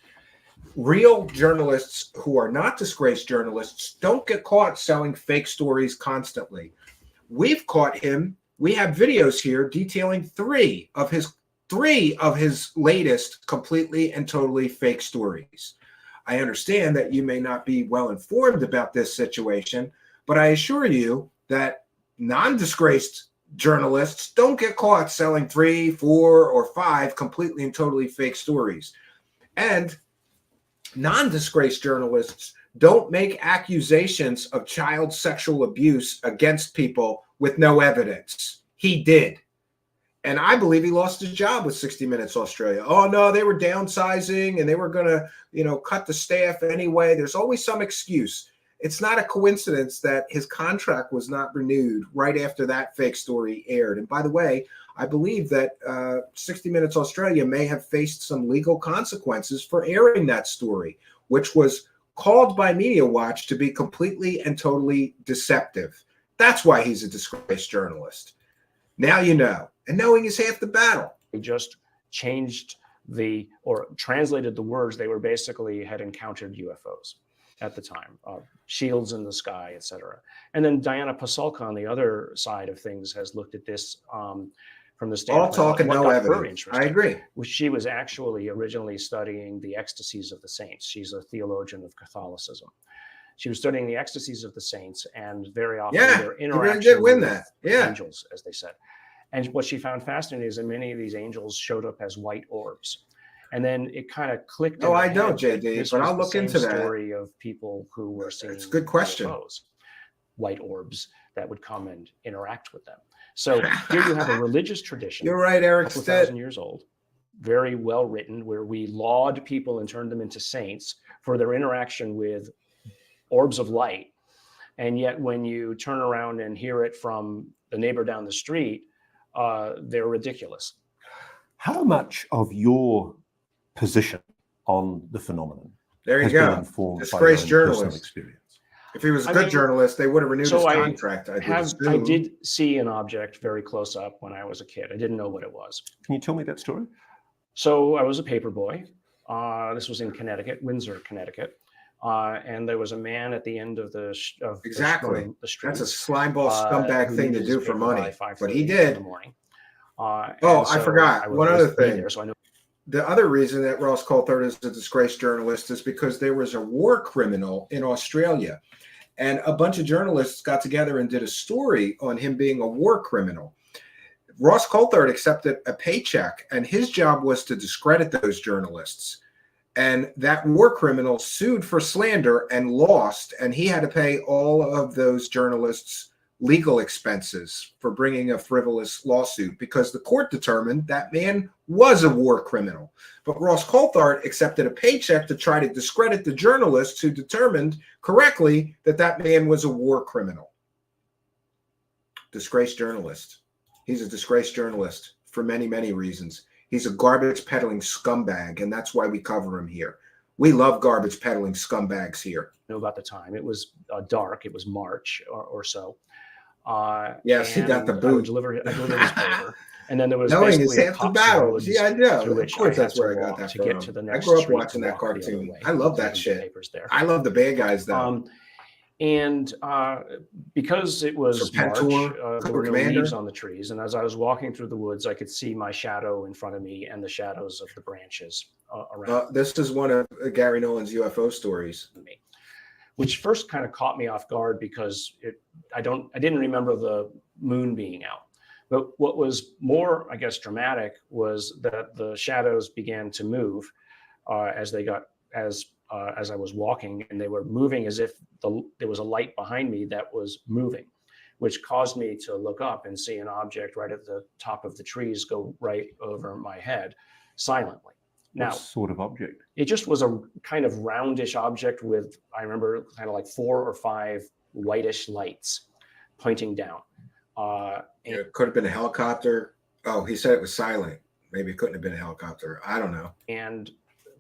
[SPEAKER 9] Real journalists who are not disgraced journalists don't get caught selling fake stories constantly. We've caught him. We have videos here detailing three of his latest completely and totally fake stories. I understand that you may not be well informed about this situation, but I assure you that non-disgraced journalists don't get caught selling 3, 4, or 5 completely and totally fake stories. And non-disgraced journalists don't make accusations of child sexual abuse against people with no evidence. He did. And I believe he lost his job with 60 Minutes Australia. Oh, no, they were downsizing and they were going to, cut the staff anyway. There's always some excuse. It's not a coincidence that his contract was not renewed right after that fake story aired. And by the way, I believe that 60 Minutes Australia may have faced some legal consequences for airing that story, which was called by Media Watch to be completely and totally deceptive. That's why he's a disgraced journalist. Now you know. And knowing is half the battle.
[SPEAKER 6] He just changed or translated the words. They were basically had encountered UFOs at the time, shields in the sky, etc. And then Diana Pasulka on the other side of things has looked at this from the standpoint
[SPEAKER 9] all talk and no evidence. I agree.
[SPEAKER 6] She was actually originally studying the ecstasies of the saints. She's a theologian of Catholicism. She was studying the ecstasies of the saints, and very often their interaction with angels, as they said. And what she found fascinating is that many of these angels showed up as white orbs. And then it kind of clicked.
[SPEAKER 9] Oh, I know, JD, but I'll look into that.
[SPEAKER 6] Story of people who were seeing.
[SPEAKER 9] It's a good question.
[SPEAKER 6] UFOs, white orbs that would come and interact with them. So here you have a religious tradition.
[SPEAKER 9] You're right, Eric.
[SPEAKER 6] 1,000 years old, very well written, where we laud people and turned them into saints for their interaction with orbs of light. And yet when you turn around and hear it from the neighbor down the street, they're ridiculous.
[SPEAKER 1] How much of your position on the phenomenon
[SPEAKER 9] there you go, disgraced journalist experience? If he was a good journalist, they would have renewed his contract.
[SPEAKER 6] I did see an object very close up when I was a kid. I didn't know what it was.
[SPEAKER 1] Can you tell me that story?
[SPEAKER 6] So I was a paper boy. This was in Connecticut, Windsor, Connecticut. And there was a man at the end of the street.
[SPEAKER 9] That's a slimeball scumbag thing to do for money, but he did. I forgot one other thing.
[SPEAKER 6] There, so I know.
[SPEAKER 9] The other reason that Ross Coulthart is a disgraced journalist is because there was a war criminal in Australia, and a bunch of journalists got together and did a story on him being a war criminal. Ross Coulthart accepted a paycheck, and his job was to discredit those journalists. And that war criminal sued for slander and lost, and he had to pay all of those journalists legal expenses for bringing a frivolous lawsuit because the court determined that man was a war criminal. But Ross Coulthart accepted a paycheck to try to discredit the journalists who determined correctly that that man was a war criminal. Disgraced journalist. He's a disgraced journalist for many, many reasons. He's a garbage peddling scumbag, and that's why we cover him here. We love garbage peddling scumbags here.
[SPEAKER 6] Know about the time. It was dark. It was March or so.
[SPEAKER 9] Yes, he got the
[SPEAKER 6] and
[SPEAKER 9] boot.
[SPEAKER 6] I delivered his paper. And then there was
[SPEAKER 9] Knowing is
[SPEAKER 6] basically a
[SPEAKER 9] half the
[SPEAKER 6] copse of
[SPEAKER 9] battle.
[SPEAKER 6] woods
[SPEAKER 9] Yeah, I know.
[SPEAKER 6] through
[SPEAKER 9] Of
[SPEAKER 6] which
[SPEAKER 9] course,
[SPEAKER 6] I
[SPEAKER 9] that's
[SPEAKER 6] had
[SPEAKER 9] where I
[SPEAKER 6] to
[SPEAKER 9] got
[SPEAKER 6] walk
[SPEAKER 9] that
[SPEAKER 6] to
[SPEAKER 9] from.
[SPEAKER 6] get to the
[SPEAKER 9] I
[SPEAKER 6] next
[SPEAKER 9] grew up
[SPEAKER 6] street
[SPEAKER 9] watching
[SPEAKER 6] to
[SPEAKER 9] that
[SPEAKER 6] walk the other
[SPEAKER 9] cartoon.
[SPEAKER 6] way.
[SPEAKER 9] I love that
[SPEAKER 6] Leaving the
[SPEAKER 9] shit.
[SPEAKER 6] papers there.
[SPEAKER 9] I love the bad guys though.
[SPEAKER 6] And because it was March,
[SPEAKER 9] Serpentor,
[SPEAKER 6] there were no
[SPEAKER 9] Commander.
[SPEAKER 6] leaves on the trees. And as I was walking through the woods, I could see my shadow in front of me and the shadows of the branches around
[SPEAKER 9] This is one of Gary Nolan's UFO stories.
[SPEAKER 6] me, which first kind of caught me off guard because I didn't remember the moon being out. But what was more, I guess, dramatic was that the shadows began to move as I was walking, and they were moving as if there was a light behind me that was moving, which caused me to look up and see an object right at the top of the trees go right over my head silently. Now,
[SPEAKER 1] what sort of object?
[SPEAKER 6] It just was a kind of roundish object with, I remember, kind of like 4 or 5 whitish lights pointing down.
[SPEAKER 9] It could have been a helicopter. Oh, he said it was silent. Maybe it couldn't have been a helicopter. I don't know.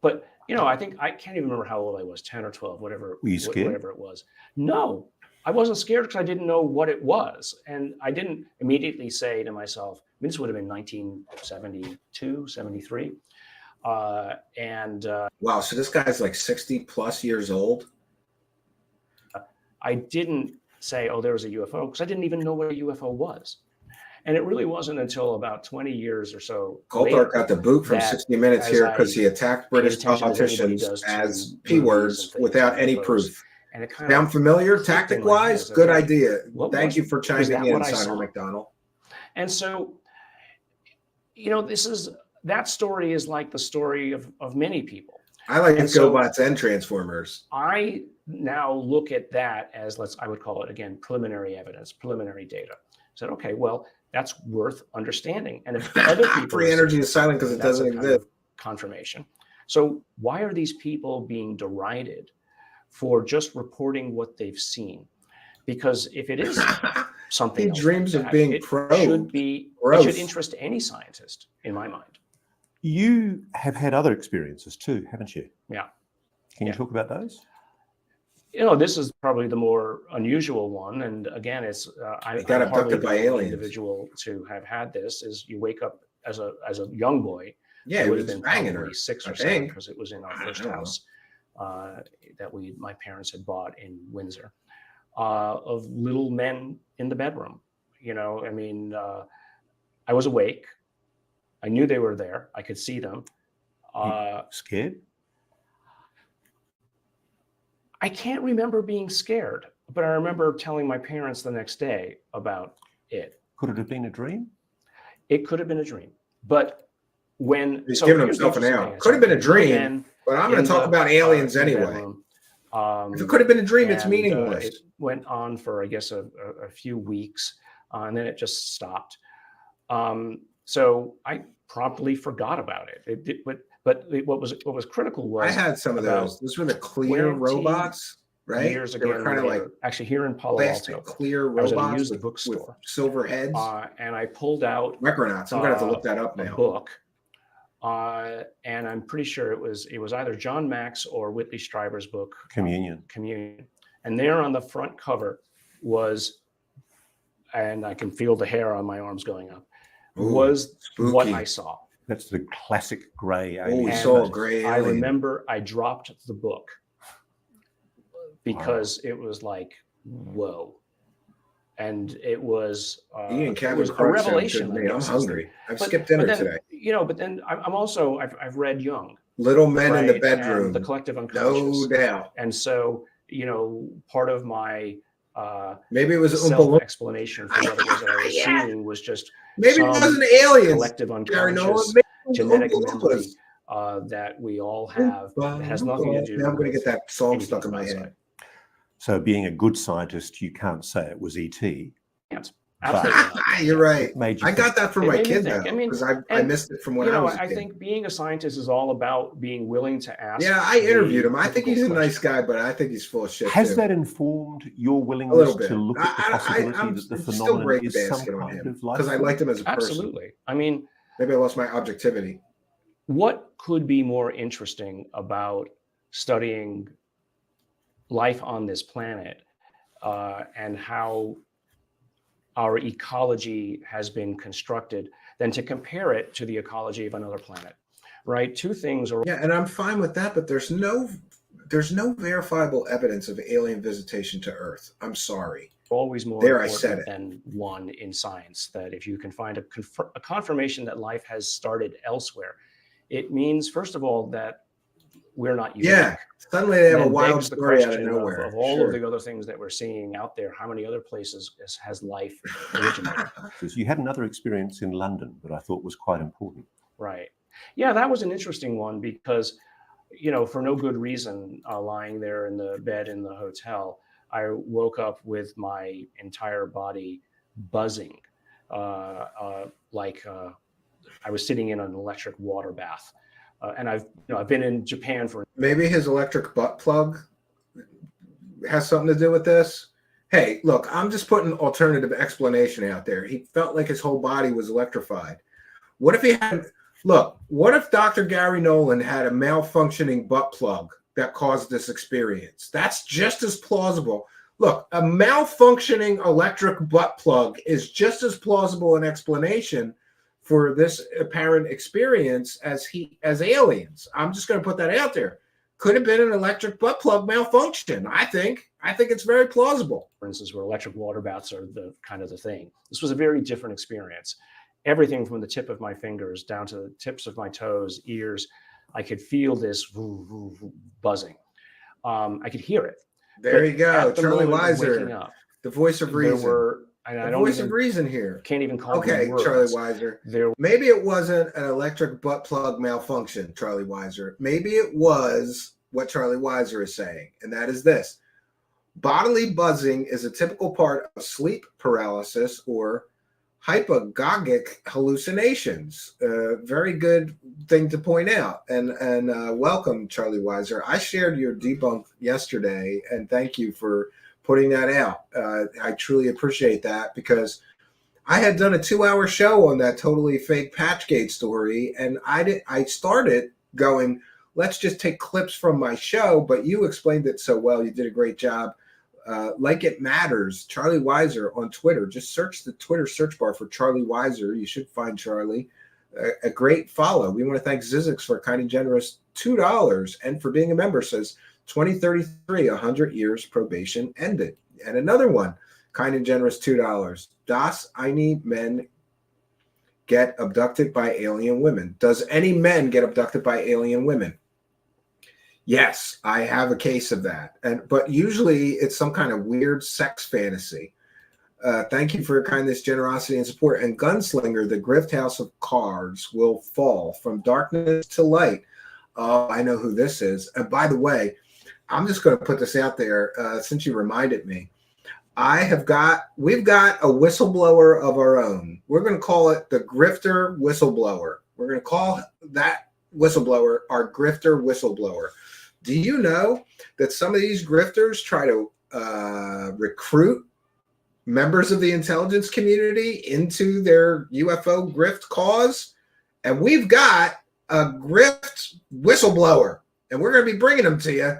[SPEAKER 6] But I think I can't even remember how old I was, 10 or 12, whatever.
[SPEAKER 1] Were you scared?
[SPEAKER 6] Whatever it was. No, I wasn't scared because I didn't know what it was. And I didn't immediately say to myself, this would have been 1972, 73.
[SPEAKER 9] Wow, so this guy's like 60 plus years old.
[SPEAKER 6] I didn't say, oh, there was a UFO, because I didn't even know what a UFO was. And it really wasn't until about 20 years or so.
[SPEAKER 9] Coulthart got the boot from 60 Minutes here because he attacked British
[SPEAKER 6] attention as anybody
[SPEAKER 9] politicians
[SPEAKER 6] does to
[SPEAKER 9] as
[SPEAKER 6] movies
[SPEAKER 9] P words
[SPEAKER 6] and things
[SPEAKER 9] without
[SPEAKER 6] like
[SPEAKER 9] any
[SPEAKER 6] those.
[SPEAKER 9] proof.
[SPEAKER 6] And it kind
[SPEAKER 9] Sound
[SPEAKER 6] of
[SPEAKER 9] familiar,
[SPEAKER 6] clicked in my head.
[SPEAKER 9] tactic-wise?
[SPEAKER 6] I
[SPEAKER 9] Good
[SPEAKER 6] thought,
[SPEAKER 9] idea.
[SPEAKER 6] what
[SPEAKER 9] Thank
[SPEAKER 6] was
[SPEAKER 9] you for
[SPEAKER 6] was
[SPEAKER 9] chiming
[SPEAKER 6] that
[SPEAKER 9] in,
[SPEAKER 6] what I
[SPEAKER 9] Simon
[SPEAKER 6] saw?
[SPEAKER 9] McDonald.
[SPEAKER 6] And so, that story is like the story of many people.
[SPEAKER 9] I like
[SPEAKER 6] And so-
[SPEAKER 9] GoBots and Transformers.
[SPEAKER 6] I now look at that as, I would call it again, preliminary evidence, preliminary data. Said, okay, well, that's worth understanding. And if other people
[SPEAKER 9] Free energy is silent because it
[SPEAKER 6] that's a
[SPEAKER 9] doesn't
[SPEAKER 6] kind
[SPEAKER 9] exist.
[SPEAKER 6] of confirmation. So why are these people being derided for just reporting what they've seen? Because if it is something
[SPEAKER 9] He
[SPEAKER 6] else
[SPEAKER 9] dreams
[SPEAKER 6] like
[SPEAKER 9] of
[SPEAKER 6] that,
[SPEAKER 9] being
[SPEAKER 6] it
[SPEAKER 9] probed.
[SPEAKER 6] it
[SPEAKER 9] Gross.
[SPEAKER 6] should interest any scientist, in my mind.
[SPEAKER 1] You have had other experiences too, haven't you?
[SPEAKER 6] Yeah.
[SPEAKER 1] Can you talk about those?
[SPEAKER 6] This is probably the more unusual one. And again, it's I
[SPEAKER 9] got
[SPEAKER 6] I'm hardly
[SPEAKER 9] abducted by
[SPEAKER 6] the only
[SPEAKER 9] aliens.
[SPEAKER 6] individual to have had this. Is you wake up as a young boy.
[SPEAKER 9] Yeah,
[SPEAKER 6] I
[SPEAKER 9] he
[SPEAKER 6] would
[SPEAKER 9] was
[SPEAKER 6] have been
[SPEAKER 9] banging
[SPEAKER 6] probably
[SPEAKER 9] her.
[SPEAKER 6] 6
[SPEAKER 9] I
[SPEAKER 6] or 7
[SPEAKER 9] think.
[SPEAKER 6] because it was in our
[SPEAKER 9] I
[SPEAKER 6] first
[SPEAKER 9] don't know.
[SPEAKER 6] house that my parents had bought in Windsor, of little men in the bedroom. I was awake. I knew they were there. I could see them.
[SPEAKER 1] Scared?
[SPEAKER 6] I can't remember being scared, but I remember telling my parents the next day about it.
[SPEAKER 1] Could it have been a dream?
[SPEAKER 6] It could have been a dream, but when
[SPEAKER 9] He's
[SPEAKER 6] so
[SPEAKER 9] giving
[SPEAKER 6] here's the
[SPEAKER 9] himself an
[SPEAKER 6] interesting
[SPEAKER 9] out.
[SPEAKER 6] thing.
[SPEAKER 9] Could have been a
[SPEAKER 6] Little
[SPEAKER 9] dream,
[SPEAKER 6] men
[SPEAKER 9] but I'm going
[SPEAKER 6] in
[SPEAKER 9] to talk
[SPEAKER 6] the,
[SPEAKER 9] about aliens
[SPEAKER 6] in the
[SPEAKER 9] anyway.
[SPEAKER 6] bedroom.
[SPEAKER 9] If it could have been a dream, it's
[SPEAKER 6] And,
[SPEAKER 9] meaningless.
[SPEAKER 6] It went on for, I guess, a few weeks, and then it just stopped. So I promptly forgot about it. What was critical was
[SPEAKER 9] I had some of
[SPEAKER 6] about
[SPEAKER 9] those. Those were the clear
[SPEAKER 6] 20
[SPEAKER 9] robots, right?
[SPEAKER 6] years
[SPEAKER 9] They
[SPEAKER 6] ago,
[SPEAKER 9] were kind of like
[SPEAKER 6] actually here in Palo
[SPEAKER 9] plastic
[SPEAKER 6] Alto,
[SPEAKER 9] clear
[SPEAKER 6] I was at a
[SPEAKER 9] robots
[SPEAKER 6] used
[SPEAKER 9] with
[SPEAKER 6] bookstore,
[SPEAKER 9] silver heads.
[SPEAKER 6] and I pulled out
[SPEAKER 9] Micronauts. I'm going to have to look that up
[SPEAKER 6] a
[SPEAKER 9] now.
[SPEAKER 6] book, and I'm pretty sure it was either John Max or Whitley Strieber's book,
[SPEAKER 1] Communion.
[SPEAKER 6] And there on the front cover was, and I can feel the hair on my arms going up,
[SPEAKER 9] Ooh,
[SPEAKER 6] was what
[SPEAKER 9] spooky.
[SPEAKER 6] I saw.
[SPEAKER 1] That's the classic grey
[SPEAKER 9] Oh, we
[SPEAKER 1] alien.
[SPEAKER 9] saw a
[SPEAKER 6] And
[SPEAKER 9] gray
[SPEAKER 6] I
[SPEAKER 9] alien.
[SPEAKER 6] remember I dropped the book because it was like, whoa. And it was,
[SPEAKER 9] Eating
[SPEAKER 6] it
[SPEAKER 9] Cabin
[SPEAKER 6] was a
[SPEAKER 9] Crunch sounds
[SPEAKER 6] revelation.
[SPEAKER 9] good to me.
[SPEAKER 6] I
[SPEAKER 9] I'm
[SPEAKER 6] guess,
[SPEAKER 9] hungry. I've
[SPEAKER 6] but-
[SPEAKER 9] skipped dinner
[SPEAKER 6] but then,
[SPEAKER 9] today.
[SPEAKER 6] But then I'm also, I've read Jung.
[SPEAKER 9] Little Men in the
[SPEAKER 6] right?
[SPEAKER 9] Bedroom.
[SPEAKER 6] And the collective unconscious.
[SPEAKER 9] No doubt.
[SPEAKER 6] And so, part of my
[SPEAKER 9] Maybe it was Oompa Loompa.
[SPEAKER 6] self-explanation for what it was that I was
[SPEAKER 9] Yeah.
[SPEAKER 6] seeing was just
[SPEAKER 9] Maybe it
[SPEAKER 6] some
[SPEAKER 9] wasn't aliens.
[SPEAKER 6] collective
[SPEAKER 9] Gary Nolan.
[SPEAKER 6] unconscious
[SPEAKER 9] Maybe it was
[SPEAKER 6] genetic
[SPEAKER 9] Oompa
[SPEAKER 6] memory
[SPEAKER 9] Loompas.
[SPEAKER 6] that we all have. It has nothing to do
[SPEAKER 9] Now I'm going to
[SPEAKER 6] with
[SPEAKER 9] get that song
[SPEAKER 6] anything
[SPEAKER 9] stuck in my
[SPEAKER 6] outside.
[SPEAKER 9] head.
[SPEAKER 1] So being a good scientist, you can't say it was ET.
[SPEAKER 6] Can't. Absolutely not.
[SPEAKER 9] You're right.
[SPEAKER 1] It made you
[SPEAKER 9] I got that from
[SPEAKER 6] It
[SPEAKER 9] my
[SPEAKER 6] made me
[SPEAKER 9] kid
[SPEAKER 6] think.
[SPEAKER 9] though,
[SPEAKER 6] I mean,
[SPEAKER 9] because I
[SPEAKER 6] and,
[SPEAKER 9] missed it from when I was a
[SPEAKER 6] I
[SPEAKER 9] kid.
[SPEAKER 6] think being a scientist is all about being willing to ask.
[SPEAKER 9] Yeah, I interviewed
[SPEAKER 6] the
[SPEAKER 9] him. I think he's a
[SPEAKER 6] difficult
[SPEAKER 9] nice
[SPEAKER 6] questions.
[SPEAKER 9] guy, but I think he's full of shit
[SPEAKER 1] Has
[SPEAKER 9] too.
[SPEAKER 1] that informed your
[SPEAKER 9] A
[SPEAKER 1] willingness
[SPEAKER 9] little bit.
[SPEAKER 1] to look at the possibility
[SPEAKER 9] I'm
[SPEAKER 1] that the
[SPEAKER 9] still
[SPEAKER 1] phenomenon
[SPEAKER 9] break
[SPEAKER 1] is some
[SPEAKER 9] basket on
[SPEAKER 1] kind
[SPEAKER 9] him
[SPEAKER 1] of life
[SPEAKER 9] because I
[SPEAKER 1] form?
[SPEAKER 9] liked him as a person.
[SPEAKER 6] Absolutely. I mean,
[SPEAKER 9] Maybe I lost my objectivity.
[SPEAKER 6] what could be more interesting about studying life on this planet and how our ecology has been constructed than to compare it to the ecology of another planet, right? Two things are.
[SPEAKER 9] Yeah, and I'm fine with that, but there's no verifiable evidence of alien visitation to Earth. I'm sorry.
[SPEAKER 6] Always more
[SPEAKER 9] There, I said
[SPEAKER 6] important than one in science, that if you can find a confirmation that life has started elsewhere, it means, first of all, that we're not unique.
[SPEAKER 9] Yeah, suddenly they have a
[SPEAKER 6] Then
[SPEAKER 9] wild
[SPEAKER 6] begs the
[SPEAKER 9] story out of
[SPEAKER 6] question
[SPEAKER 9] nowhere.
[SPEAKER 6] of all
[SPEAKER 9] Sure.
[SPEAKER 6] of the other things that we're seeing out there, how many other places has life originated?
[SPEAKER 1] So you had another experience in London that I thought was quite important.
[SPEAKER 6] Right. Yeah, that was an interesting one because, you know, for no good reason, lying there in the bed in the hotel, I woke up with my entire body buzzing, like I was sitting in an electric water bath. And I've been in Japan for.
[SPEAKER 9] Maybe his electric butt plug has something to do with this. Hey, look, I'm just putting an alternative explanation out there. He felt like his whole body was electrified. What if he had? Look, what if Dr. Gary Nolan had a malfunctioning butt plug that caused this experience? That's just as plausible. Look, a malfunctioning electric butt plug is just as plausible an explanation for this apparent experience as aliens. I'm just going to put that out there. Could have been an electric butt plug malfunction. I think it's very plausible.
[SPEAKER 6] For instance, where electric water baths are the kind of the thing. This was a very different experience. Everything from the tip of my fingers down to the tips of my toes, ears, I could feel this buzzing. I could hear it.
[SPEAKER 9] There you go, Charlie Weiser, the voice of reason.
[SPEAKER 6] There were, and I
[SPEAKER 9] the
[SPEAKER 6] don't
[SPEAKER 9] voice
[SPEAKER 6] even,
[SPEAKER 9] of reason here.
[SPEAKER 6] Can't even call
[SPEAKER 9] okay,
[SPEAKER 6] them words.
[SPEAKER 9] Charlie Weiser. Maybe it wasn't an electric butt plug malfunction, Charlie Weiser. Maybe it was what Charlie Weiser is saying, and that is this. Bodily buzzing is a typical part of sleep paralysis or hypnagogic hallucinations. Very good thing to point out. And welcome, Charlie Weiser. I shared your debunk yesterday, and thank you for putting that out. I truly appreciate that because I had done a 2-hour show on that totally fake Patchgate story, and I started going, let's just take clips from my show, but you explained it so well. You did a great job. Like It Matters, Charlie Weiser on Twitter. Just search the Twitter search bar for Charlie Weiser. You should find Charlie. A great follow. We want to thank Zizix for a kind and generous $2 and for being a member. Says 2033, 100 years probation ended. And another one, kind and generous $2. Das eine men get abducted by alien women. Does any men get abducted by alien women? Yes, I have a case of that. But usually it's some kind of weird sex fantasy. Thank you for your kindness, generosity, and support. And Gunslinger, the Grift House of Cards will fall from darkness to light. Oh, I know who this is. And by the way, I'm just going to put this out there since you reminded me. We've got a whistleblower of our own. We're going to call it the Grifter Whistleblower. We're going to call that whistleblower our Grifter Whistleblower. Do you know that some of these grifters try to recruit members of the intelligence community into their UFO grift cause? And we've got a grift whistleblower, and we're going to be bringing them to you.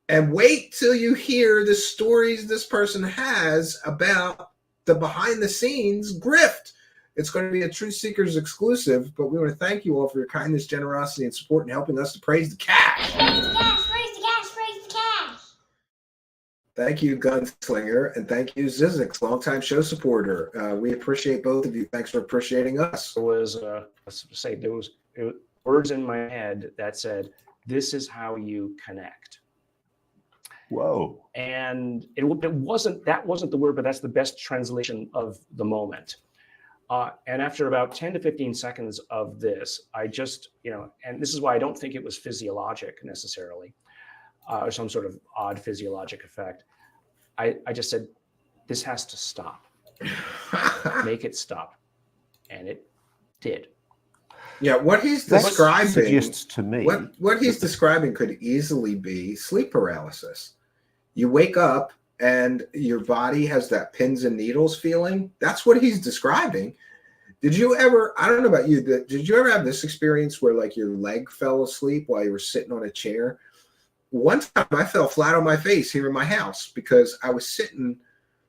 [SPEAKER 9] And wait till you hear the stories this person has about the behind-the-scenes grift. It's going to be a Truthseekers exclusive, but we want to thank you all for your kindness, generosity, and support in helping us to praise the cash.
[SPEAKER 4] Praise the cash, praise the cash, praise the cash.
[SPEAKER 9] Thank you, Gunslinger, and thank you, Zizix, longtime show supporter. We appreciate both of you. Thanks for appreciating us.
[SPEAKER 6] There was, there was words in my head that said, "This is how you connect."
[SPEAKER 1] Whoa!
[SPEAKER 6] And it wasn't the word, but that's the best translation of the moment. And after about 10 to 15 seconds of this, I just, and this is why I don't think it was physiologic necessarily, or some sort of odd physiologic effect. I just said, this has to stop. Make it stop. And it did.
[SPEAKER 9] Yeah, what he's describing
[SPEAKER 1] suggests to me
[SPEAKER 9] what he's describing could easily be sleep paralysis. You wake up and your body has that pins and needles feeling. That's what he's describing. Did you ever, I don't know about you, did you ever have this experience where like your leg fell asleep while you were sitting on a chair? one time I fell flat on my face here in my house because I was sitting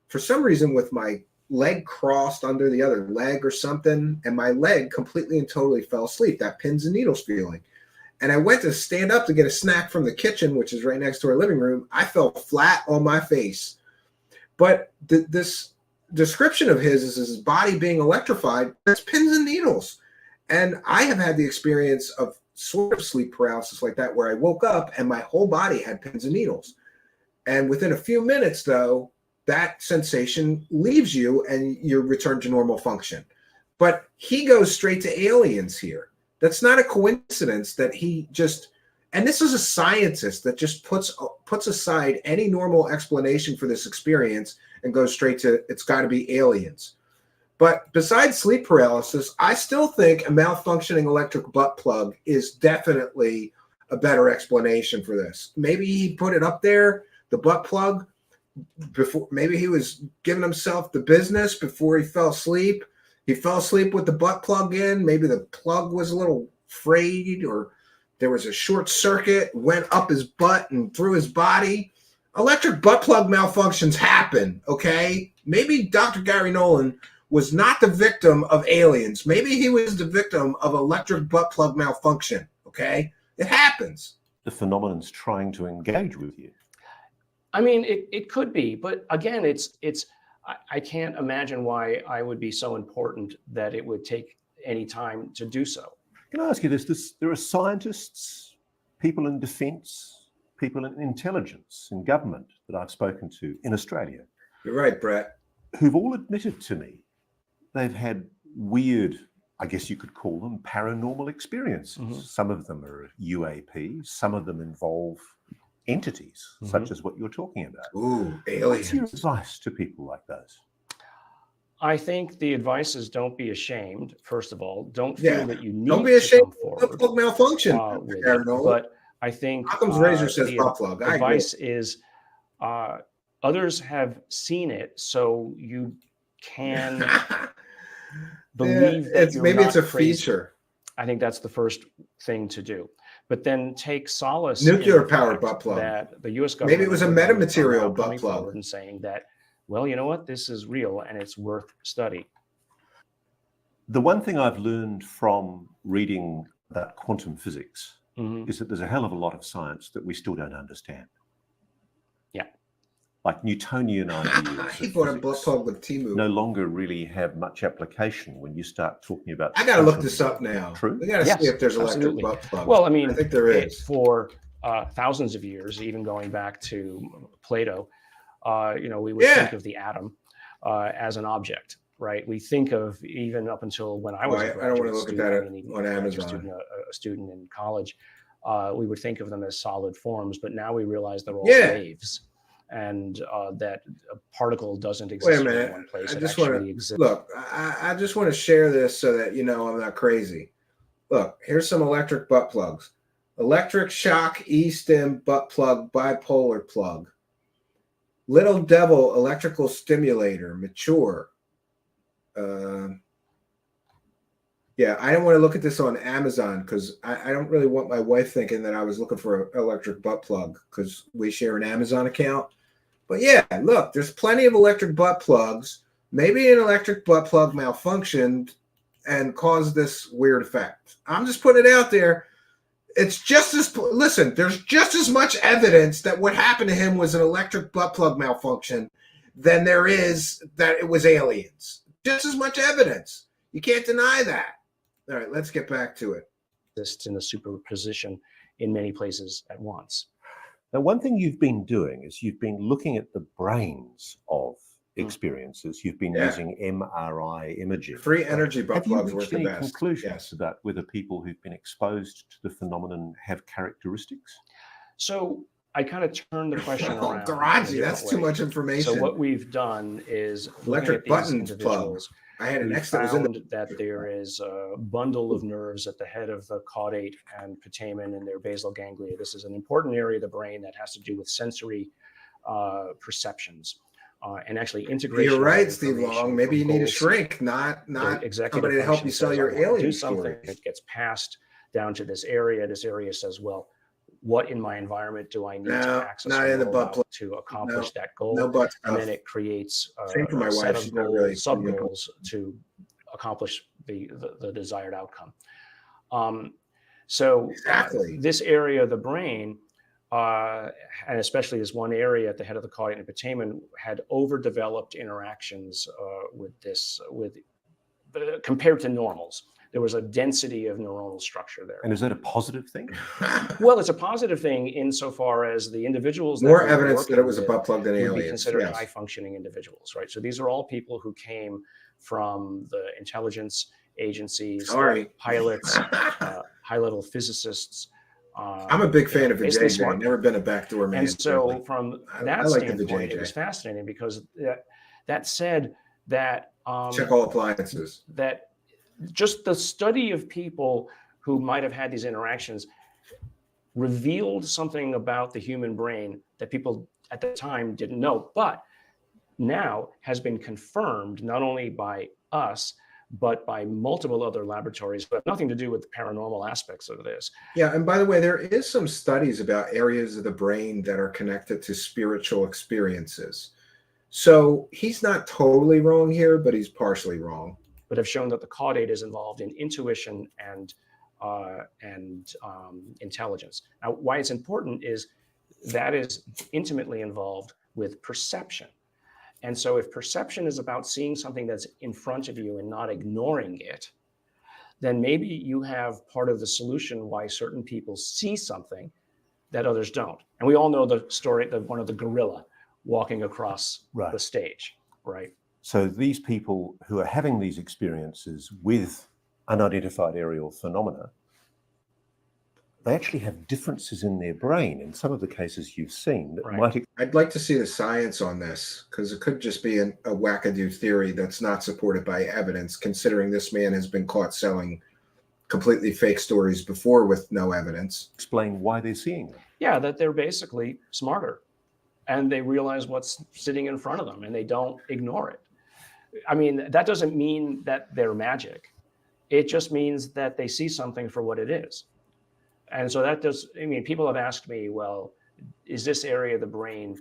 [SPEAKER 9] for some reason with my leg crossed under the other leg or something, and my leg completely and totally fell asleep, that pins and needles feeling. And I went to stand up to get a snack from the kitchen, which is right next to our living room. I fell flat on my face. But this description of his is his body being electrified. That's pins and needles. And I have had the experience of sort of sleep paralysis like that, where I woke up and my whole body had pins and needles. And within a few minutes, though, that sensation leaves you and you return to normal function. But he goes straight to aliens here. That's not a coincidence that he just, and this is a scientist that just puts aside any normal explanation for this experience and goes straight to, it's got to be aliens. But besides sleep paralysis, I still think a malfunctioning electric butt plug is definitely a better explanation for this. Maybe he put it up there, the butt plug, before, maybe he was giving himself the business before he fell asleep. He fell asleep with the butt plug in. Maybe the plug was a little frayed, or there was a short circuit, went up his butt and through his body. Electric butt plug malfunctions happen, okay? Maybe Dr. Gary Nolan was not the victim of aliens. Maybe he was the victim of electric butt plug malfunction, okay? It happens.
[SPEAKER 1] The phenomenon's trying to engage with you.
[SPEAKER 6] I mean, it could be, but again, I can't imagine why I would be so important that it would take any time to do so.
[SPEAKER 1] Can I ask you this? There are scientists, people in defense, people in intelligence, in government that I've spoken to in Australia.
[SPEAKER 9] You're right, Brett.
[SPEAKER 1] Who've all admitted to me they've had weird, I guess you could call them, paranormal experiences. Mm-hmm. Some of them are UAP, some of them involve entities, such as what you're talking about.
[SPEAKER 9] Ooh, aliens.
[SPEAKER 1] What's your advice to people like those?
[SPEAKER 6] I think the advice is don't be ashamed, first of all. Don't feel that you need
[SPEAKER 9] don't be ashamed
[SPEAKER 6] to come forward.
[SPEAKER 9] Malfunction.
[SPEAKER 6] But I think
[SPEAKER 9] Occam's razor says butt plug.
[SPEAKER 6] The advice is others have seen it, so you can believe that you're
[SPEAKER 9] maybe
[SPEAKER 6] not
[SPEAKER 9] it's a
[SPEAKER 6] crazy.
[SPEAKER 9] Feature.
[SPEAKER 6] I think that's the first thing to do. But then take solace
[SPEAKER 9] nuclear powered butt plug.
[SPEAKER 6] That the U.S. government
[SPEAKER 9] maybe it was a metamaterial butt plug,
[SPEAKER 6] and saying that, well, you know what, this is real and it's worth study.
[SPEAKER 1] The one thing I've learned from reading about quantum physics is that there's a hell of a lot of science that we still don't understand.
[SPEAKER 6] Yeah.
[SPEAKER 1] Like Newtonian ideas
[SPEAKER 9] he bought a butt plug with Timu.
[SPEAKER 1] No longer really have much application when you start talking about.
[SPEAKER 9] I got to look this up now.
[SPEAKER 1] True.
[SPEAKER 9] We got to see if there's electric butt plugs.
[SPEAKER 6] Well, I mean,
[SPEAKER 9] I think there is.
[SPEAKER 6] For thousands of years, even going back to Plato, we would think of the atom as an object, right? We think of, even up until when I was a graduate
[SPEAKER 9] I don't want to look
[SPEAKER 6] student,
[SPEAKER 9] at that on Amazon.
[SPEAKER 6] A student in college, we would think of them as solid forms, but now we realize they're all waves. And that a particle doesn't exist in one place. It actually exists.
[SPEAKER 9] Look, I just want to share this so that you know I'm not crazy. Look, here's some electric butt plugs. Electric shock E-stim butt plug bipolar plug. Little Devil electrical stimulator, mature. Yeah, I don't want to look at this on Amazon because I don't really want my wife thinking that I was looking for an electric butt plug because we share an Amazon account. But yeah, look, there's plenty of electric butt plugs. Maybe an electric butt plug malfunctioned and caused this weird effect. I'm just putting it out there. It's just as, listen, there's just as much evidence that what happened to him was an electric butt plug malfunction than there is that it was aliens. Just as much evidence. You can't deny that. All right, let's get back to it.
[SPEAKER 6] Exists in a superposition in many places at once.
[SPEAKER 1] Now, one thing you've been doing is you've been looking at the brains of experiences. You've been using MRI imaging.
[SPEAKER 9] Free energy butt plugs work the best.
[SPEAKER 1] Have you reached any conclusions about whether people who've been exposed to the phenomenon have characteristics?
[SPEAKER 6] So I kind of turned the question around.
[SPEAKER 9] Garaji, that's too much information.
[SPEAKER 6] So what we've done is
[SPEAKER 9] electric button plugs. I had an X that was in
[SPEAKER 6] that there is a bundle of nerves at the head of the caudate and putamen in their basal ganglia. This is an important area of the brain that has to do with sensory perceptions and actually integration.
[SPEAKER 9] You're right, Steve Long. Maybe you need a shrink, not somebody to help you sell your alien
[SPEAKER 6] do something. It gets passed down to this area. This area says, well, what in my environment do I need to
[SPEAKER 9] No,
[SPEAKER 6] access
[SPEAKER 9] not
[SPEAKER 6] or
[SPEAKER 9] in the
[SPEAKER 6] know
[SPEAKER 9] butt
[SPEAKER 6] about
[SPEAKER 9] plug.
[SPEAKER 6] to accomplish that goal?
[SPEAKER 9] No butt
[SPEAKER 6] And then
[SPEAKER 9] stuff.
[SPEAKER 6] it creates
[SPEAKER 9] Same for my
[SPEAKER 6] a set
[SPEAKER 9] wife.
[SPEAKER 6] of
[SPEAKER 9] She's not
[SPEAKER 6] goals,
[SPEAKER 9] really
[SPEAKER 6] sub goals to accomplish the desired outcome. So
[SPEAKER 9] Exactly.
[SPEAKER 6] this area of the brain, and especially this one area at the head of the caudate and putamen, had overdeveloped interactions compared to normals. There was a density of neuronal structure there.
[SPEAKER 1] And is that a positive thing?
[SPEAKER 6] Well, it's a positive thing insofar as the individuals
[SPEAKER 9] More
[SPEAKER 6] that we were
[SPEAKER 9] evidence that it was a
[SPEAKER 6] working
[SPEAKER 9] butt plug than
[SPEAKER 6] with would be
[SPEAKER 9] aliens.
[SPEAKER 6] considered
[SPEAKER 9] Yes.
[SPEAKER 6] high-functioning individuals, right? So these are all people who came from the intelligence agencies, pilots, high-level physicists.
[SPEAKER 9] I'm a big fan of the
[SPEAKER 6] basically
[SPEAKER 9] JJ.
[SPEAKER 6] smart.
[SPEAKER 9] Never been a backdoor man.
[SPEAKER 6] And so
[SPEAKER 9] really.
[SPEAKER 6] from
[SPEAKER 9] I
[SPEAKER 6] that
[SPEAKER 9] like the
[SPEAKER 6] standpoint, it
[SPEAKER 9] JJ.
[SPEAKER 6] was fascinating because that said that
[SPEAKER 9] Check all appliances.
[SPEAKER 6] that just the study of people who might have had these interactions revealed something about the human brain that people at the time didn't know, but now has been confirmed not only by us, but by multiple other laboratories, but nothing to do with the paranormal aspects of this.
[SPEAKER 9] Yeah, and by the way, there is some studies about areas of the brain that are connected to spiritual experiences. So he's not totally wrong here, but he's partially wrong.
[SPEAKER 6] But have shown that the caudate is involved in intuition and intelligence. Now, why it's important is that is intimately involved with perception. And so if perception is about seeing something that's in front of you and not ignoring it, then maybe you have part of the solution why certain people see something that others don't. And we all know the story, one of the gorilla walking across the stage, right?
[SPEAKER 1] So these people who are having these experiences with unidentified aerial phenomena, they actually have differences in their brain in some of the cases you've seen that might.
[SPEAKER 9] I'd like to see the science on this, because it could just be a wackadoo theory that's not supported by evidence, considering this man has been caught selling completely fake stories before with no evidence.
[SPEAKER 1] Explain why they're seeing them.
[SPEAKER 6] Yeah, that they're basically smarter and they realize what's sitting in front of them and they don't ignore it. I mean, that doesn't mean that they're magic. It just means that they see something for what it is. And so that does, I mean, people have asked me, well, is this area of the brain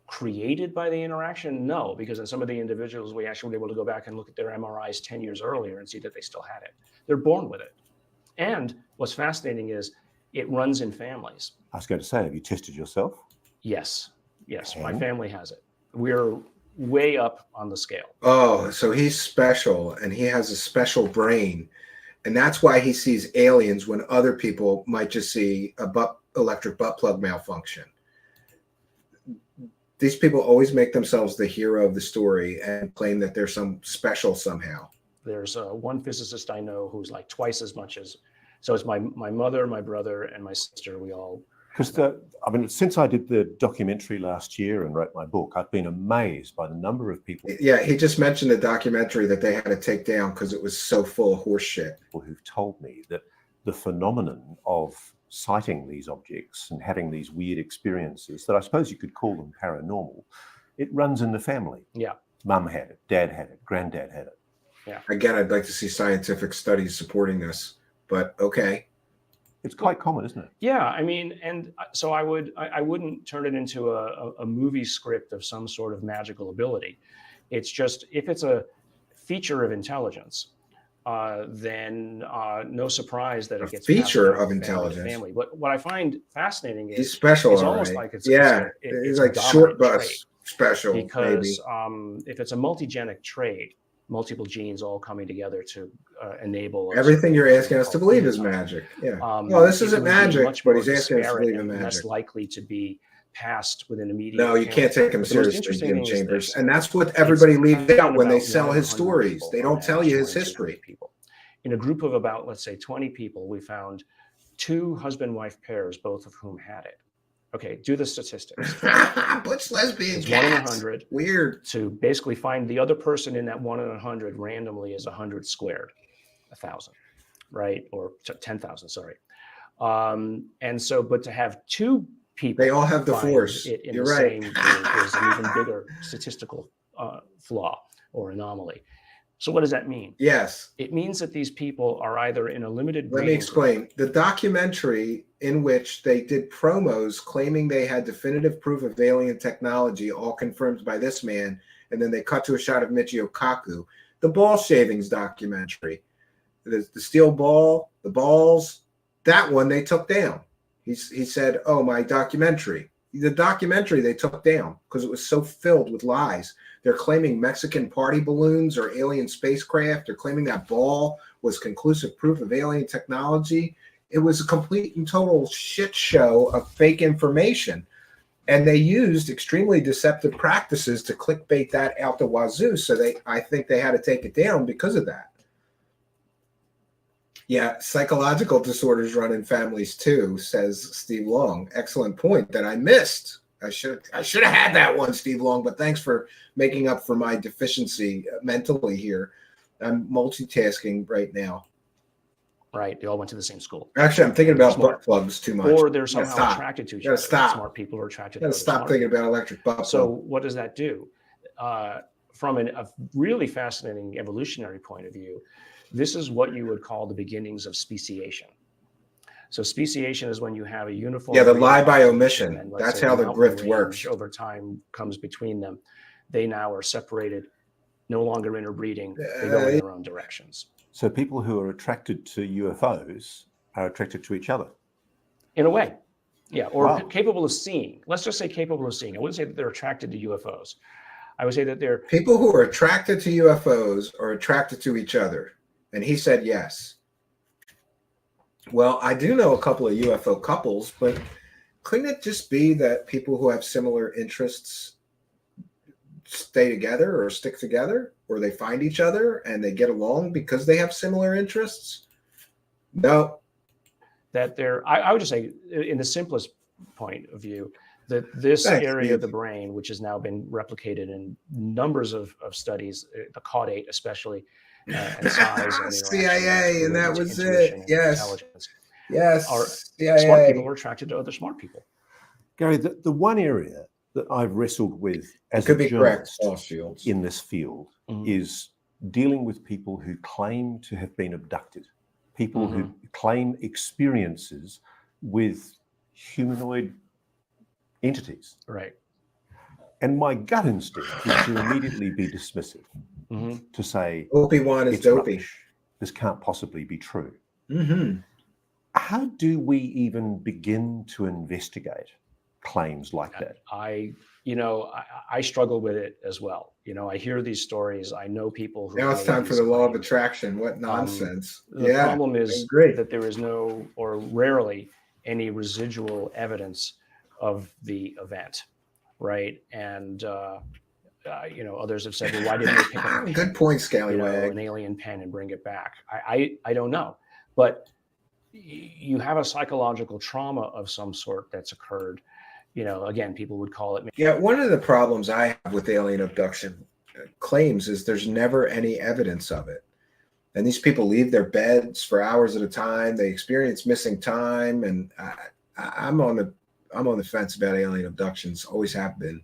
[SPEAKER 6] created by the interaction? No, because in some of the individuals, we actually were able to go back and look at their MRIs 10 years earlier and see that they still had it. They're born with it. And what's fascinating is it runs in families.
[SPEAKER 1] I was going to say, have you tested yourself?
[SPEAKER 6] Yes, yes, my family has it. We're way up on the scale.
[SPEAKER 9] Oh, so he's special and he has a special brain. And that's why he sees aliens when other people might just see a electric butt plug malfunction. These people always make themselves the hero of the story and claim that they're some special somehow.
[SPEAKER 6] There's one physicist I know who's like twice as much as, so it's my mother, my brother, and my sister. We all.
[SPEAKER 1] Because I mean, since I did the documentary last year and wrote my book, I've been amazed by the number of people.
[SPEAKER 9] Yeah, he just mentioned the documentary that they had to take down because it was so full of horse shit.
[SPEAKER 1] People who've told me that the phenomenon of sighting these objects and having these weird experiences that I suppose you could call them paranormal, it runs in the family.
[SPEAKER 6] Yeah.
[SPEAKER 1] Mum had it, dad had it, granddad had it.
[SPEAKER 6] Yeah.
[SPEAKER 9] Again, I'd like to see scientific studies supporting this, but okay.
[SPEAKER 1] It's quite common, isn't it?
[SPEAKER 6] Yeah, I mean, and so I wouldn't turn it into a movie script of some sort of magical ability. It's just, if it's a feature of intelligence, then no surprise that it gets
[SPEAKER 9] feature
[SPEAKER 6] passed
[SPEAKER 9] of
[SPEAKER 6] from family to
[SPEAKER 9] intelligence.
[SPEAKER 6] Family. But what I find fascinating is
[SPEAKER 9] he's special.
[SPEAKER 6] It's almost
[SPEAKER 9] right?
[SPEAKER 6] like it's
[SPEAKER 9] yeah,
[SPEAKER 6] it's
[SPEAKER 9] he's like short bus special.
[SPEAKER 6] Because
[SPEAKER 9] maybe.
[SPEAKER 6] If it's a multigenic trait, multiple genes all coming together to enable
[SPEAKER 9] everything you're asking us to believe is magic. Yeah. Well, this isn't magic, but he's asking us to believe in magic.
[SPEAKER 6] Less likely to be passed within immediate.
[SPEAKER 9] No, you can't take him seriously, Jim Chambers, and that's what everybody leaves out when they sell his stories. They don't tell you his history.
[SPEAKER 6] In a group of about, let's say, 20 people, we found 2 husband-wife pairs, both of whom had it. Okay, do the statistics.
[SPEAKER 9] Butch lesbian
[SPEAKER 6] it's
[SPEAKER 9] cats.
[SPEAKER 6] 1 in 100.
[SPEAKER 9] Weird.
[SPEAKER 6] To basically find the other person in that 1 in 100 randomly is 100 squared, 1,000, right? Or 10,000, sorry. And so, but to have 2 people,
[SPEAKER 9] they all have the force.
[SPEAKER 6] You're right. Same is an even bigger statistical flaw or anomaly. So what does that mean?
[SPEAKER 9] Yes.
[SPEAKER 6] It means that these people are either in a limited
[SPEAKER 9] Let me
[SPEAKER 6] breeding
[SPEAKER 9] explain. The documentary in which they did promos claiming they had definitive proof of alien technology, all confirmed by this man, and then they cut to a shot of Michio Kaku. The ball shavings documentary, the steel ball, the balls, that one they took down. He said, oh, my documentary. The documentary they took down because it was so filled with lies. They're claiming Mexican party balloons or alien spacecraft. They're claiming that ball was conclusive proof of alien technology. It was a complete and total shit show of fake information. And they used extremely deceptive practices to clickbait that out the wazoo. So I think they had to take it down because of that. Yeah, psychological disorders run in families too, says Steve Long. Excellent point that I missed. I should have had that one, Steve Long, but thanks for making up for my deficiency mentally here. I'm multitasking right now.
[SPEAKER 6] Right. They all went to the same school.
[SPEAKER 9] Actually, I'm thinking about butt plugs too much.
[SPEAKER 6] Or they're somehow attracted to each other.
[SPEAKER 9] Stop.
[SPEAKER 6] Smart people are attracted to
[SPEAKER 9] other
[SPEAKER 6] smart
[SPEAKER 9] stop thinking about electric butt
[SPEAKER 6] So
[SPEAKER 9] plug.
[SPEAKER 6] what does that do? From a really fascinating evolutionary point of view, this is what you would call the beginnings of speciation. So speciation is when you have a uniform.
[SPEAKER 9] Yeah, the lie by omission. That's how the grift works.
[SPEAKER 6] Over time comes between them. They now are separated, no longer interbreeding. They go in their own directions.
[SPEAKER 1] So people who are attracted to UFOs are attracted to each other.
[SPEAKER 6] In a way. Yeah, or capable of seeing. Let's just say capable of seeing. I wouldn't say that they're attracted to UFOs. I would say that they're...
[SPEAKER 9] People who are attracted to UFOs are attracted to each other. And he said yes. Well, I do know a couple of UFO couples, but couldn't it just be that people who have similar interests stay together or stick together, or they find each other and they get along because they have similar interests? No.
[SPEAKER 6] That they're, I would just say, in the simplest point of view, that this area of the brain, which has now been replicated in numbers of studies, the caudate especially, and size and
[SPEAKER 9] CIA, and that was it. Yes. Yes.
[SPEAKER 6] CIA. Smart people are attracted to other smart people.
[SPEAKER 1] Gary, the one area that I've wrestled with as
[SPEAKER 9] could
[SPEAKER 1] a
[SPEAKER 9] be correct,
[SPEAKER 1] journalist in this field is dealing with people who claim to have been abducted, people who claim experiences with humanoid entities.
[SPEAKER 6] Right.
[SPEAKER 1] And my gut instinct is to immediately be dismissive, to say,
[SPEAKER 9] Obi-Wan is dopey.
[SPEAKER 1] Rubbish. This can't possibly be true. How do we even begin to investigate claims like that?
[SPEAKER 6] I struggle with it as well. I hear these stories. I know people who...
[SPEAKER 9] Now it's time for the law of attraction. What nonsense.
[SPEAKER 6] The problem is that there is no, or rarely, any residual evidence of the event, right? And others have said, well, why didn't they pick up a pen,
[SPEAKER 9] good point, Scallywag,
[SPEAKER 6] an alien pen and bring it back? I don't know, but you have a psychological trauma of some sort that's occurred. Again, people would call it.
[SPEAKER 9] Yeah, one of the problems I have with alien abduction claims is there's never any evidence of it. And these people leave their beds for hours at a time. They experience missing time, and I'm on the fence about alien abductions. Always have been,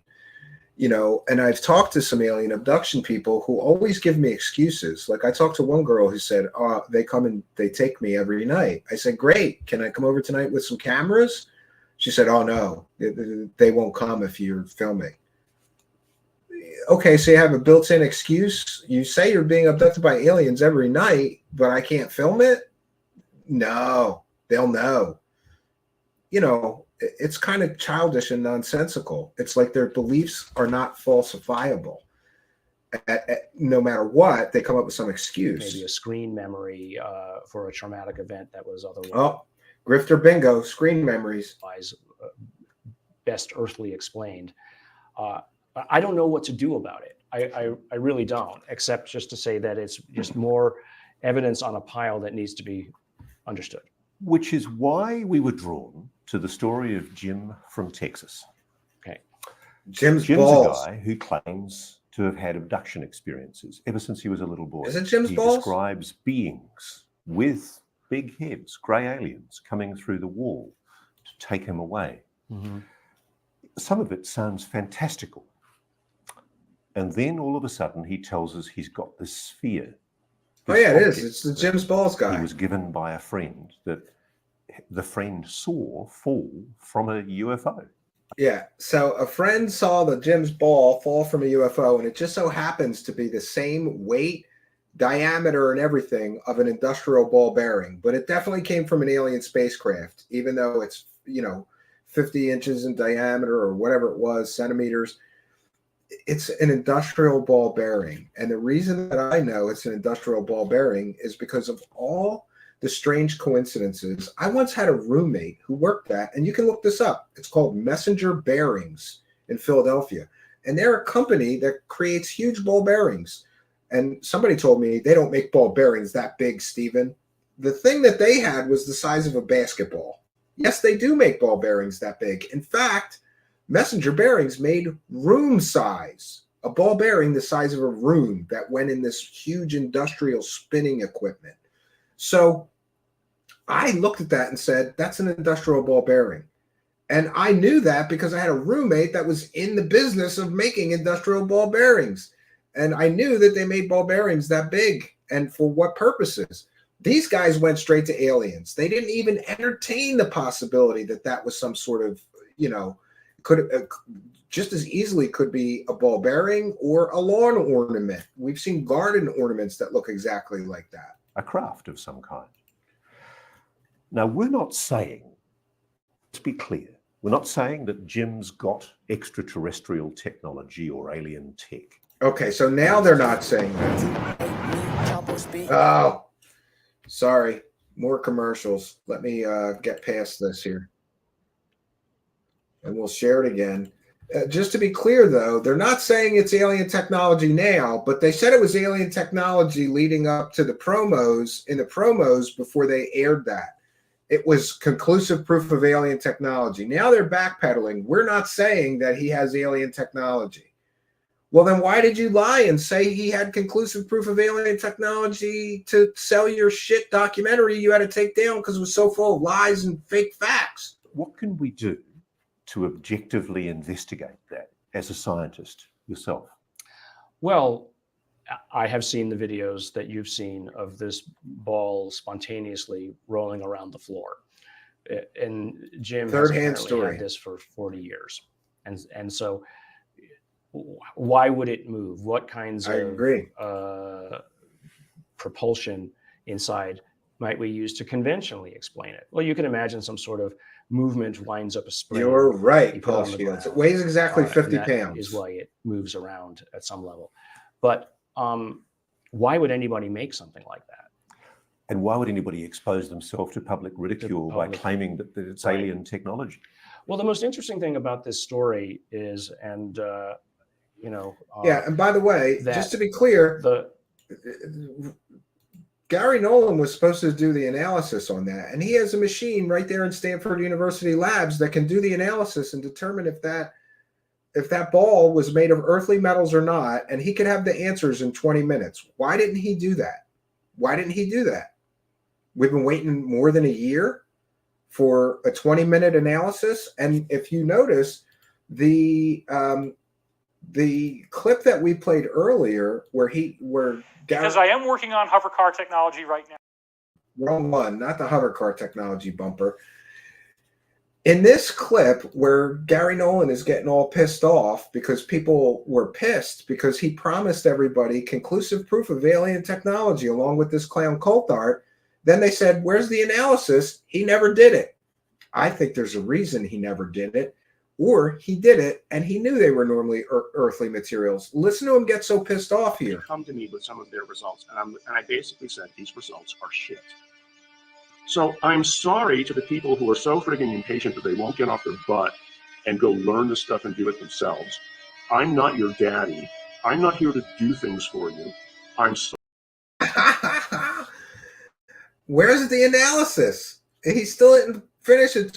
[SPEAKER 9] And I've talked to some alien abduction people who always give me excuses. Like I talked to one girl who said, "Oh, they come and they take me every night." I said, "Great. Can I come over tonight with some cameras?" She said, "Oh no, they won't come if you're filming." Okay, so you have a built-in excuse. You say you're being abducted by aliens every night, but I can't film it? No, they'll know. It's kind of childish and nonsensical. It's like their beliefs are not falsifiable. No matter what, they come up with some excuse.
[SPEAKER 6] Maybe a screen memory for a traumatic event that was otherwise.
[SPEAKER 9] Oh, grifter bingo, screen memories.
[SPEAKER 6] Best earthly explained. I don't know what to do about it. I really don't, except just to say that it's just more evidence on a pile that needs to be understood.
[SPEAKER 1] Which is why we were drawn to the story of Jim from Texas.
[SPEAKER 6] Okay.
[SPEAKER 9] Jim's
[SPEAKER 1] balls. A guy who claims to have had abduction experiences ever since he was a little boy.
[SPEAKER 9] Is it Jim's
[SPEAKER 1] he
[SPEAKER 9] balls?
[SPEAKER 1] Describes beings with big heads, grey aliens, coming through the wall to take him away. Some of it sounds fantastical. And then all of a sudden he tells us he's got this sphere.
[SPEAKER 9] Oh
[SPEAKER 1] this
[SPEAKER 9] yeah, it is.
[SPEAKER 1] object
[SPEAKER 9] It's the
[SPEAKER 1] that
[SPEAKER 9] Jim's Balls guy.
[SPEAKER 1] He was given by a friend that the friend saw fall from a UFO.
[SPEAKER 9] Yeah. So a friend saw the Jim's ball fall from a UFO, and it just so happens to be the same weight, diameter, and everything of an industrial ball bearing. But it definitely came from an alien spacecraft, even though it's, 50 inches in diameter or whatever it was, centimeters. It's an industrial ball bearing. And the reason that I know it's an industrial ball bearing is because of all the strange coincidences. I once had a roommate who worked at, and you can look this up. It's called Messenger Bearings in Philadelphia. And they're a company that creates huge ball bearings. And somebody told me they don't make ball bearings that big, Stephen. The thing that they had was the size of a basketball. Yes, they do make ball bearings that big. In fact, Messenger Bearings made room size, a ball bearing the size of a room that went in this huge industrial spinning equipment. So I looked at that and said, that's an industrial ball bearing. And I knew that because I had a roommate that was in the business of making industrial ball bearings. And I knew that they made ball bearings that big and for what purposes. These guys went straight to aliens. They didn't even entertain the possibility that that was some sort of, could just as easily could be a ball bearing or a lawn ornament. We've seen garden ornaments that look exactly like that.
[SPEAKER 1] A craft of some kind. Now, we're not saying, let's be clear, we're not saying that Jim's got extraterrestrial technology or alien tech.
[SPEAKER 9] Okay, so now they're not saying that. Oh, sorry. More commercials. Let me get past this here. And we'll share it again. Just to be clear, though, they're not saying it's alien technology now, but they said it was alien technology leading up to the promos, in the promos before they aired that. It was conclusive proof of alien technology. Now they're backpedaling. We're not saying that he has alien technology. Well, then why did you lie and say he had conclusive proof of alien technology to sell your shit documentary you had to take down because it was so full of lies and fake facts?
[SPEAKER 1] What can we do to objectively investigate that as a scientist yourself?
[SPEAKER 6] Well, I have seen the videos that you've seen of this ball spontaneously rolling around the floor. And Jim has apparently had this for 40 years. And so why would it move? What kinds of propulsion inside might we use to conventionally explain it? Well, you can imagine some sort of movement winds up a spring.
[SPEAKER 9] You're right, Paul Shields. It weighs exactly 50 pounds.
[SPEAKER 6] Is why it moves around at some level. But why would anybody make something like that?
[SPEAKER 1] And why would anybody expose themselves to public ridicule by claiming that it's alien technology?
[SPEAKER 6] Well, the most interesting thing about this story is, and
[SPEAKER 9] and by the way, just to be clear, Gary Nolan was supposed to do the analysis on that, and he has a machine right there in Stanford University labs that can do the analysis and determine if that ball was made of earthly metals or not, and he could have the answers in 20 minutes. Why didn't he do that? Why didn't he do that? We've been waiting more than a year for a 20-minute analysis, and if you notice, the clip that we played earlier where Gary,
[SPEAKER 10] because I am working on hover car technology right now.
[SPEAKER 9] Wrong one, not the hover car technology bumper. In this clip where Gary Nolan is getting all pissed off because people were pissed because he promised everybody conclusive proof of alien technology along with this clown Coulthart, then they said, where's the analysis? He never did it. I think there's a reason he never did it. Or he did it, and he knew they were normally earthly materials. Listen to him get so pissed off here.
[SPEAKER 7] They come to me with some of their results, and I basically said these results are shit. So I'm sorry to the people who are so friggin' impatient that they won't get off their butt and go learn the stuff and do it themselves. I'm not your daddy. I'm not here to do things for you. I'm sorry.
[SPEAKER 9] Where's the analysis? He still didn't finish an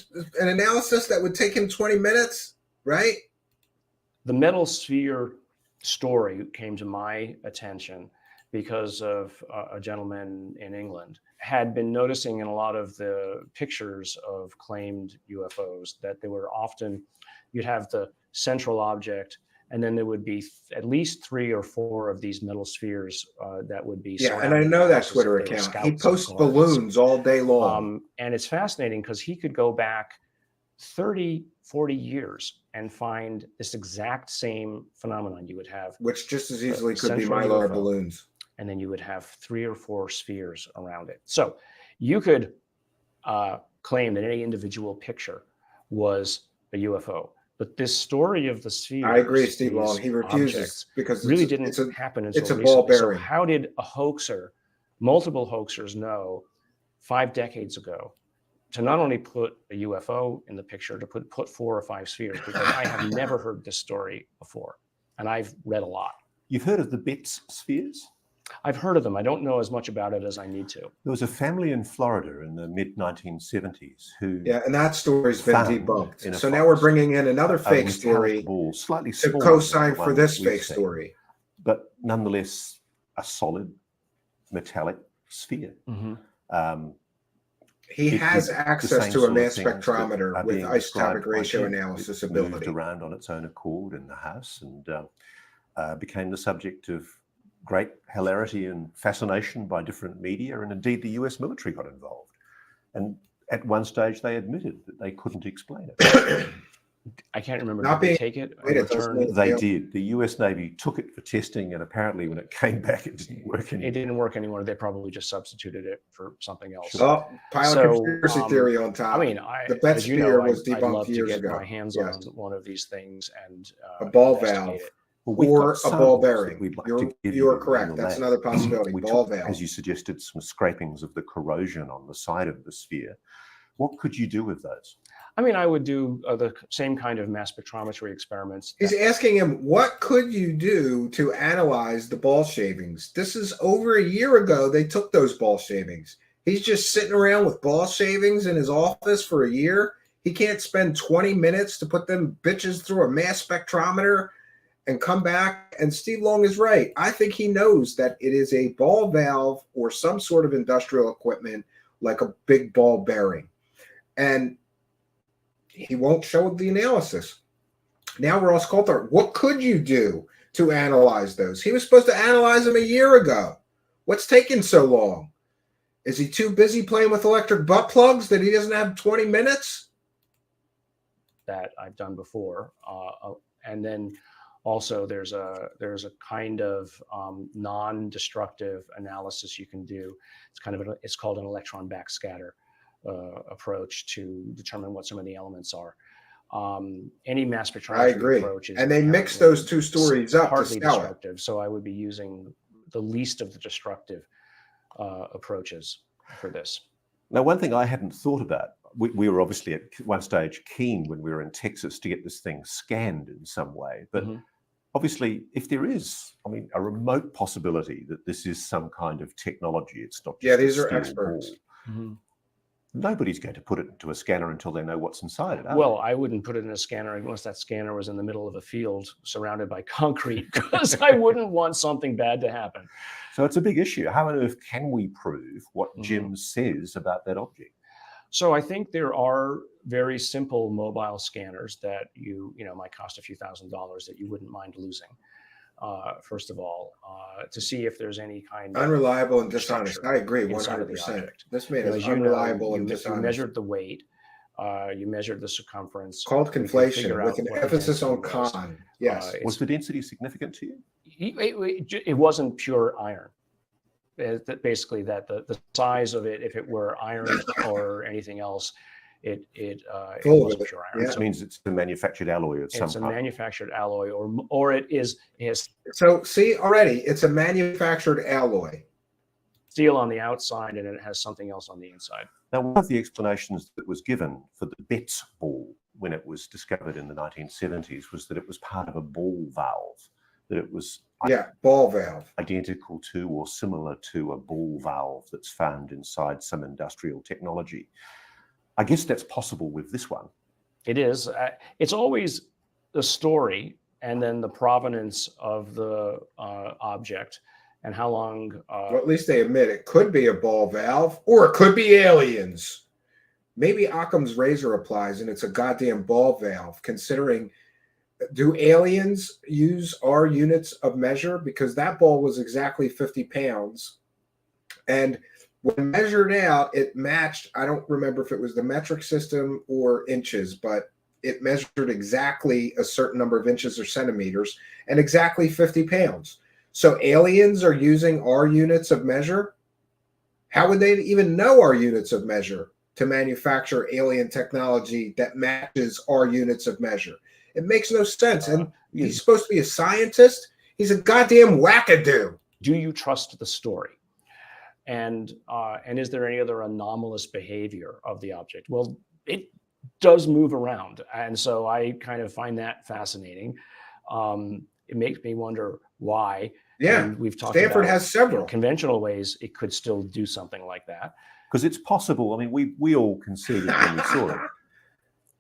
[SPEAKER 9] analysis that would take him 20 minutes, right?
[SPEAKER 6] The metal sphere story came to my attention because of a gentleman in England had been noticing in a lot of the pictures of claimed UFOs that they were often, you'd have the central object and then there would be at least 3 or 4 of these metal spheres that would be.
[SPEAKER 9] Yeah, and I know that Twitter account. He posts balloons all day long.
[SPEAKER 6] And it's fascinating because he could go back 30, 40 years and find this exact same phenomenon. You would have,
[SPEAKER 9] which just as easily could be mylar balloons,
[SPEAKER 6] and then you would have 3 or 4 spheres around it. So you could claim that any individual picture was a UFO. But this story of the spheres,
[SPEAKER 9] I agree, Steve Long. He refuses because
[SPEAKER 6] really didn't happen until
[SPEAKER 9] it's a
[SPEAKER 6] recently.
[SPEAKER 9] ball bearing.
[SPEAKER 6] So how did a hoaxer, multiple hoaxers, know 5 decades ago to not only put a UFO in the picture, to put 4 or 5 spheres? Because I have never heard this story before, and I've read a lot.
[SPEAKER 1] You've heard of the Betz spheres?
[SPEAKER 6] I've heard of them. I don't know as much about it as I need to.
[SPEAKER 1] There was a family in Florida in the mid-1970s who...
[SPEAKER 9] Yeah, and that story's been debunked. So now we're bringing in another fake story
[SPEAKER 1] ball, slightly
[SPEAKER 9] to co-sign for this fake story.
[SPEAKER 1] But nonetheless, a solid metallic sphere.
[SPEAKER 9] He has access to a mass spectrometer with isotopic ratio analysis ability.
[SPEAKER 1] Moved around on its own accord in the house and became the subject of great hilarity and fascination by different media, and indeed the US military got involved. And at one stage they admitted that they couldn't explain it.
[SPEAKER 6] I can't remember. Did they take it?
[SPEAKER 1] They did. The US Navy took it for testing, and apparently when it came back, it didn't work anymore.
[SPEAKER 6] It didn't work anymore. They probably just substituted it for something else.
[SPEAKER 9] Oh, pile of conspiracy theory on top.
[SPEAKER 6] I mean,
[SPEAKER 9] the Betz sphere was debunked years ago.
[SPEAKER 6] I'd love to get my hands on one of these things and
[SPEAKER 9] a ball valve. Or a ball bearing. You are correct. That's another possibility. Ball valve.
[SPEAKER 1] As you suggested, some scrapings of the corrosion on the side of the sphere. What could you do with those?
[SPEAKER 6] I mean, I would do the same kind of mass spectrometry experiments.
[SPEAKER 9] He's asking him, what could you do to analyze the ball shavings? This is over a year ago. They took those ball shavings. He's just sitting around with ball shavings in his office for a year. He can't spend 20 minutes to put them bitches through a mass spectrometer and come back. And Steve Long is right. I think he knows that it is a ball valve or some sort of industrial equipment like a big ball bearing. And he won't show the analysis. Now, Ross Coulthart, what could you do to analyze those? He was supposed to analyze them a year ago. What's taking so long? Is he too busy playing with electric butt plugs that he doesn't have 20 minutes?
[SPEAKER 6] That I've done before. And then also there's a kind of non-destructive analysis you can do. It's kind of it's called an electron backscatter approach to determine what some of the elements are. Any mass spectrometry approach is,
[SPEAKER 9] and they mix those two stories up to sell
[SPEAKER 6] destructive.
[SPEAKER 9] it.
[SPEAKER 6] So I would be using the least of the destructive approaches for this.
[SPEAKER 1] Now, one thing I hadn't thought about, we were obviously at one stage keen when we were in Texas to get this thing scanned in some way, but obviously, if there is, I mean, a remote possibility that this is some kind of technology, it's not just
[SPEAKER 9] these are experts.
[SPEAKER 1] Nobody's going to put it into a scanner until they know what's inside it.
[SPEAKER 6] Well, I wouldn't put it in a scanner unless that scanner was in the middle of a field surrounded by concrete, because I wouldn't want something bad to happen.
[SPEAKER 1] So it's a big issue. How on earth can we prove what Jim says about that object?
[SPEAKER 6] So I think there are very simple mobile scanners that might cost a few $1,000s that you wouldn't mind losing. First of all, to see if there's any kind of
[SPEAKER 9] unreliable and dishonest. I agree 100%. This made us unreliable and dishonest.
[SPEAKER 6] You measured the weight, you measured the circumference.
[SPEAKER 9] Called conflation with an emphasis on con. Yes.
[SPEAKER 1] Was the density significant to you?
[SPEAKER 6] It wasn't pure iron. Basically, that the size of it, if it were iron or anything else, it wasn't pure iron.
[SPEAKER 1] Which means it's a manufactured alloy at some point.
[SPEAKER 6] It's a manufactured alloy, or it is.
[SPEAKER 9] So see, already it's a manufactured alloy.
[SPEAKER 6] Steel on the outside, and it has something else on the inside.
[SPEAKER 1] Now, one of the explanations that was given for the Betz ball when it was discovered in the 1970s was that it was part of a ball valve, that it was
[SPEAKER 9] ball valve,
[SPEAKER 1] identical to or similar to a ball valve that's found inside some industrial technology. I guess that's possible with this one.
[SPEAKER 6] It is. It's always the story and then the provenance of the object and how long.
[SPEAKER 9] Well, at least they admit it could be a ball valve or it could be aliens. Maybe Occam's razor applies and it's a goddamn ball valve, considering do aliens use our units of measure? Because that ball was exactly 50 pounds. And when measured out, it matched, I don't remember if it was the metric system or inches, but it measured exactly a certain number of inches or centimeters and exactly 50 pounds. So aliens are using our units of measure? How would they even know our units of measure to manufacture alien technology that matches our units of measure? It makes no sense. And he's supposed to be a scientist. He's a goddamn wackadoo.
[SPEAKER 6] Do you trust the story? And is there any other anomalous behavior of the object? Well, it does move around. And so I kind of find that fascinating. It makes me wonder why.
[SPEAKER 9] Yeah,
[SPEAKER 6] and we've talked
[SPEAKER 9] Stanford
[SPEAKER 6] about,
[SPEAKER 9] has several
[SPEAKER 6] conventional ways it could still do something like that.
[SPEAKER 1] Because it's possible. I mean, we all conceded when we saw it.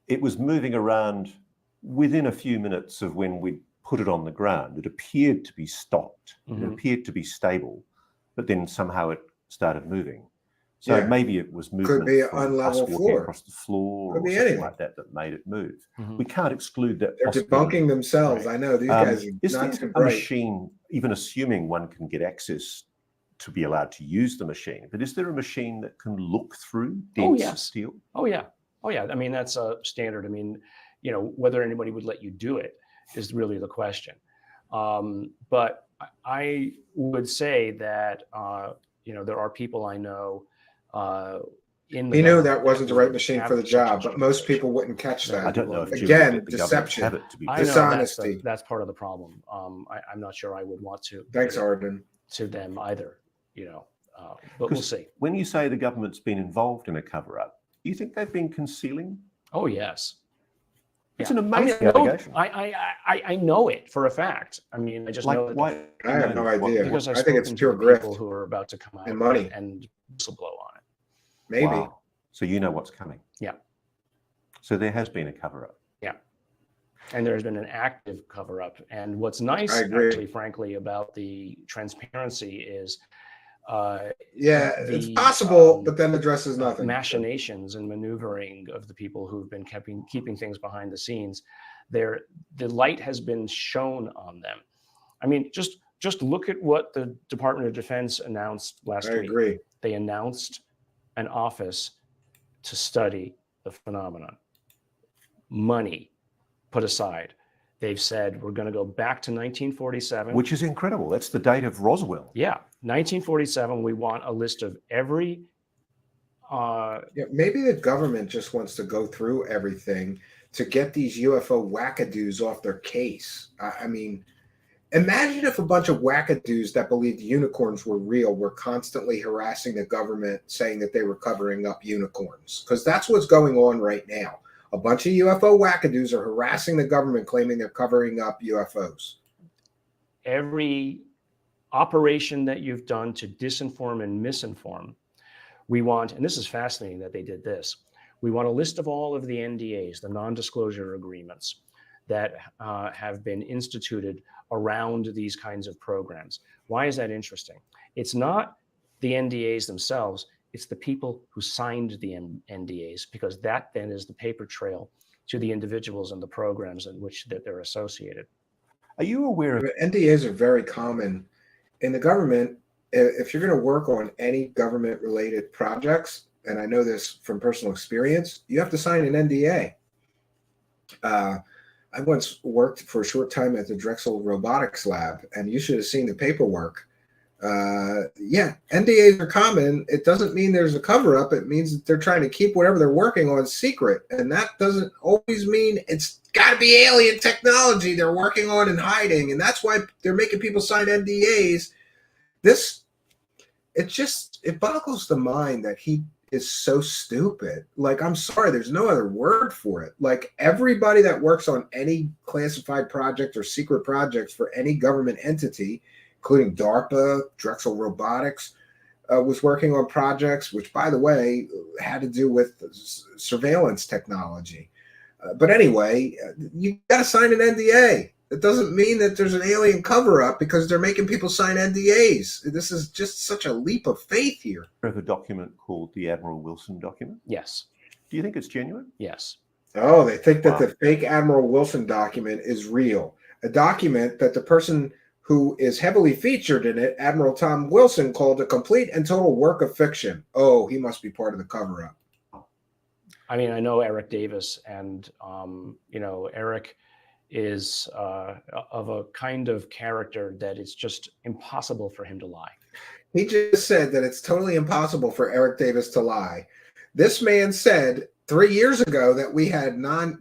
[SPEAKER 1] It was moving around within a few minutes of when we put it on the ground. It appeared to be stopped.
[SPEAKER 6] Mm-hmm.
[SPEAKER 1] It appeared to be stable, but then somehow it started moving. So maybe it was movement.
[SPEAKER 9] Could be an
[SPEAKER 1] from us
[SPEAKER 9] unlevel
[SPEAKER 1] walking
[SPEAKER 9] floor.
[SPEAKER 1] across the floor
[SPEAKER 9] Could
[SPEAKER 1] or
[SPEAKER 9] be
[SPEAKER 1] something
[SPEAKER 9] anything
[SPEAKER 1] like that made it move.
[SPEAKER 6] Mm-hmm.
[SPEAKER 1] We can't exclude that.
[SPEAKER 9] They're debunking themselves.
[SPEAKER 1] Right.
[SPEAKER 9] I know these guys
[SPEAKER 1] Is
[SPEAKER 9] are not
[SPEAKER 1] there
[SPEAKER 9] too
[SPEAKER 1] a
[SPEAKER 9] bright.
[SPEAKER 1] machine, even assuming one can get access to be allowed to use the machine, but is there a machine that can look through dense steel?
[SPEAKER 6] Oh yeah. I mean, that's a standard. I mean, you know, whether anybody would let you do it is really the question. But I would say that, you know, there are people I know in the
[SPEAKER 9] He knew
[SPEAKER 6] government
[SPEAKER 9] that wasn't the right machine for the
[SPEAKER 6] have
[SPEAKER 9] job,
[SPEAKER 6] such
[SPEAKER 9] but most
[SPEAKER 6] information.
[SPEAKER 9] people wouldn't catch that.
[SPEAKER 1] I don't know if Jim would
[SPEAKER 9] Again,
[SPEAKER 1] let the government
[SPEAKER 9] deception,
[SPEAKER 1] have it to be
[SPEAKER 6] I know
[SPEAKER 9] dishonesty.
[SPEAKER 6] that's part of the problem. I'm not sure I would want to.
[SPEAKER 9] Thanks,
[SPEAKER 6] give it
[SPEAKER 9] Arden.
[SPEAKER 6] to them either, you know, but we'll see.
[SPEAKER 1] When you say the government's been involved in a cover-up, do you think they've been concealing?
[SPEAKER 6] Oh yes.
[SPEAKER 1] It's
[SPEAKER 6] Yeah.
[SPEAKER 1] an amazing
[SPEAKER 6] I mean,
[SPEAKER 1] allegation.
[SPEAKER 6] I know it for a fact. I mean, I just
[SPEAKER 1] Like,
[SPEAKER 6] know that
[SPEAKER 1] why?
[SPEAKER 9] I have no idea.
[SPEAKER 6] because
[SPEAKER 9] I
[SPEAKER 6] I've
[SPEAKER 9] think it's
[SPEAKER 6] spoken
[SPEAKER 9] pure
[SPEAKER 6] to
[SPEAKER 9] grift
[SPEAKER 6] people who are about to come out
[SPEAKER 9] and money.
[SPEAKER 6] and whistleblow on it.
[SPEAKER 9] Maybe.
[SPEAKER 1] Wow. So you know what's coming.
[SPEAKER 6] Yeah.
[SPEAKER 1] So there has been a cover-up.
[SPEAKER 6] Yeah. And there's been an active cover-up. And what's nice,
[SPEAKER 9] I agree.
[SPEAKER 6] actually, frankly, about the transparency is
[SPEAKER 9] it's
[SPEAKER 6] the,
[SPEAKER 9] possible, but then addresses nothing.
[SPEAKER 6] machinations and maneuvering of the people who've been keeping things behind the scenes. The light has been shown on them. I mean, just look at what the Department of Defense announced last week.
[SPEAKER 9] I agree.
[SPEAKER 6] They announced an office to study the phenomenon. Money put aside. They've said we're going to go back to 1947.
[SPEAKER 1] Which is incredible. That's the date of Roswell.
[SPEAKER 6] Yeah, 1947. We want a list of every.
[SPEAKER 9] Maybe the government just wants to go through everything to get these UFO wackadoos off their case. I mean, imagine if a bunch of wackadoos that believed unicorns were real were constantly harassing the government saying that they were covering up unicorns, because that's what's going on right now. A bunch of UFO wackadoos are harassing the government, claiming they're covering up UFOs.
[SPEAKER 6] Every operation that you've done to disinform and misinform, we want, and this is fascinating that they did this, we want a list of all of the NDAs, the non-disclosure agreements that have been instituted around these kinds of programs. Why is that interesting? It's not the NDAs themselves, it's the people who signed the NDAs, because that then is the paper trail to the individuals and the programs in which that they're associated.
[SPEAKER 1] Are you aware of
[SPEAKER 9] NDAs are very common in the government. If you're going to work on any government related projects, and I know this from personal experience, you have to sign an NDA. I once worked for a short time at the Drexel Robotics Lab, and you should have seen the paperwork. NDAs are common. It doesn't mean there's a cover up. It means that they're trying to keep whatever they're working on secret. And that doesn't always mean it's got to be alien technology they're working on and hiding. And that's why they're making people sign NDAs. It boggles the mind that he is so stupid. Like, I'm sorry, there's no other word for it. Like, everybody that works on any classified project or secret project for any government entity, including DARPA, Drexel Robotics, was working on projects, which, by the way, had to do with surveillance technology. But anyway, you got to sign an NDA. It doesn't mean that there's an alien cover-up because they're making people sign NDAs. This is just such a leap of faith here.
[SPEAKER 1] a document called the Admiral Wilson document?
[SPEAKER 6] Yes.
[SPEAKER 1] Do you think it's genuine?
[SPEAKER 6] Yes.
[SPEAKER 9] Oh, they think that
[SPEAKER 1] Wow.
[SPEAKER 9] the fake Admiral Wilson document is real. A document that the person who is heavily featured in it, Admiral Tom Wilson, called a complete and total work of fiction. Oh, he must be part of the cover-up.
[SPEAKER 6] I mean, I know Eric Davis, and Eric is of a kind of character that it's just impossible for him to lie.
[SPEAKER 9] He just said that it's totally impossible for Eric Davis to lie. This man said 3 years ago that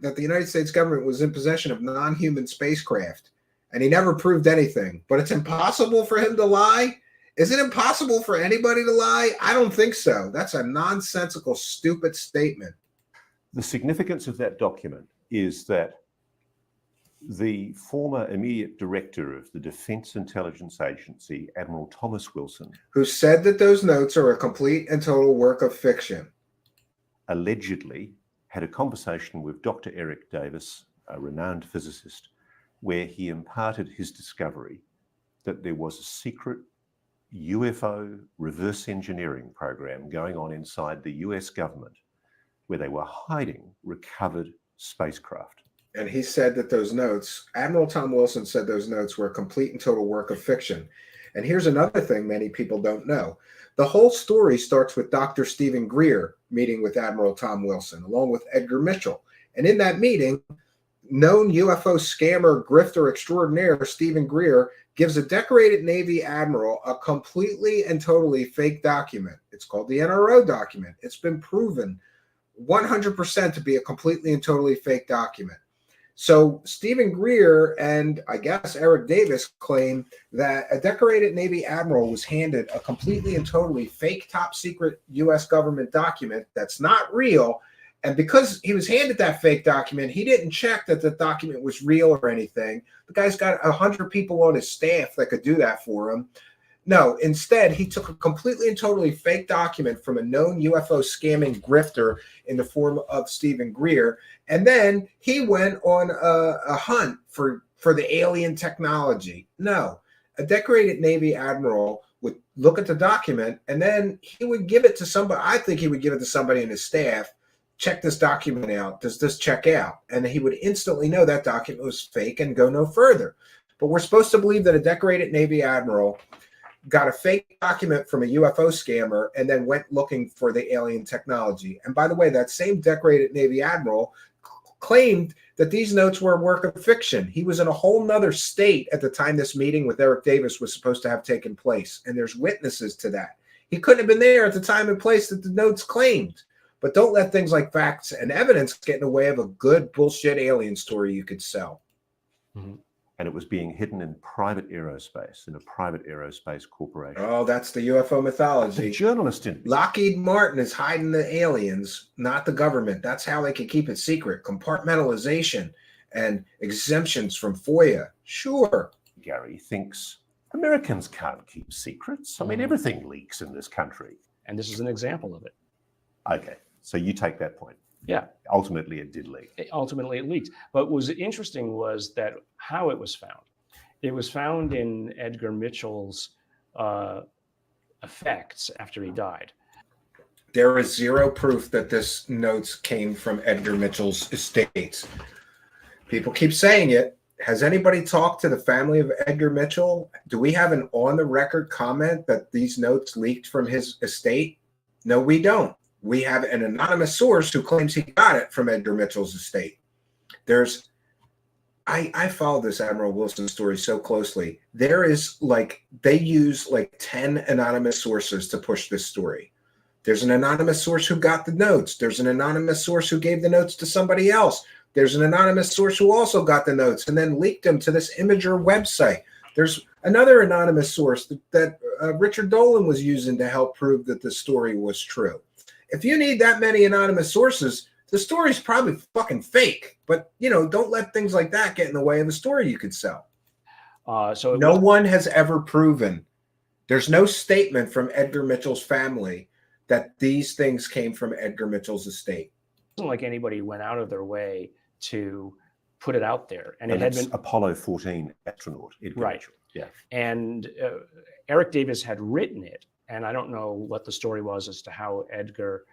[SPEAKER 9] that the United States government was in possession of non-human spacecraft, and he never proved anything. But it's impossible for him to lie? Is it impossible for anybody to lie? I don't think so. That's a nonsensical, stupid statement.
[SPEAKER 1] The significance of that document is that the former immediate director of the Defense Intelligence Agency, Admiral Thomas Wilson,
[SPEAKER 9] who said that those notes are a complete and total work of fiction,
[SPEAKER 1] allegedly had a conversation with Dr. Eric Davis, a renowned physicist, where he imparted his discovery that there was a secret UFO reverse engineering program going on inside the US government where they were hiding recovered spacecraft.
[SPEAKER 9] And he said that those notes, Admiral Tom Wilson said those notes were a complete and total work of fiction. And here's another thing many people don't know. The whole story starts with Dr. Stephen Greer meeting with Admiral Tom Wilson, along with Edgar Mitchell. And in that meeting, known UFO scammer, grifter extraordinaire Stephen Greer gives a decorated Navy admiral a completely and totally fake document. It's called the NRO document. It's been proven 100% to be a completely and totally fake document. So Stephen Greer and I guess Eric Davis claim that a decorated Navy admiral was handed a completely and totally fake top secret U.S. government document that's not real. And because he was handed that fake document, he didn't check that the document was real or anything. The guy's got 100 people on his staff that could do that for him. No, instead, he took a completely and totally fake document from a known UFO scamming grifter in the form of Stephen Greer. And then he went on a hunt for the alien technology. No, a decorated Navy admiral would look at the document and then he would give it to somebody. I think he would give it to somebody in his staff. Check this document out. Does this check out? And he would instantly know that document was fake and go no further. But we're supposed to believe that a decorated Navy admiral got a fake document from a UFO scammer and then went looking for the alien technology. And by the way, that same decorated Navy admiral claimed that these notes were a work of fiction. He was in a whole nother state at the time this meeting with Eric Davis was supposed to have taken place. And there's witnesses to that. He couldn't have been there at the time and place that the notes claimed. But don't let things like facts and evidence get in the way of a good bullshit alien story you could sell.
[SPEAKER 1] Mm-hmm. And it was being hidden in private aerospace, in a private aerospace corporation.
[SPEAKER 9] Oh, that's the UFO mythology.
[SPEAKER 1] The journalist in
[SPEAKER 9] Lockheed Martin is hiding the aliens, not the government. That's how they can keep it secret. Compartmentalization and exemptions from FOIA. Sure.
[SPEAKER 1] Gary thinks Americans can't keep secrets. I mean, everything leaks in this country.
[SPEAKER 6] And this is an example of it.
[SPEAKER 1] Okay, so you take that point.
[SPEAKER 6] Yeah.
[SPEAKER 1] Ultimately, it did leak.
[SPEAKER 6] Ultimately, it leaked. But what was interesting was that how it was found. It was found in Edgar Mitchell's effects after he died.
[SPEAKER 9] There is zero proof that this notes came from Edgar Mitchell's estate. People keep saying it. Has anybody talked to the family of Edgar Mitchell? Do we have an on-the-record comment that these notes leaked from his estate? No, we don't. We have an anonymous source who claims he got it from Edgar Mitchell's estate. I follow this Admiral Wilson story so closely. They use 10 anonymous sources to push this story. There's an anonymous source who got the notes. There's an anonymous source who gave the notes to somebody else. There's an anonymous source who also got the notes and then leaked them to this Imager website. There's another anonymous source that Richard Nolan was using to help prove that the story was true. If you need that many anonymous sources, the story's probably fucking fake. But, don't let things like that get in the way of a story you could sell. No one has ever proven. There's no statement from Edgar Mitchell's family that these things came from Edgar Mitchell's estate.
[SPEAKER 6] It wasn't like anybody went out of their way to put it out there. And it had been
[SPEAKER 1] Apollo 14 astronaut. Edgar Mitchell. Yeah.
[SPEAKER 6] And Eric Davis had written it. And I don't know what the story was as to how Edgar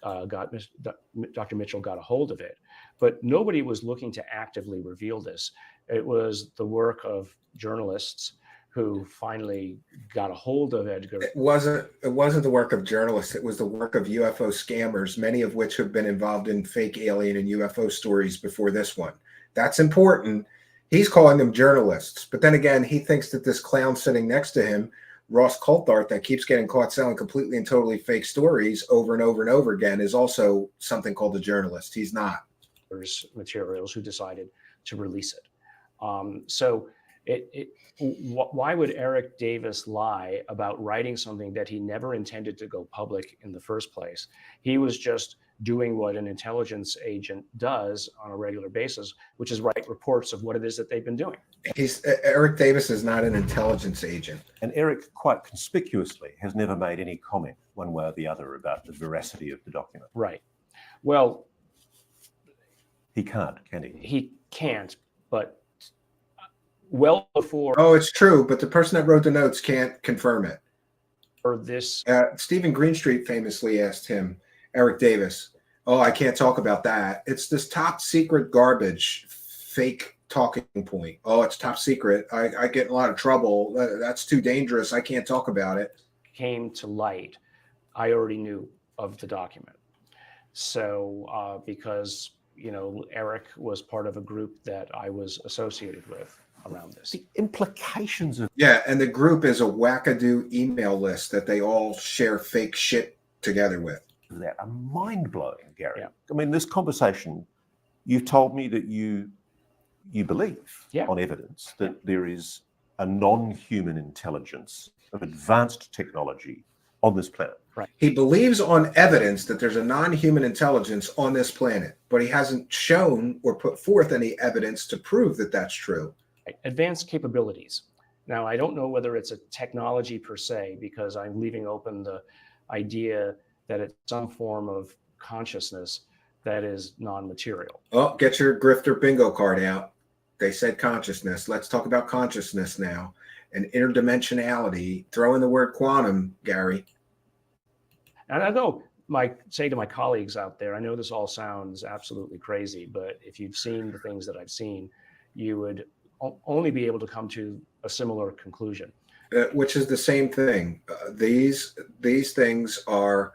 [SPEAKER 6] Dr. Mitchell got a hold of it, but nobody was looking to actively reveal this. It was the work of journalists who finally got a hold of Edgar.
[SPEAKER 9] It wasn't the work of journalists. It was the work of UFO scammers, many of which have been involved in fake alien and UFO stories before this one. That's important. He's calling them journalists. But then again, he thinks that this clown sitting next to him, Ross Coulthart, that keeps getting caught selling completely and totally fake stories over and over and over again, is also something called a journalist. He's not.
[SPEAKER 6] There's materials who decided to release it. So why would Eric Davis lie about writing something that he never intended to go public in the first place? He was just doing what an intelligence agent does on a regular basis, which is write reports of what it is that they've been doing.
[SPEAKER 9] Eric Davis is not an intelligence agent.
[SPEAKER 1] And Eric, quite conspicuously, has never made any comment one way or the other about the veracity of the document.
[SPEAKER 6] Right. Well,
[SPEAKER 1] he can't, can he?
[SPEAKER 6] He can't, but well before.
[SPEAKER 9] Oh, it's true, but the person that wrote the notes can't confirm it.
[SPEAKER 6] Or this.
[SPEAKER 9] Stephen Greenstreet famously asked him, Eric Davis, oh, I can't talk about that. It's this top secret garbage, fake talking point. Oh, it's top secret. I get in a lot of trouble. That's too dangerous. I can't talk about it.
[SPEAKER 6] Came to light, I already knew of the document. So because, you know, Eric was part of a group that I was associated with around this.
[SPEAKER 1] The implications of...
[SPEAKER 9] Yeah, and the group is a wackadoo email list that they all share fake shit together with.
[SPEAKER 1] That are mind-blowing, Gary.
[SPEAKER 6] Yeah.
[SPEAKER 1] I mean, this conversation, you've told me that you believe on evidence that there is a non-human intelligence of advanced technology on this planet.
[SPEAKER 6] Right.
[SPEAKER 9] He believes on evidence that there's a non-human intelligence on this planet, but he hasn't shown or put forth any evidence to prove that that's true.
[SPEAKER 6] Advanced capabilities. Now, I don't know whether it's a technology per se, because I'm leaving open the idea that it's some form of consciousness that is non-material.
[SPEAKER 9] Oh, get your grifter bingo card out. They said consciousness. Let's talk about consciousness now. And interdimensionality. Throw in the word quantum, Gary.
[SPEAKER 6] And I know, say to my colleagues out there, I know this all sounds absolutely crazy, but if you've seen the things that I've seen, you would only be able to come to a similar conclusion.
[SPEAKER 9] Which is the same thing. These things are,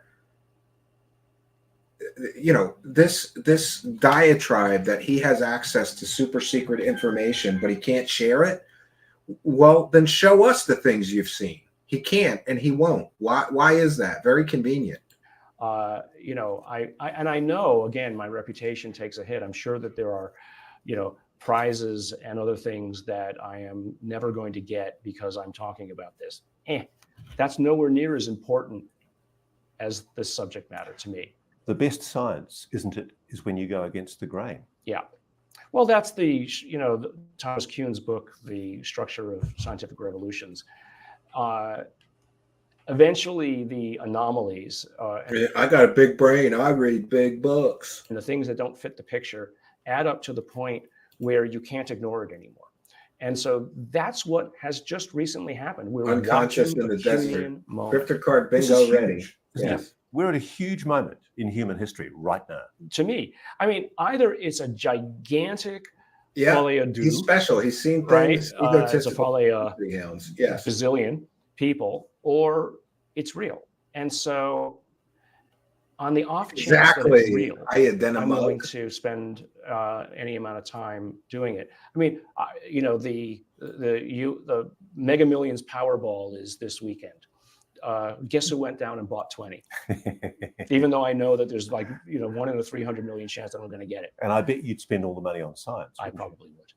[SPEAKER 9] you know, this diatribe that he has access to super secret information, but he can't share it. Well, then show us the things you've seen. He can't, and he won't. Why is that? Very convenient.
[SPEAKER 6] You know, I know, again, my reputation takes a hit. I'm sure that there are, you know, prizes and other things that I am never going to get because I'm talking about this. That's nowhere near as important as this subject matter to me.
[SPEAKER 1] The best science, isn't it, is when you go against the grain.
[SPEAKER 6] Yeah. Well, that's the, you know, Thomas Kuhn's book, The Structure of Scientific Revolutions. Eventually, the anomalies.
[SPEAKER 9] I got a big brain. I read big books.
[SPEAKER 6] And the things that don't fit the picture add up to the point where you can't ignore it anymore. And so that's what has just recently happened. We're
[SPEAKER 9] unconscious in the desert. Grifter card bingo ready.
[SPEAKER 1] Yes. We're at a huge moment in human history right now.
[SPEAKER 6] To me, I mean, either it's a gigantic
[SPEAKER 9] WACKADoo. He's special. He's seen things.
[SPEAKER 6] Right? It's a
[SPEAKER 9] yes.
[SPEAKER 6] Bazillion people, or it's real. And so on the off chance that it's real, I'm willing to spend any amount of time doing it. I mean, you know, the Mega Millions Powerball is this weekend. Guess who went down and bought 20? Even though I know that there's, like, you know, 1 in a 300 million chance that I'm going to get it.
[SPEAKER 1] And I bet you'd spend all the money on science.
[SPEAKER 6] I probably would.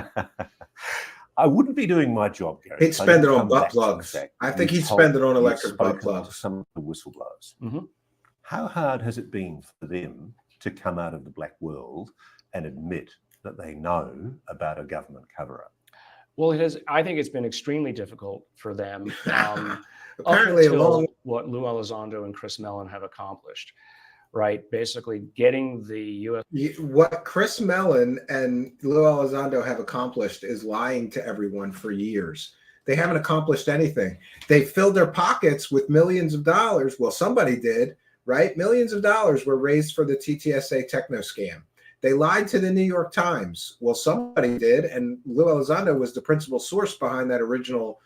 [SPEAKER 6] Yeah.
[SPEAKER 1] I wouldn't be doing my job, Gary.
[SPEAKER 9] He'd spend it on butt plugs. I think he'd spend it on electric butt plugs.
[SPEAKER 1] Some of the whistleblowers.
[SPEAKER 6] Mm-hmm.
[SPEAKER 1] How hard has it been for them to come out of the black world and admit that they know about a government cover-up?
[SPEAKER 6] Well, it has. I think it's been extremely difficult for them.
[SPEAKER 9] Apparently,
[SPEAKER 6] what Lou Elizondo and Chris Mellon have accomplished, right? Basically, getting the U.S.
[SPEAKER 9] What Chris Mellon and Lou Elizondo have accomplished is lying to everyone for years. They haven't accomplished anything. They filled their pockets with millions of dollars. Well, somebody did right? Millions of dollars were raised for the TTSA techno scam. They lied to the New York Times. Well, somebody did, and Lou Elizondo was the principal source behind that original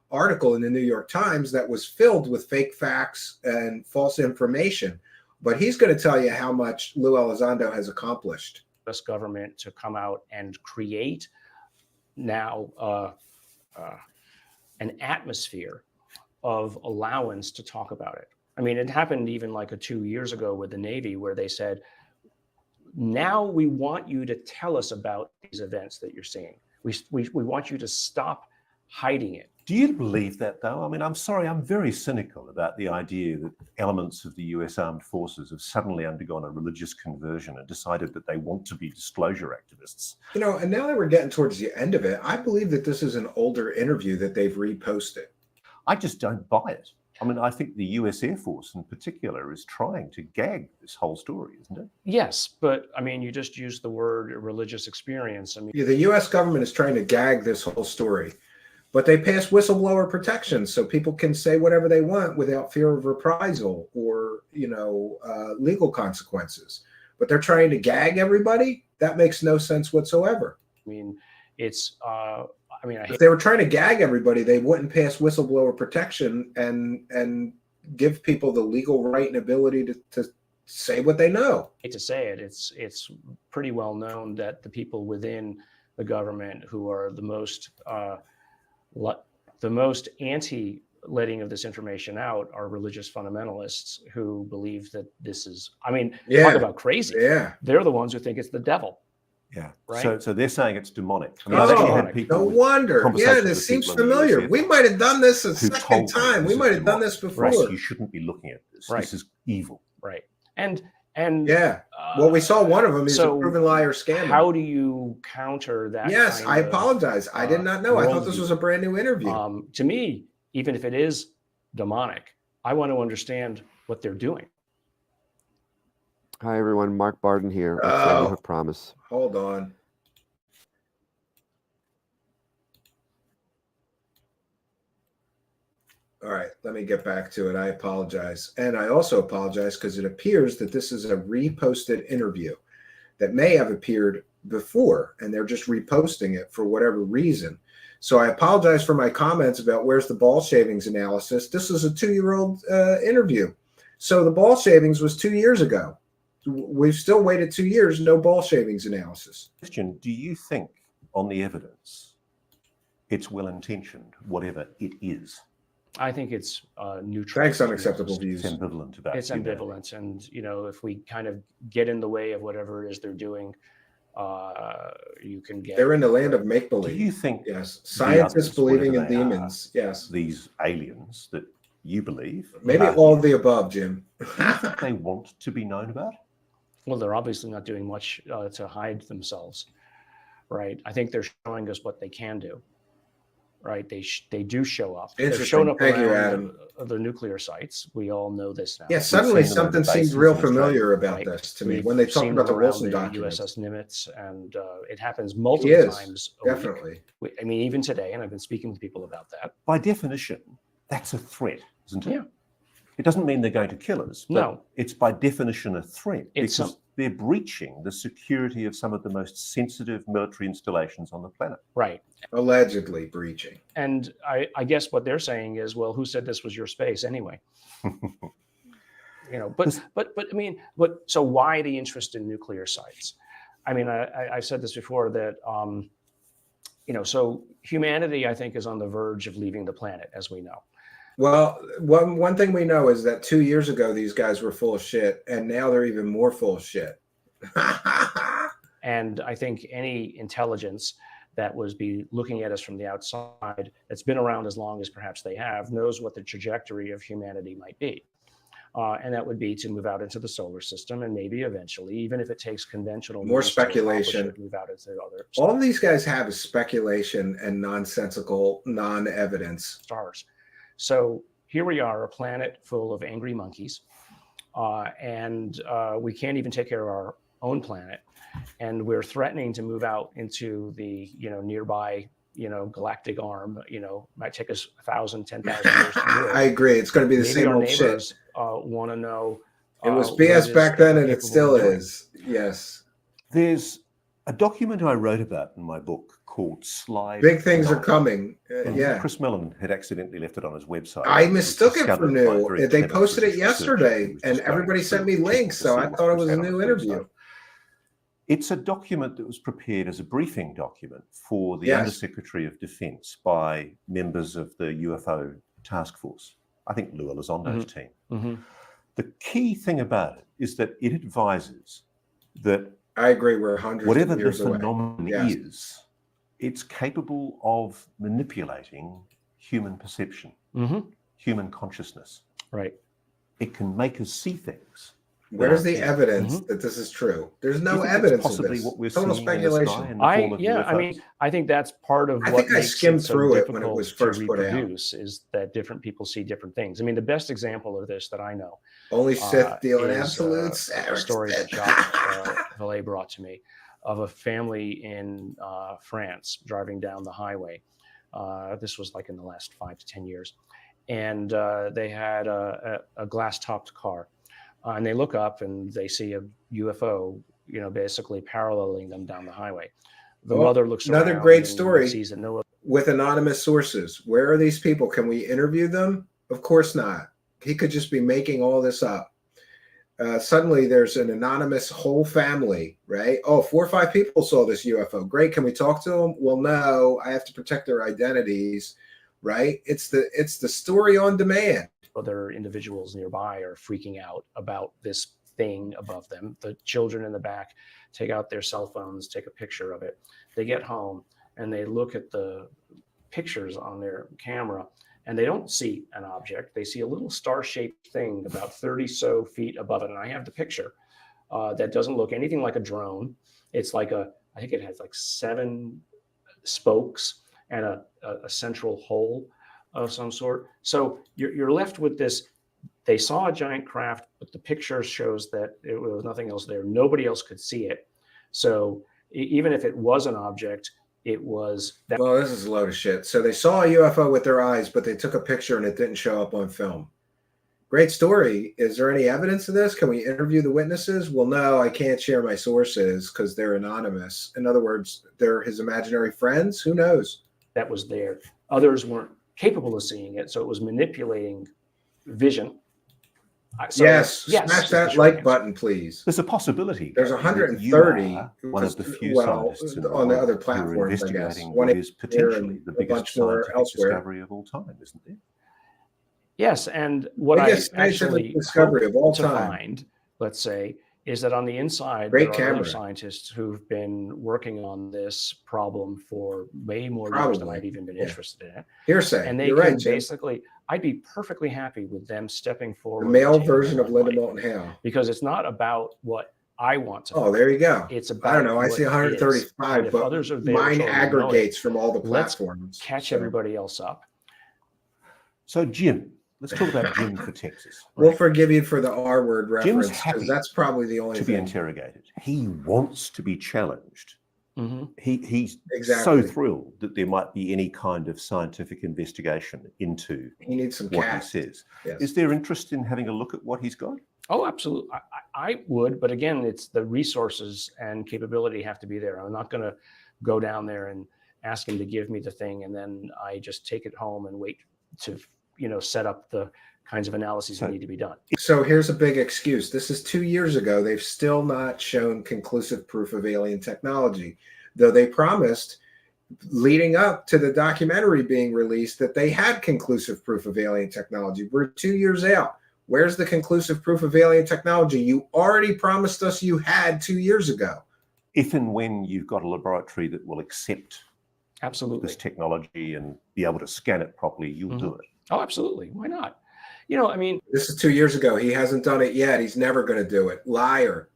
[SPEAKER 9] article in the New York Times that was filled with fake facts and false information. But he's going to tell you how much Lou Elizondo has accomplished.
[SPEAKER 6] U.S. government to come out and create now an atmosphere of allowance to talk about it. I mean, it happened even like 2 years ago with the Navy, where they said, now we want you to tell us about these events that you're seeing. We want you to stop hiding it.
[SPEAKER 1] Do you believe that, though? I mean, I'm sorry, I'm very cynical about the idea that elements of the US Armed Forces have suddenly undergone a religious conversion and decided that they want to be disclosure activists.
[SPEAKER 9] You know, and now that we're getting towards the end of it, I believe that this is an older interview that they've reposted.
[SPEAKER 1] I just don't buy it. I mean, I think the US Air Force in particular is trying to gag this whole story, isn't it?
[SPEAKER 6] Yes, but I mean, you just used the word religious experience. I mean,
[SPEAKER 9] Yeah, the US government is trying to gag this whole story. But they pass whistleblower protection so people can say whatever they want without fear of reprisal or, legal consequences. But they're trying to gag everybody? That makes no sense whatsoever.
[SPEAKER 6] I mean, it's,
[SPEAKER 9] if they were trying to gag everybody, they wouldn't pass whistleblower protection and give people the legal right and ability to say what they know.
[SPEAKER 6] I hate to say it, it's pretty well known that the people within the government who are the most anti-letting of this information out are religious fundamentalists who believe that this is, talk about crazy.
[SPEAKER 9] Yeah.
[SPEAKER 6] They're the ones who think it's the devil.
[SPEAKER 1] Yeah.
[SPEAKER 6] Right.
[SPEAKER 1] So they're saying it's demonic. I mean,
[SPEAKER 9] Oh,
[SPEAKER 1] I've actually had people
[SPEAKER 9] no
[SPEAKER 1] with
[SPEAKER 9] wonder. Yeah,
[SPEAKER 1] conversations
[SPEAKER 9] this
[SPEAKER 1] with
[SPEAKER 9] seems
[SPEAKER 1] people in the
[SPEAKER 9] familiar.
[SPEAKER 1] US
[SPEAKER 9] We might have done this a
[SPEAKER 1] who
[SPEAKER 9] second
[SPEAKER 1] told me
[SPEAKER 9] time. We
[SPEAKER 1] is
[SPEAKER 9] might have done
[SPEAKER 1] demonic.
[SPEAKER 9] this before.
[SPEAKER 1] Right, you shouldn't be looking at this.
[SPEAKER 6] Right.
[SPEAKER 1] This is evil.
[SPEAKER 6] Right. And
[SPEAKER 9] yeah. Well, we saw one of them. He's
[SPEAKER 6] so
[SPEAKER 9] a proven liar scammer.
[SPEAKER 6] how do you counter that?
[SPEAKER 9] Yes,
[SPEAKER 6] kind
[SPEAKER 9] I
[SPEAKER 6] of,
[SPEAKER 9] apologize. I did not know. I thought this
[SPEAKER 6] worldview?
[SPEAKER 9] was a brand new interview.
[SPEAKER 6] To me, even if it is demonic, I want to understand what they're doing.
[SPEAKER 11] Hi, everyone. Mark Barden here. with
[SPEAKER 9] Oh.
[SPEAKER 11] Sandy Hook Promise.
[SPEAKER 9] Hold on. All right, let me get back to it. I apologize. And I also apologize because it appears that this is a reposted interview that may have appeared before, and they're just reposting it for whatever reason. So I apologize for my comments about where's the ball shavings analysis. This is a 2-year-old interview. So the ball shavings was 2 years ago. We've still waited 2 years, no ball shavings analysis.
[SPEAKER 1] Question, do you think on the evidence it's well-intentioned, whatever it is?
[SPEAKER 6] I think it's neutral.
[SPEAKER 9] Thanks, unacceptable views.
[SPEAKER 1] It's ambivalent about
[SPEAKER 6] It's
[SPEAKER 1] humanity.
[SPEAKER 6] ambivalent, and if we kind of get in the way of whatever it is they're doing, you can get.
[SPEAKER 9] They're in the land of
[SPEAKER 1] Do
[SPEAKER 9] make-believe.
[SPEAKER 1] you think
[SPEAKER 9] Yes.
[SPEAKER 1] the
[SPEAKER 9] Scientists
[SPEAKER 1] others,
[SPEAKER 9] believing in
[SPEAKER 1] whatever they
[SPEAKER 9] demons. Yes.
[SPEAKER 1] these aliens that you believe,
[SPEAKER 9] Maybe all of the above, Jim.
[SPEAKER 1] they want to be known about?
[SPEAKER 6] Well, they're obviously not doing much to hide themselves, right? I think they're showing us what they can do, right? They do show up. They've
[SPEAKER 9] Interesting.
[SPEAKER 6] shown up
[SPEAKER 9] Thank you,
[SPEAKER 6] around
[SPEAKER 9] Adam.
[SPEAKER 6] the nuclear sites. We all know this now.
[SPEAKER 9] Yeah, suddenly
[SPEAKER 1] seen them on
[SPEAKER 9] something
[SPEAKER 1] the
[SPEAKER 9] seemed
[SPEAKER 1] bases
[SPEAKER 9] real
[SPEAKER 1] in Australia.
[SPEAKER 9] familiar about
[SPEAKER 6] Right.
[SPEAKER 9] this to me
[SPEAKER 6] We've
[SPEAKER 9] when they talked
[SPEAKER 6] seen
[SPEAKER 9] about the
[SPEAKER 6] them around
[SPEAKER 9] Wilson document.
[SPEAKER 6] USS Nimitz, and it happens
[SPEAKER 9] He
[SPEAKER 6] multiple
[SPEAKER 9] is,
[SPEAKER 6] times a week.
[SPEAKER 9] definitely.
[SPEAKER 6] I mean, even today, and I've been speaking with people about that.
[SPEAKER 1] By definition, that's a threat, isn't it?
[SPEAKER 6] Yeah.
[SPEAKER 1] It doesn't mean they're going to kill us, but
[SPEAKER 6] No.
[SPEAKER 1] it's by definition a threat
[SPEAKER 6] It's
[SPEAKER 1] because they're breaching the security of some of the most sensitive military installations on the planet.
[SPEAKER 6] Right.
[SPEAKER 9] Allegedly breaching.
[SPEAKER 6] And I guess what they're saying is, well, who said this was your space anyway? So why the interest in nuclear sites? I mean, I've said this before that, so humanity, I think, is on the verge of leaving the planet, as we know.
[SPEAKER 9] Well, one thing we know is that 2 years ago, these guys were full of shit, and now they're even more full of shit.
[SPEAKER 6] And I think any intelligence that was be looking at us from the outside, that's been around as long as perhaps they have, knows what the trajectory of humanity might be. And that would be to move out into the solar system, and maybe eventually, even if it takes conventional
[SPEAKER 9] More
[SPEAKER 6] means to accomplish
[SPEAKER 9] speculation.
[SPEAKER 6] it, move out into other
[SPEAKER 9] All these guys have is speculation and nonsensical non-evidence.
[SPEAKER 6] stars. So here we are, a planet full of angry monkeys, and we can't even take care of our own planet, and we're threatening to move out into the nearby galactic arm. Might take us 1,000, 10,000 years to do it.
[SPEAKER 9] I agree. It's going to be the
[SPEAKER 6] Maybe
[SPEAKER 9] same
[SPEAKER 6] our
[SPEAKER 9] old shit.
[SPEAKER 6] neighbors want to know
[SPEAKER 9] It was
[SPEAKER 6] what
[SPEAKER 9] BS
[SPEAKER 6] is
[SPEAKER 9] back then, and it
[SPEAKER 6] capable
[SPEAKER 9] still
[SPEAKER 6] of doing.
[SPEAKER 9] is. Yes.
[SPEAKER 1] There's a document I wrote about in my book called Slide.
[SPEAKER 9] Big things are
[SPEAKER 1] 9.
[SPEAKER 9] coming.
[SPEAKER 1] And
[SPEAKER 9] Yeah.
[SPEAKER 1] Chris Mellon had accidentally left it on his website.
[SPEAKER 9] I
[SPEAKER 1] It was
[SPEAKER 9] mistook it for
[SPEAKER 1] discovered by a
[SPEAKER 9] new.
[SPEAKER 1] very
[SPEAKER 9] They
[SPEAKER 1] clever
[SPEAKER 9] posted it
[SPEAKER 1] British researcher
[SPEAKER 9] yesterday,
[SPEAKER 1] who was
[SPEAKER 9] and
[SPEAKER 1] just going
[SPEAKER 9] everybody sent me
[SPEAKER 1] through
[SPEAKER 9] links,
[SPEAKER 1] to
[SPEAKER 9] so
[SPEAKER 1] see
[SPEAKER 9] I
[SPEAKER 1] what
[SPEAKER 9] thought it
[SPEAKER 1] Chris
[SPEAKER 9] was a
[SPEAKER 1] had on
[SPEAKER 9] new
[SPEAKER 1] his
[SPEAKER 9] interview.
[SPEAKER 1] website. It's a document that was prepared as a briefing document for the
[SPEAKER 9] Yes.
[SPEAKER 1] Undersecretary of Defense by members of the UFO task force. I think Lou Elizondo's team.
[SPEAKER 6] Mm-hmm.
[SPEAKER 1] The key thing about it is that it advises that
[SPEAKER 9] I agree. We're hundreds
[SPEAKER 1] whatever
[SPEAKER 9] of
[SPEAKER 1] the
[SPEAKER 9] years away.
[SPEAKER 1] phenomenon
[SPEAKER 9] Yes.
[SPEAKER 1] is, it's capable of manipulating human perception, human consciousness.
[SPEAKER 6] Right.
[SPEAKER 1] It can make us see things.
[SPEAKER 9] Where's
[SPEAKER 1] that are
[SPEAKER 9] the
[SPEAKER 1] there.
[SPEAKER 9] evidence that this is true? There's
[SPEAKER 1] Do you
[SPEAKER 9] no
[SPEAKER 1] think that's
[SPEAKER 9] evidence of
[SPEAKER 1] possibly
[SPEAKER 9] this.
[SPEAKER 1] what we're
[SPEAKER 9] Total
[SPEAKER 1] seeing in the sky
[SPEAKER 9] speculation.
[SPEAKER 1] in the form of
[SPEAKER 6] I
[SPEAKER 1] UFOs?
[SPEAKER 6] mean, I think that's part of
[SPEAKER 9] I
[SPEAKER 6] what
[SPEAKER 9] think I
[SPEAKER 6] makes
[SPEAKER 9] skimmed
[SPEAKER 6] it so
[SPEAKER 9] through it
[SPEAKER 6] difficult
[SPEAKER 9] when it was
[SPEAKER 6] to
[SPEAKER 9] first put out.
[SPEAKER 6] reproduce is that different people see different things. I mean, the best example of this that I know
[SPEAKER 9] Only Sith deal in
[SPEAKER 6] is,
[SPEAKER 9] absolutes.
[SPEAKER 6] a story that Jacques Vallée brought to me of a family in France driving down the highway. This was like in the last 5 to 10 years. And they had a glass-topped car. And they look up and they see a UFO, basically paralleling them down the highway. The mother looks around.
[SPEAKER 9] Another great
[SPEAKER 6] and
[SPEAKER 9] story
[SPEAKER 6] sees that no
[SPEAKER 9] with anonymous sources. Where are these people? Can we interview them? Of course not. He could just be making all this up. Suddenly there's an anonymous whole family, right? Oh, 4 or 5 people saw this UFO. Great. Can we talk to them? Well, no, I have to protect their identities, right? It's the story on demand.
[SPEAKER 6] other individuals nearby are freaking out about this thing above them. The children in the back take out their cell phones, take a picture of it. They get home and they look at the pictures on their camera and they don't see an object. They see a little star-shaped thing about 30 so feet above it. And I have the picture that doesn't look anything like a drone. It's like I think it has like 7 spokes and a central hole of some sort. So you're left with this. They saw a giant craft, but the picture shows that it was nothing else there. Nobody else could see it. So even if it was an object, it was that.
[SPEAKER 9] Well, this is a load of shit. So they saw a UFO with their eyes, but they took a picture and it didn't show up on film. Great story. Is there any evidence of this? Can we interview the witnesses? Well, no, I can't share my sources because they're anonymous. In other words, they're his imaginary friends. Who knows?
[SPEAKER 6] That was there. Others weren't capable of seeing it, so it was manipulating vision. So,
[SPEAKER 9] yes, smash that like button, please.
[SPEAKER 1] There's a possibility.
[SPEAKER 9] There's 130.
[SPEAKER 1] One of the few scientists in the
[SPEAKER 9] on the
[SPEAKER 1] world
[SPEAKER 9] other
[SPEAKER 1] who are
[SPEAKER 9] platforms, I guess.
[SPEAKER 1] investigating
[SPEAKER 9] One
[SPEAKER 1] what is
[SPEAKER 9] here
[SPEAKER 1] potentially
[SPEAKER 9] and
[SPEAKER 1] the
[SPEAKER 9] a
[SPEAKER 1] biggest
[SPEAKER 9] bunch more
[SPEAKER 1] scientific
[SPEAKER 9] elsewhere.
[SPEAKER 1] discovery of all time, isn't it?
[SPEAKER 6] Yes, and what
[SPEAKER 9] Biggest
[SPEAKER 6] I actually
[SPEAKER 9] scientific discovery of all
[SPEAKER 6] hope to
[SPEAKER 9] time.
[SPEAKER 6] find, let's say, is that on the inside,
[SPEAKER 9] Great
[SPEAKER 6] there are other
[SPEAKER 9] camera.
[SPEAKER 6] scientists who've been working on this problem for way more years than
[SPEAKER 9] Probably,
[SPEAKER 6] I've even been
[SPEAKER 9] yeah.
[SPEAKER 6] interested in it.
[SPEAKER 9] Hearsay.
[SPEAKER 6] And they
[SPEAKER 9] You're
[SPEAKER 6] can
[SPEAKER 9] right, Jim.
[SPEAKER 6] basically, I'd be perfectly happy with them stepping forward.
[SPEAKER 9] The male
[SPEAKER 6] and taking
[SPEAKER 9] version
[SPEAKER 6] the
[SPEAKER 9] of Linda
[SPEAKER 6] limelight,
[SPEAKER 9] Moulton Howe.
[SPEAKER 6] because it's not about what I want to.
[SPEAKER 9] Oh, there you go.
[SPEAKER 6] It's about
[SPEAKER 9] I don't know. I
[SPEAKER 6] what
[SPEAKER 9] see
[SPEAKER 6] is.
[SPEAKER 9] 135,
[SPEAKER 6] And if
[SPEAKER 9] but
[SPEAKER 6] others are there
[SPEAKER 9] mine
[SPEAKER 6] trying to know
[SPEAKER 9] aggregates
[SPEAKER 6] it,
[SPEAKER 9] from all the
[SPEAKER 6] let's
[SPEAKER 9] platforms.
[SPEAKER 6] catch
[SPEAKER 9] So
[SPEAKER 6] everybody else up.
[SPEAKER 1] So, Jim, let's talk about Jim for Texas.
[SPEAKER 9] we'll forgive you for the R word
[SPEAKER 1] Jim's
[SPEAKER 9] reference
[SPEAKER 1] happy
[SPEAKER 9] because that's probably the only
[SPEAKER 1] to be
[SPEAKER 9] thing.
[SPEAKER 1] interrogated. He wants to be challenged.
[SPEAKER 6] Mm-hmm.
[SPEAKER 1] He's
[SPEAKER 9] Exactly.
[SPEAKER 1] so thrilled that there might be any kind of scientific investigation into
[SPEAKER 9] He needs some
[SPEAKER 1] what
[SPEAKER 9] cat.
[SPEAKER 1] he says.
[SPEAKER 9] Yes.
[SPEAKER 1] Is there interest in having a look at what he's got?
[SPEAKER 6] Oh, absolutely. I would, but again, it's the resources and capability have to be there. I'm not going to go down there and ask him to give me the thing, and then I just take it home and wait to, set up the kinds of analyses that need to be done.
[SPEAKER 9] So here's a big excuse. This is 2 years ago. They've still not shown conclusive proof of alien technology, though they promised leading up to the documentary being released that they had conclusive proof of alien technology. We're 2 years out. Where's the conclusive proof of alien technology you already promised us you had 2 years ago?
[SPEAKER 1] If and when you've got a laboratory that will accept
[SPEAKER 6] Absolutely
[SPEAKER 1] this technology and be able to scan it properly, you'll do it.
[SPEAKER 6] Oh, absolutely. Why not?
[SPEAKER 9] This is 2 years ago. He hasn't done it yet. He's never going to do it. Liar.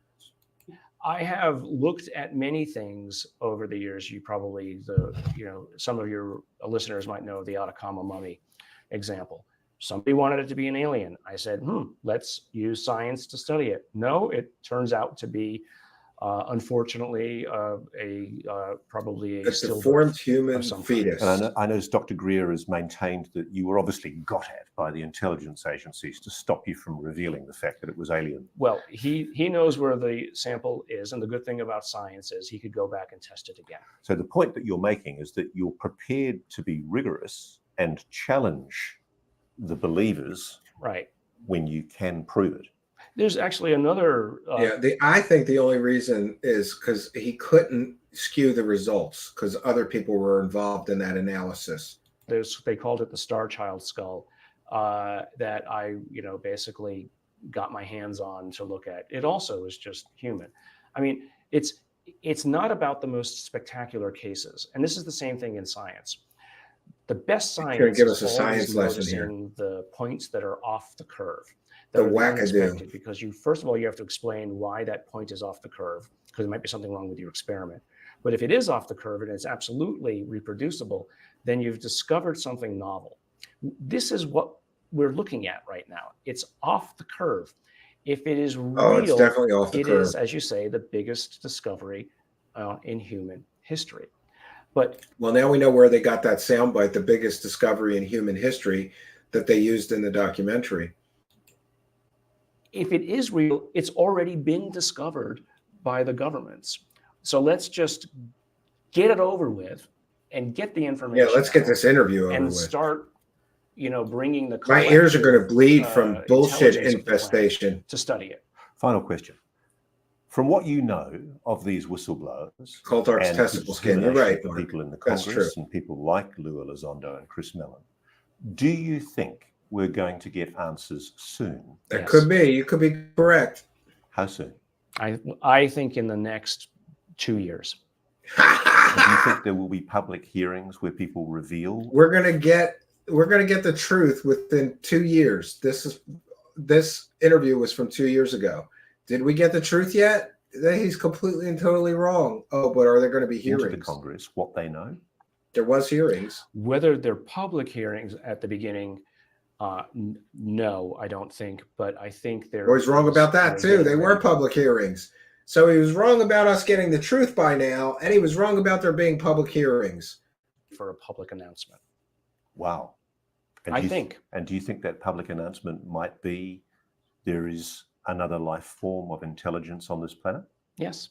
[SPEAKER 6] I have looked at many things over the years. You probably, some of your listeners might know the Atacama mummy example. Somebody wanted it to be an alien. I said, let's use science to study it. No, it turns out to be Unfortunately, probably a
[SPEAKER 9] It's a
[SPEAKER 6] stillbirth
[SPEAKER 9] formed human
[SPEAKER 6] of some kind.
[SPEAKER 9] fetus.
[SPEAKER 1] And I know Dr. Greer has maintained that you were obviously got at by the intelligence agencies to stop you from revealing the fact that it was alien.
[SPEAKER 6] Well, he knows where the sample is, and the good thing about science is he could go back and test it again.
[SPEAKER 1] So the point that you're making is that you're prepared to be rigorous and challenge the believers,
[SPEAKER 6] right,
[SPEAKER 1] when you can prove it.
[SPEAKER 6] There's actually another.
[SPEAKER 9] I think the only reason is because he couldn't skew the results because other people were involved in that analysis.
[SPEAKER 6] They called it the Star Child skull that I, basically got my hands on to look at. It also is just human. I mean, it's not about the most spectacular cases, and this is the same thing in science. The best science
[SPEAKER 9] give us a
[SPEAKER 6] is
[SPEAKER 9] science
[SPEAKER 6] always
[SPEAKER 9] lesson here.
[SPEAKER 6] noticing the points that are off the curve.
[SPEAKER 9] The wackadoo.
[SPEAKER 6] Because first of all, you have to explain why that point is off the curve, because there might be something wrong with your experiment. But if it is off the curve and it's absolutely reproducible, then you've discovered something novel. This is what we're looking at right now. It's off the curve. If it is real,
[SPEAKER 9] it's definitely off the curve.
[SPEAKER 6] It is, as you say, the biggest discovery in human history. But
[SPEAKER 9] well, now we know where they got that soundbite, the biggest discovery in human history, that they used in the documentary.
[SPEAKER 6] If it is real, it's already been discovered by the governments. So let's just get it over with and get the information.
[SPEAKER 9] Yeah, let's get this interview over
[SPEAKER 6] and
[SPEAKER 9] with.
[SPEAKER 6] start, bringing the.
[SPEAKER 9] My ears are going to bleed from bullshit infestation.
[SPEAKER 6] To study it.
[SPEAKER 1] Final question. From what you know of these whistleblowers,
[SPEAKER 9] Coulthart's
[SPEAKER 1] and
[SPEAKER 9] testicle
[SPEAKER 1] the
[SPEAKER 9] skin, you're right,
[SPEAKER 1] determination of
[SPEAKER 9] Mark.
[SPEAKER 1] people in the
[SPEAKER 9] That's
[SPEAKER 1] Congress
[SPEAKER 9] true.
[SPEAKER 1] and people like Lou Elizondo and Chris Mellon, do you think we're going to get answers soon?
[SPEAKER 9] That
[SPEAKER 6] Yes.
[SPEAKER 9] could be. You could be correct.
[SPEAKER 1] How soon?
[SPEAKER 6] I think in the next 2 years.
[SPEAKER 1] And do you think there will be public hearings where people reveal?
[SPEAKER 9] We're gonna get the truth within 2 years. This interview was from 2 years ago. Did we get the truth yet? He's completely and totally wrong. Oh, but are there going to be hearings?
[SPEAKER 1] Into the Congress, what they know?
[SPEAKER 9] There was hearings.
[SPEAKER 6] Whether they're public hearings at the beginning, no, I don't think. But I think there.
[SPEAKER 9] I was wrong about that too. They were public hearings. So he was wrong about us getting the truth by now, and he was wrong about there being public hearings.
[SPEAKER 6] For a public announcement.
[SPEAKER 1] Wow.
[SPEAKER 6] I think.
[SPEAKER 1] And do you think that public announcement might be there is another life form of intelligence on this planet?
[SPEAKER 6] Yes.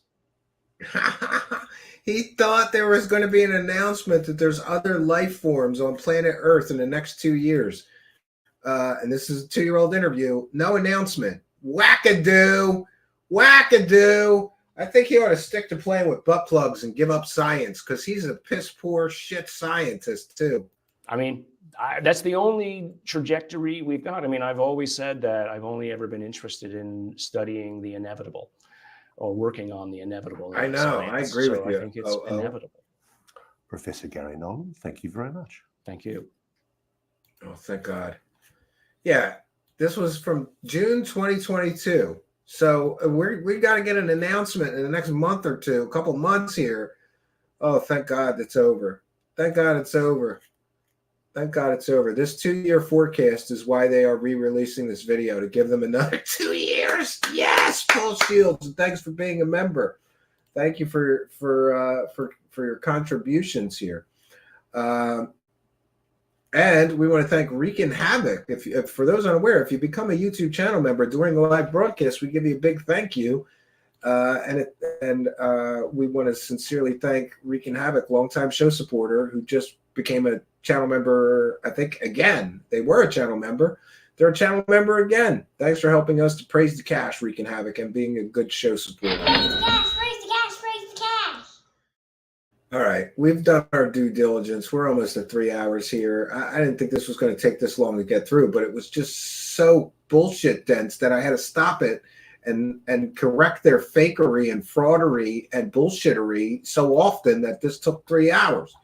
[SPEAKER 9] He thought there was going to be an announcement that there's other life forms on planet Earth in the next 2 years. And this is a 2-year-old interview. No announcement. Wackadoo. Wackadoo. I think he ought to stick to playing with butt plugs and give up science because he's a piss poor shit scientist too.
[SPEAKER 6] I mean, that's the only trajectory we've got. I mean, I've always said that I've only ever been interested in studying the inevitable or working on the inevitable.
[SPEAKER 9] I know.
[SPEAKER 6] Science.
[SPEAKER 9] I agree with you.
[SPEAKER 6] I think it's inevitable.
[SPEAKER 1] Professor Gary Nolan, thank you very much.
[SPEAKER 6] Thank you.
[SPEAKER 9] Oh, thank God. Yeah, this was from June 2022. So we got to get an announcement in the next month or two, a couple months here. Oh, thank God it's over. Thank God it's over. Thank God it's over. This 2-year forecast is why they are re-releasing this video, to give them another 2 years. Yes, Paul Shields. And thanks for being a member. Thank you for your contributions here. And we want to thank Wreaking Havoc. If for those unaware, if you become a YouTube channel member during the live broadcast, we give you a big thank you. And we want to sincerely thank Wreaking Havoc, longtime show supporter, who just became a channel member. I think again, they were a channel member. They're a channel member again. Thanks for helping us to praise the cash, Wreaking Havoc, and being a good show supporter.
[SPEAKER 4] Praise the cash, praise the cash, praise the cash.
[SPEAKER 9] All right, we've done our due diligence. We're almost at 3 hours here. I didn't think this was going to take this long to get through, but it was just so bullshit dense that I had to stop it and correct their fakery and fraudery and bullshittery so often that this took 3 hours.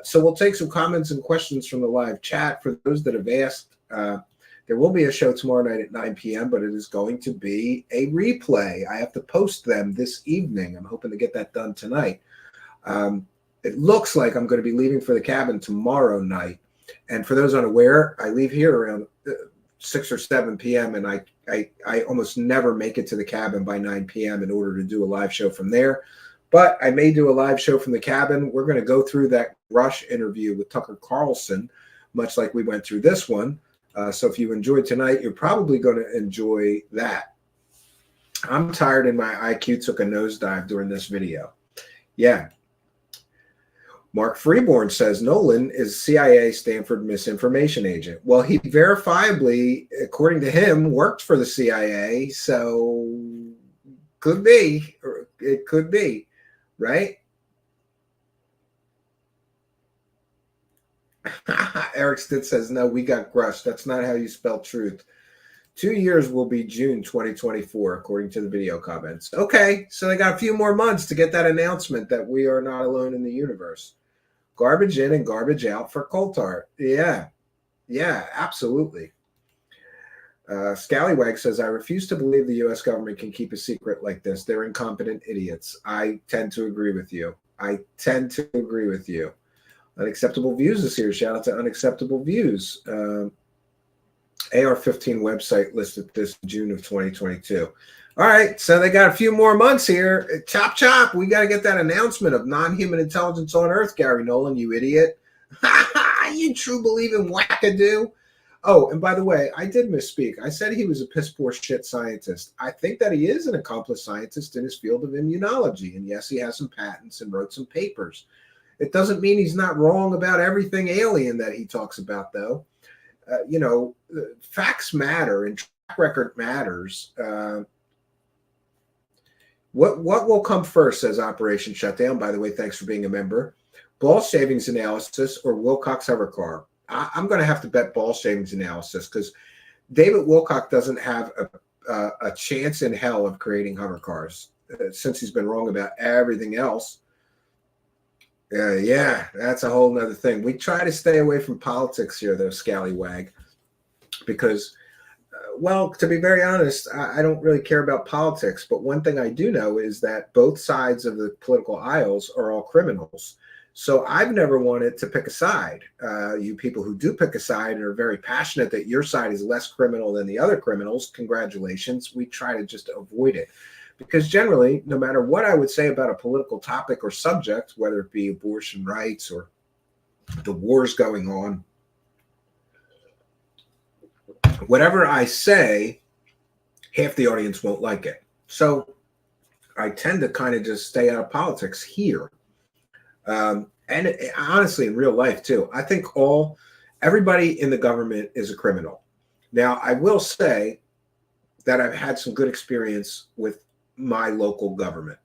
[SPEAKER 9] So we'll take some comments and questions from the live chat for those that have asked. There will be a show tomorrow night at 9 p.m., but it is going to be a replay. I have to post them this evening. I'm hoping to get that done tonight. It looks like I'm going to be leaving for the cabin tomorrow night. And for those unaware, I leave here around 6 or 7 p.m. and I almost never make it to the cabin by 9 p.m. in order to do a live show from there. But I may do a live show from the cabin. We're going to go through that Rush interview with Tucker Carlson, much like we went through this one. So if you enjoyed tonight, you're probably going to enjoy that. I'm tired and my IQ took a nosedive during this video. Yeah. Mark Freeborn says Nolan is CIA Stanford misinformation agent. Well, he verifiably, according to him, worked for the CIA. So could be. It could be. Right? Eric Stitt says, no, we got crushed. That's not how you spell truth. 2 years will be June 2024, according to the video comments. Okay, so they got a few more months to get that announcement that we are not alone in the universe. Garbage in and garbage out for Coulthart. Yeah, absolutely. Scallywag says, I refuse to believe the U.S. government can keep a secret like this. They're incompetent idiots. I tend to agree with you. Unacceptable Views is here. Shout out to Unacceptable Views. AR-15 website listed this June of 2022. All right, so they got a few more months here. Chop, chop. We got to get that announcement of non-human intelligence on Earth, Gary Nolan, you idiot. You true believing wackadoo. Oh, and by the way, I did misspeak. I said he was a piss-poor shit scientist. I think that he is an accomplished scientist in his field of immunology. And yes, he has some patents and wrote some papers. It doesn't mean he's not wrong about everything alien that he talks about, though. Facts matter and track record matters. What will come first, says Operation Shutdown. By the way, thanks for being a member. Ball shavings analysis or Wilcox hover car? I'm going to have to bet ball shavings analysis because David Wilcock doesn't have a chance in hell of creating hover cars since he's been wrong about everything else. Yeah, that's a whole nother thing. We try to stay away from politics here, though, Scallywag, because, well, to be very honest, I don't really care about politics. But one thing I do know is that both sides of the political aisles are all criminals. So I've never wanted to pick a side. You people who do pick a side and are very passionate that your side is less criminal than the other criminals, congratulations. We try to just avoid it. Because generally, no matter what I would say about a political topic or subject, whether it be abortion rights or the wars going on, whatever I say, half the audience won't like it. So I tend to kind of just stay out of politics here. And honestly, in real life, too, I think everybody in the government is a criminal. Now, I will say that I've had some good experience with my local government,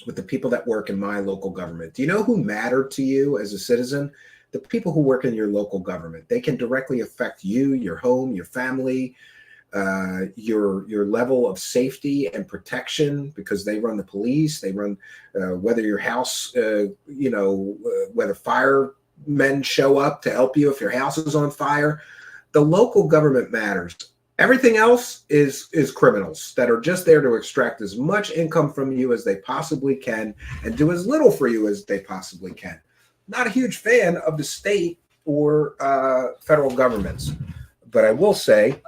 [SPEAKER 9] with the people that work in my local government. Do you know who matter to you as a citizen? The people who work in your local government. They can directly affect you, your home, your family, your level of safety and protection, because they run the police. They run whether your house, whether firemen show up to help you if your house is on fire. The local government matters. Everything else is criminals that are just there to extract as much income from you as they possibly can and do as little for you as they possibly can. Not a huge fan of the state or federal governments, but I will say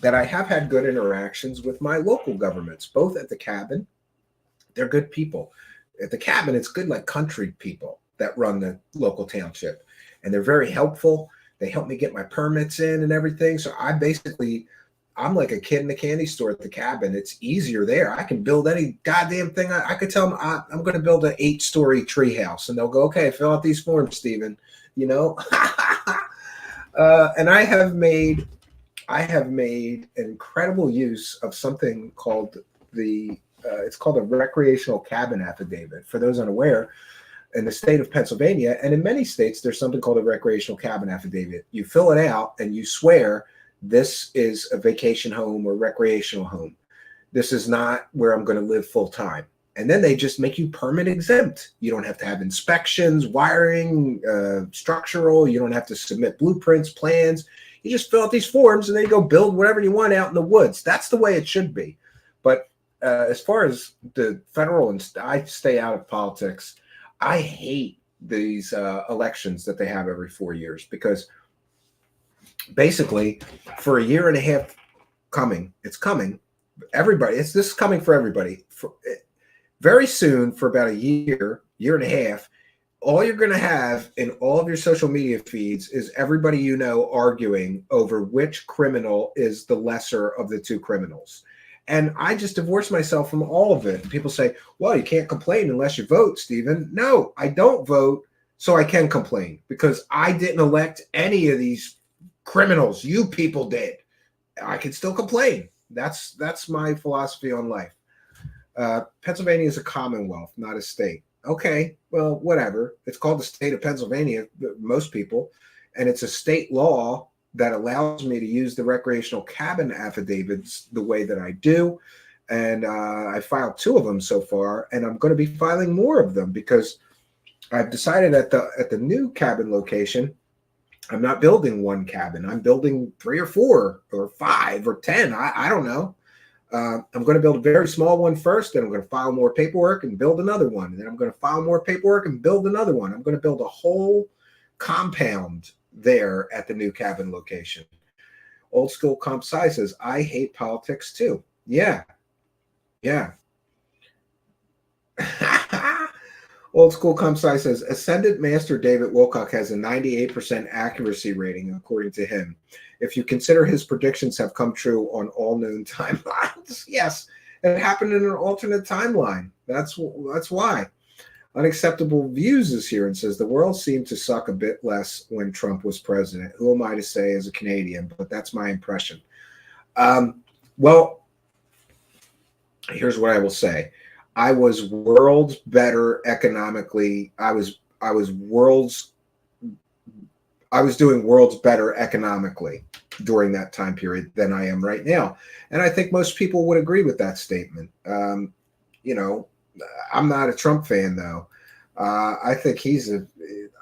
[SPEAKER 9] that I have had good interactions with my local governments, both at the cabin. They're good people. At the cabin, it's good like country people that run the local township, and they're very helpful. They help me get my permits in and everything. So I'm like a kid in a candy store at the cabin. It's easier there. I can build any goddamn thing. I could tell them I'm going to build an 8-story tree house, and they'll go, okay, fill out these forms, Stephen. And I have made incredible use of something called it's called a recreational cabin affidavit. For those unaware, in the state of Pennsylvania, and in many states, there's something called a recreational cabin affidavit. You fill it out and you swear this is a vacation home or recreational home. This is not where I'm going to live full time. And then they just make you permit exempt. You don't have to have inspections, wiring, structural. You don't have to submit blueprints, plans. You just fill out these forms and then you go build whatever you want out in the woods. That's the way it should be. But as far as the federal, I stay out of politics. I hate these elections that they have every 4 years because basically, for a year and a half coming, it's coming. Everybody, this is coming for everybody. Very soon, for about a year and a half, all you're going to have in all of your social media feeds is everybody you know arguing over which criminal is the lesser of the two criminals. And I just divorced myself from all of it. People say, well, you can't complain unless you vote, Stephen. No, I don't vote, so I can complain because I didn't elect any of these criminals. You people did. I can still complain. That's my philosophy on life. Pennsylvania is a commonwealth, not a state. Okay, well, whatever. It's called the state of Pennsylvania, most people, and it's a state law that allows me to use the recreational cabin affidavits the way that I do. And I filed 2 of them so far, and I'm going to be filing more of them because I've decided at the new cabin location, I'm not building 1 cabin. I'm building 3 or 4 or 5 or 10. I don't know. I'm going to build a very small one first, then I'm going to file more paperwork and build another one. And then I'm going to file more paperwork and build another one. I'm going to build a whole compound there at the new cabin location. Old School Comp Sci says, I hate politics too. Yeah. Old School Comp Sci says, Ascendant Master David Wilcock has a 98% accuracy rating, according to him. If you consider his predictions have come true on all known timelines. Yes, it happened in an alternate timeline. That's why. Unacceptable Views is here and says, the world seemed to suck a bit less when Trump was president. Who am I to say as a Canadian? But that's my impression. Well, here's what I will say. I was worlds better economically. I was doing worlds better economically during that time period than I am right now. And I think most people would agree with that statement. You know, I'm not a Trump fan though. I think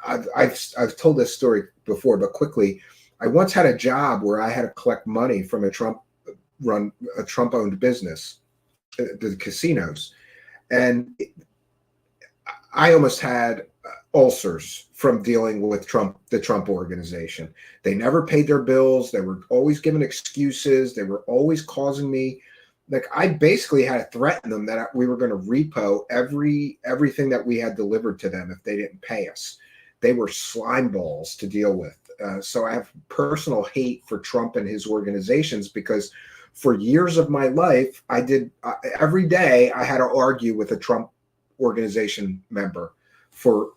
[SPEAKER 9] I've told this story before, but quickly, I once had a job where I had to collect money from a Trump-owned business, the casinos. And I almost had ulcers from dealing with the Trump organization. They never paid their bills. They were always giving excuses. They were always causing me, like, I basically had to threaten them that we were going to repo everything that we had delivered to them if they didn't pay us. They were slime balls to deal with. So I have personal hate for Trump and his organizations because for years of my life, every day I had to argue with a Trump organization member for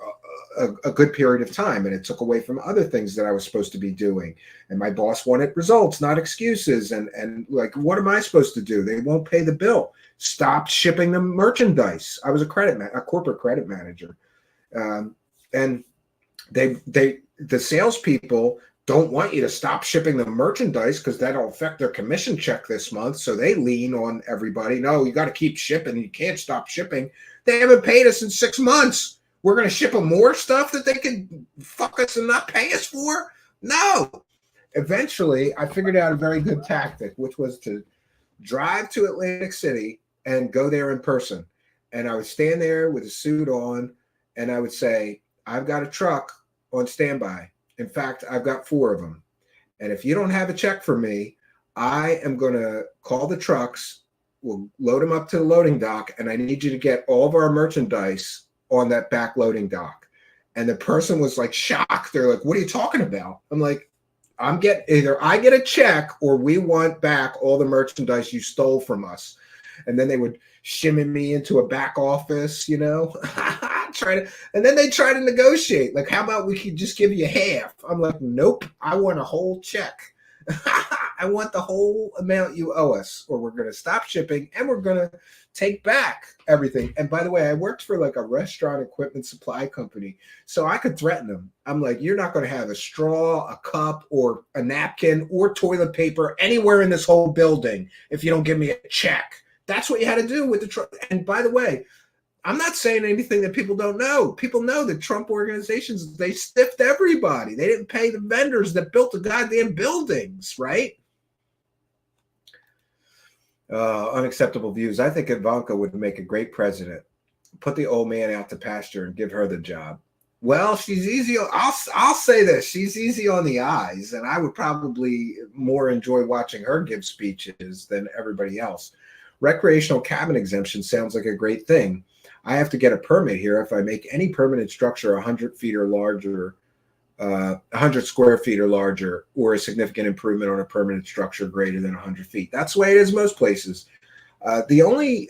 [SPEAKER 9] a good period of time. And it took away from other things that I was supposed to be doing. And my boss wanted results, not excuses. And like, what am I supposed to do? They won't pay the bill. Stop shipping them merchandise. I was a corporate credit manager. And the salespeople don't want you to stop shipping the merchandise because that'll affect their commission check this month. So they lean on everybody. No, you got to keep shipping. You can't stop shipping. They haven't paid us in 6 months. We're going to ship them more stuff that they can fuck us and not pay us for? No. Eventually, I figured out a very good tactic, which was to drive to Atlantic City and go there in person. And I would stand there with a suit on, and I would say, I've got a truck on standby. In fact, I've got 4 of them. And if you don't have a check for me, I am going to call the trucks. We'll load them up to the loading dock. And I need you to get all of our merchandise on that back loading dock. And the person was like shocked. They're like, what are you talking about? I'm like, either I get a check or we want back all the merchandise you stole from us. And then they would shimmy me into a back office, you know, and then they try to negotiate. Like, how about we could just give you half? I'm like, nope, I want a whole check. I want the whole amount you owe us, or we're going to stop shipping and we're going to take back everything. And by the way, I worked for like a restaurant equipment supply company, so I could threaten them. I'm like, you're not going to have a straw, a cup, or a napkin, or toilet paper anywhere in this whole building if you don't give me a check. That's what you had to do with the Trump. And by the way, I'm not saying anything that people don't know. People know that Trump organizations, they stiffed everybody. They didn't pay the vendors that built the goddamn buildings, right? Unacceptable Views. I think Ivanka would make a great president. Put the old man out to pasture and give her the job. Well, she's easy. I'll say this: she's easy on the eyes, and I would probably more enjoy watching her give speeches than everybody else. Recreational cabin exemption sounds like a great thing. I have to get a permit here if I make any permanent structure 100 feet or larger, 100 square feet or larger, or a significant improvement on a permanent structure greater than 100 feet. That's the way it is most places. The only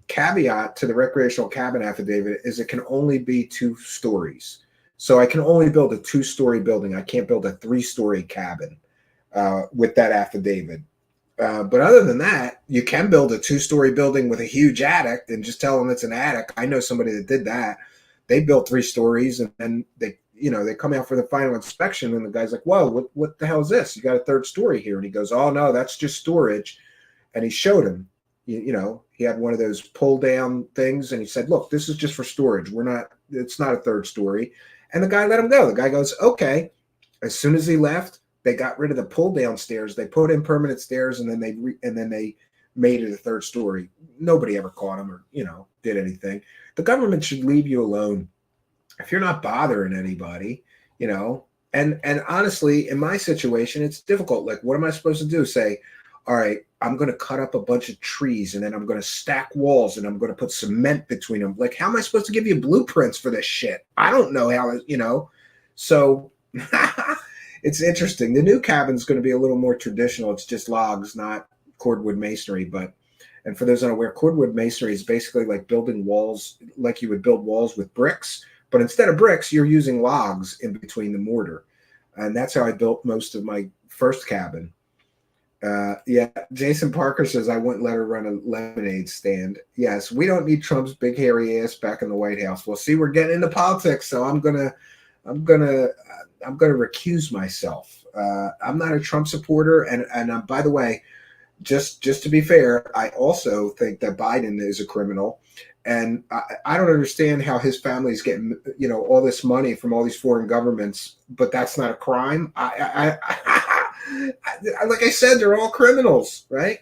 [SPEAKER 9] caveat to the recreational cabin affidavit is it can only be 2 stories. So I can only build a 2-story building. I can't build a 3-story cabin with that affidavit. But other than that, you can build a 2-story building with a huge attic and just tell them it's an attic. I know somebody that did that. They built 3 stories and then they come out for the final inspection and the guy's like, whoa, what the hell is this? You got a 3rd story here. And he goes, oh no, that's just storage. And he showed him, he had one of those pull down things and he said, look, this is just for storage. It's not a 3rd story. And the guy let him go. The guy goes, okay. As soon as he left, they got rid of the pull down stairs. They put in permanent stairs and then they made it a 3rd story. Nobody ever caught him or, did anything. The government should leave you alone. If you're not bothering anybody, and honestly, in my situation, it's difficult. Like, what am I supposed to do? Say, all right, I'm going to cut up a bunch of trees and then I'm going to stack walls and I'm going to put cement between them. Like, how am I supposed to give you blueprints for this shit? I don't know how, So it's interesting. The new cabin's going to be a little more traditional. It's just logs, not cordwood masonry. And for those unaware, cordwood masonry is basically like building walls, like you would build walls with bricks. But instead of bricks, you're using logs in between the mortar. And that's how I built most of my first cabin. Jason Parker says, I wouldn't let her run a lemonade stand. Yes, we don't need Trump's big hairy ass back in the White House. Well, see, we're getting into politics, so I'm gonna recuse myself. I'm not a Trump supporter, and by the way, just to be fair, I also think that Biden is a criminal. And I don't understand how his family's getting, all this money from all these foreign governments, but that's not a crime. Like I said, they're all criminals, right?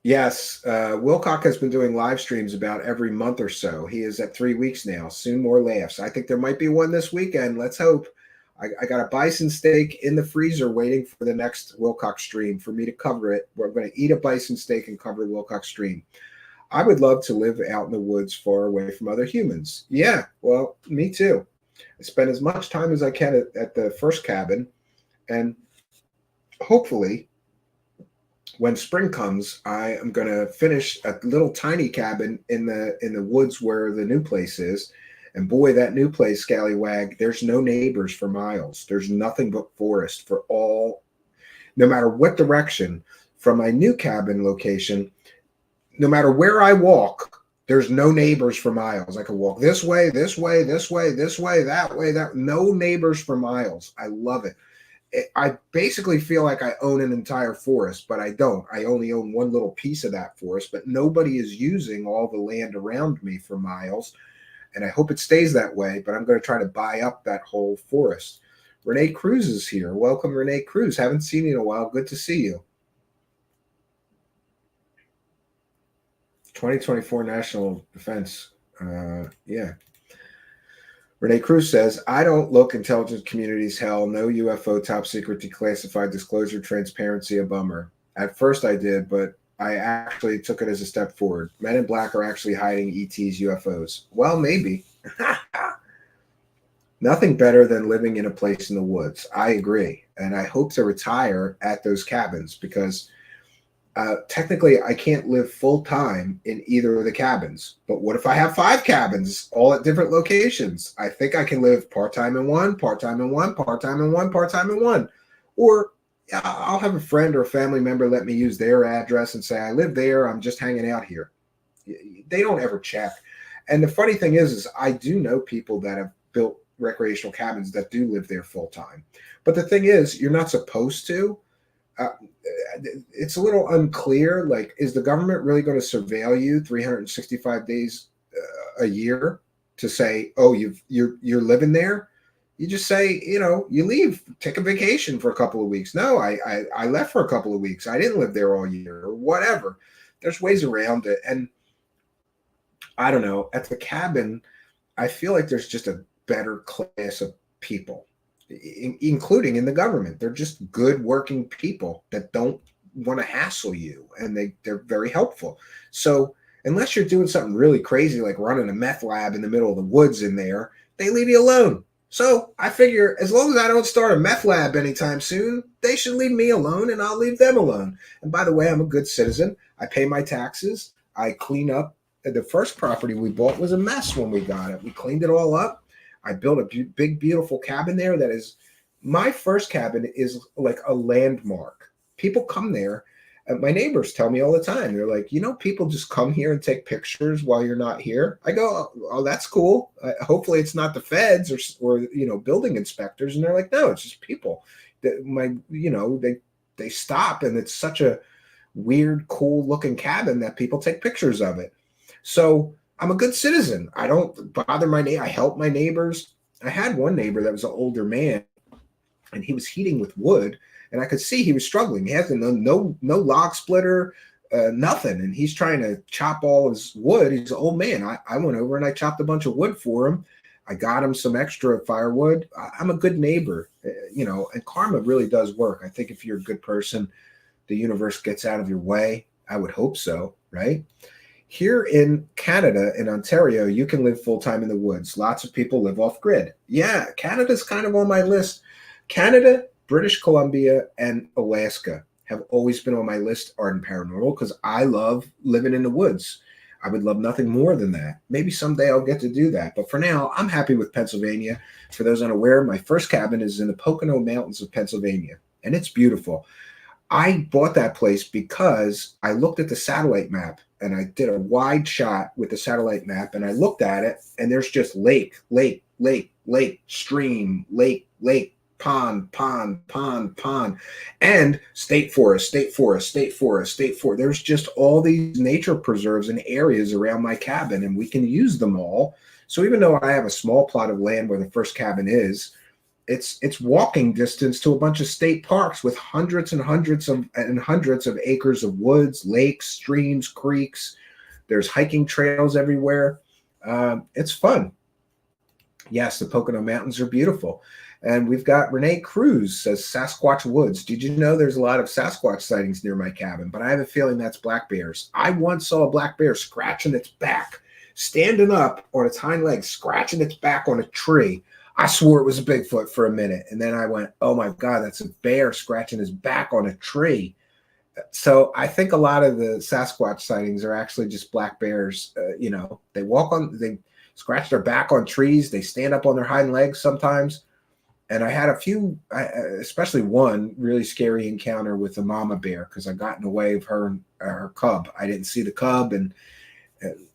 [SPEAKER 9] Yes, Wilcock has been doing live streams about every month or so. He is at 3 weeks now. Soon more laughs. I think there might be one this weekend. Let's hope. I got a bison steak in the freezer waiting for the next Wilcock stream for me to cover it. We're going to eat a bison steak and cover the Wilcock stream. I would love to live out in the woods far away from other humans. Yeah, well, me too. I spend as much time as I can at the first cabin, and hopefully when spring comes, I am going to finish a little tiny cabin in the woods where the new place is. And boy, that new place, Scallywag, there's no neighbors for miles. There's nothing but forest for no matter what direction from my new cabin location, no matter where I walk, there's no neighbors for miles. I can walk this way, this way, this way, this way, that way, no neighbors for miles. I love it. I basically feel like I own an entire forest, but I don't. I only own one little piece of that forest, but nobody is using all the land around me for miles. And I hope it stays that way, but I'm going to try to buy up that whole forest. Renee Cruz is here. Welcome, Renee Cruz. Haven't seen you in a while. Good to see you. 2024 National Defense. Yeah. Renee Cruz says, I don't look intelligence communities hell. No UFO top secret declassified disclosure transparency a bummer. At first I did, but I actually took it as a step forward. Men in Black are actually hiding ETs, UFOs. Well, maybe. Nothing better than living in a place in the woods. I agree. And I hope to retire at those cabins because technically I can't live full time in either of the cabins. But what if I have 5 cabins all at different locations? I think I can live part-time in one, part-time in one, part-time in one, part-time in one. Or I'll have a friend or a family member let me use their address and say, I live there. I'm just hanging out here. They don't ever check. And the funny thing is I do know people that have built recreational cabins that do live there full time. But the thing is, you're not supposed to. It's a little unclear. Like, is the government really going to surveil you 365 days a year to say, oh, you're living there? You just say, you leave, take a vacation for a couple of weeks. No, I left for a couple of weeks. I didn't live there all year or whatever. There's ways around it. And I don't know, at the cabin, I feel like there's just a better class of people, including in the government. They're just good working people that don't want to hassle you, and they're very helpful. So unless you're doing something really crazy like running a meth lab in the middle of the woods in there, they leave you alone. So I figure as long as I don't start a meth lab anytime soon, they should leave me alone and I'll leave them alone. And by the way, I'm a good citizen. I pay my taxes. I clean up. The first property we bought was a mess when we got it. We cleaned it all up. I built a big, beautiful cabin there. That is, my first cabin is like a landmark. People come there. And my neighbors tell me all the time, they're like, you know, people just come here and take pictures while you're not here. I go, oh, that's cool. Hopefully it's not the feds or you know, building inspectors. And they're like, no, it's just people. They stop, and it's such a weird, cool looking cabin that people take pictures of it. So I'm a good citizen. I don't bother my neighbor. I help my neighbors. I had one neighbor that was an older man, and he was heating with wood. And I could see he was struggling. He has no log splitter, nothing. And he's trying to chop all his wood. He's an old man. I went over and I chopped a bunch of wood for him. I got him some extra firewood. I'm a good neighbor, and karma really does work. I think if you're a good person, the universe gets out of your way. I would hope so, right? Here in Canada, in Ontario, you can live full-time in the woods. Lots of people live off-grid. Yeah, Canada's kind of on my list. Canada, British Columbia, and Alaska have always been on my list, art and paranormal, because I love living in the woods. I would love nothing more than that. Maybe someday I'll get to do that. But for now, I'm happy with Pennsylvania. For those unaware, my first cabin is in the Pocono Mountains of Pennsylvania, and it's beautiful. I bought that place because I looked at the satellite map, and I did a wide shot with the satellite map, and I looked at it, and there's just lake, stream, lake, pond, and state forest. There's just all these nature preserves and areas around my cabin, and we can use them all. So even though I have a small plot of land where the first cabin is, it's walking distance to a bunch of state parks with hundreds and hundreds of acres of woods, lakes, streams, creeks. There's hiking trails everywhere. It's fun. Yes, the Pocono Mountains are beautiful. And we've got Renee Cruz says Sasquatch Woods. Did you know there's a lot of Sasquatch sightings near my cabin? But I have a feeling that's black bears. I once saw a black bear scratching its back, standing up on its hind legs, scratching its back on a tree. I swore it was a Bigfoot for a minute. And then I went, oh my God, that's a bear scratching his back on a tree. So I think a lot of the Sasquatch sightings are actually just black bears. They scratch their back on trees. They stand up on their hind legs sometimes. And I had a few, especially one really scary encounter with a mama bear because I got in the way of her cub. I didn't see the cub, and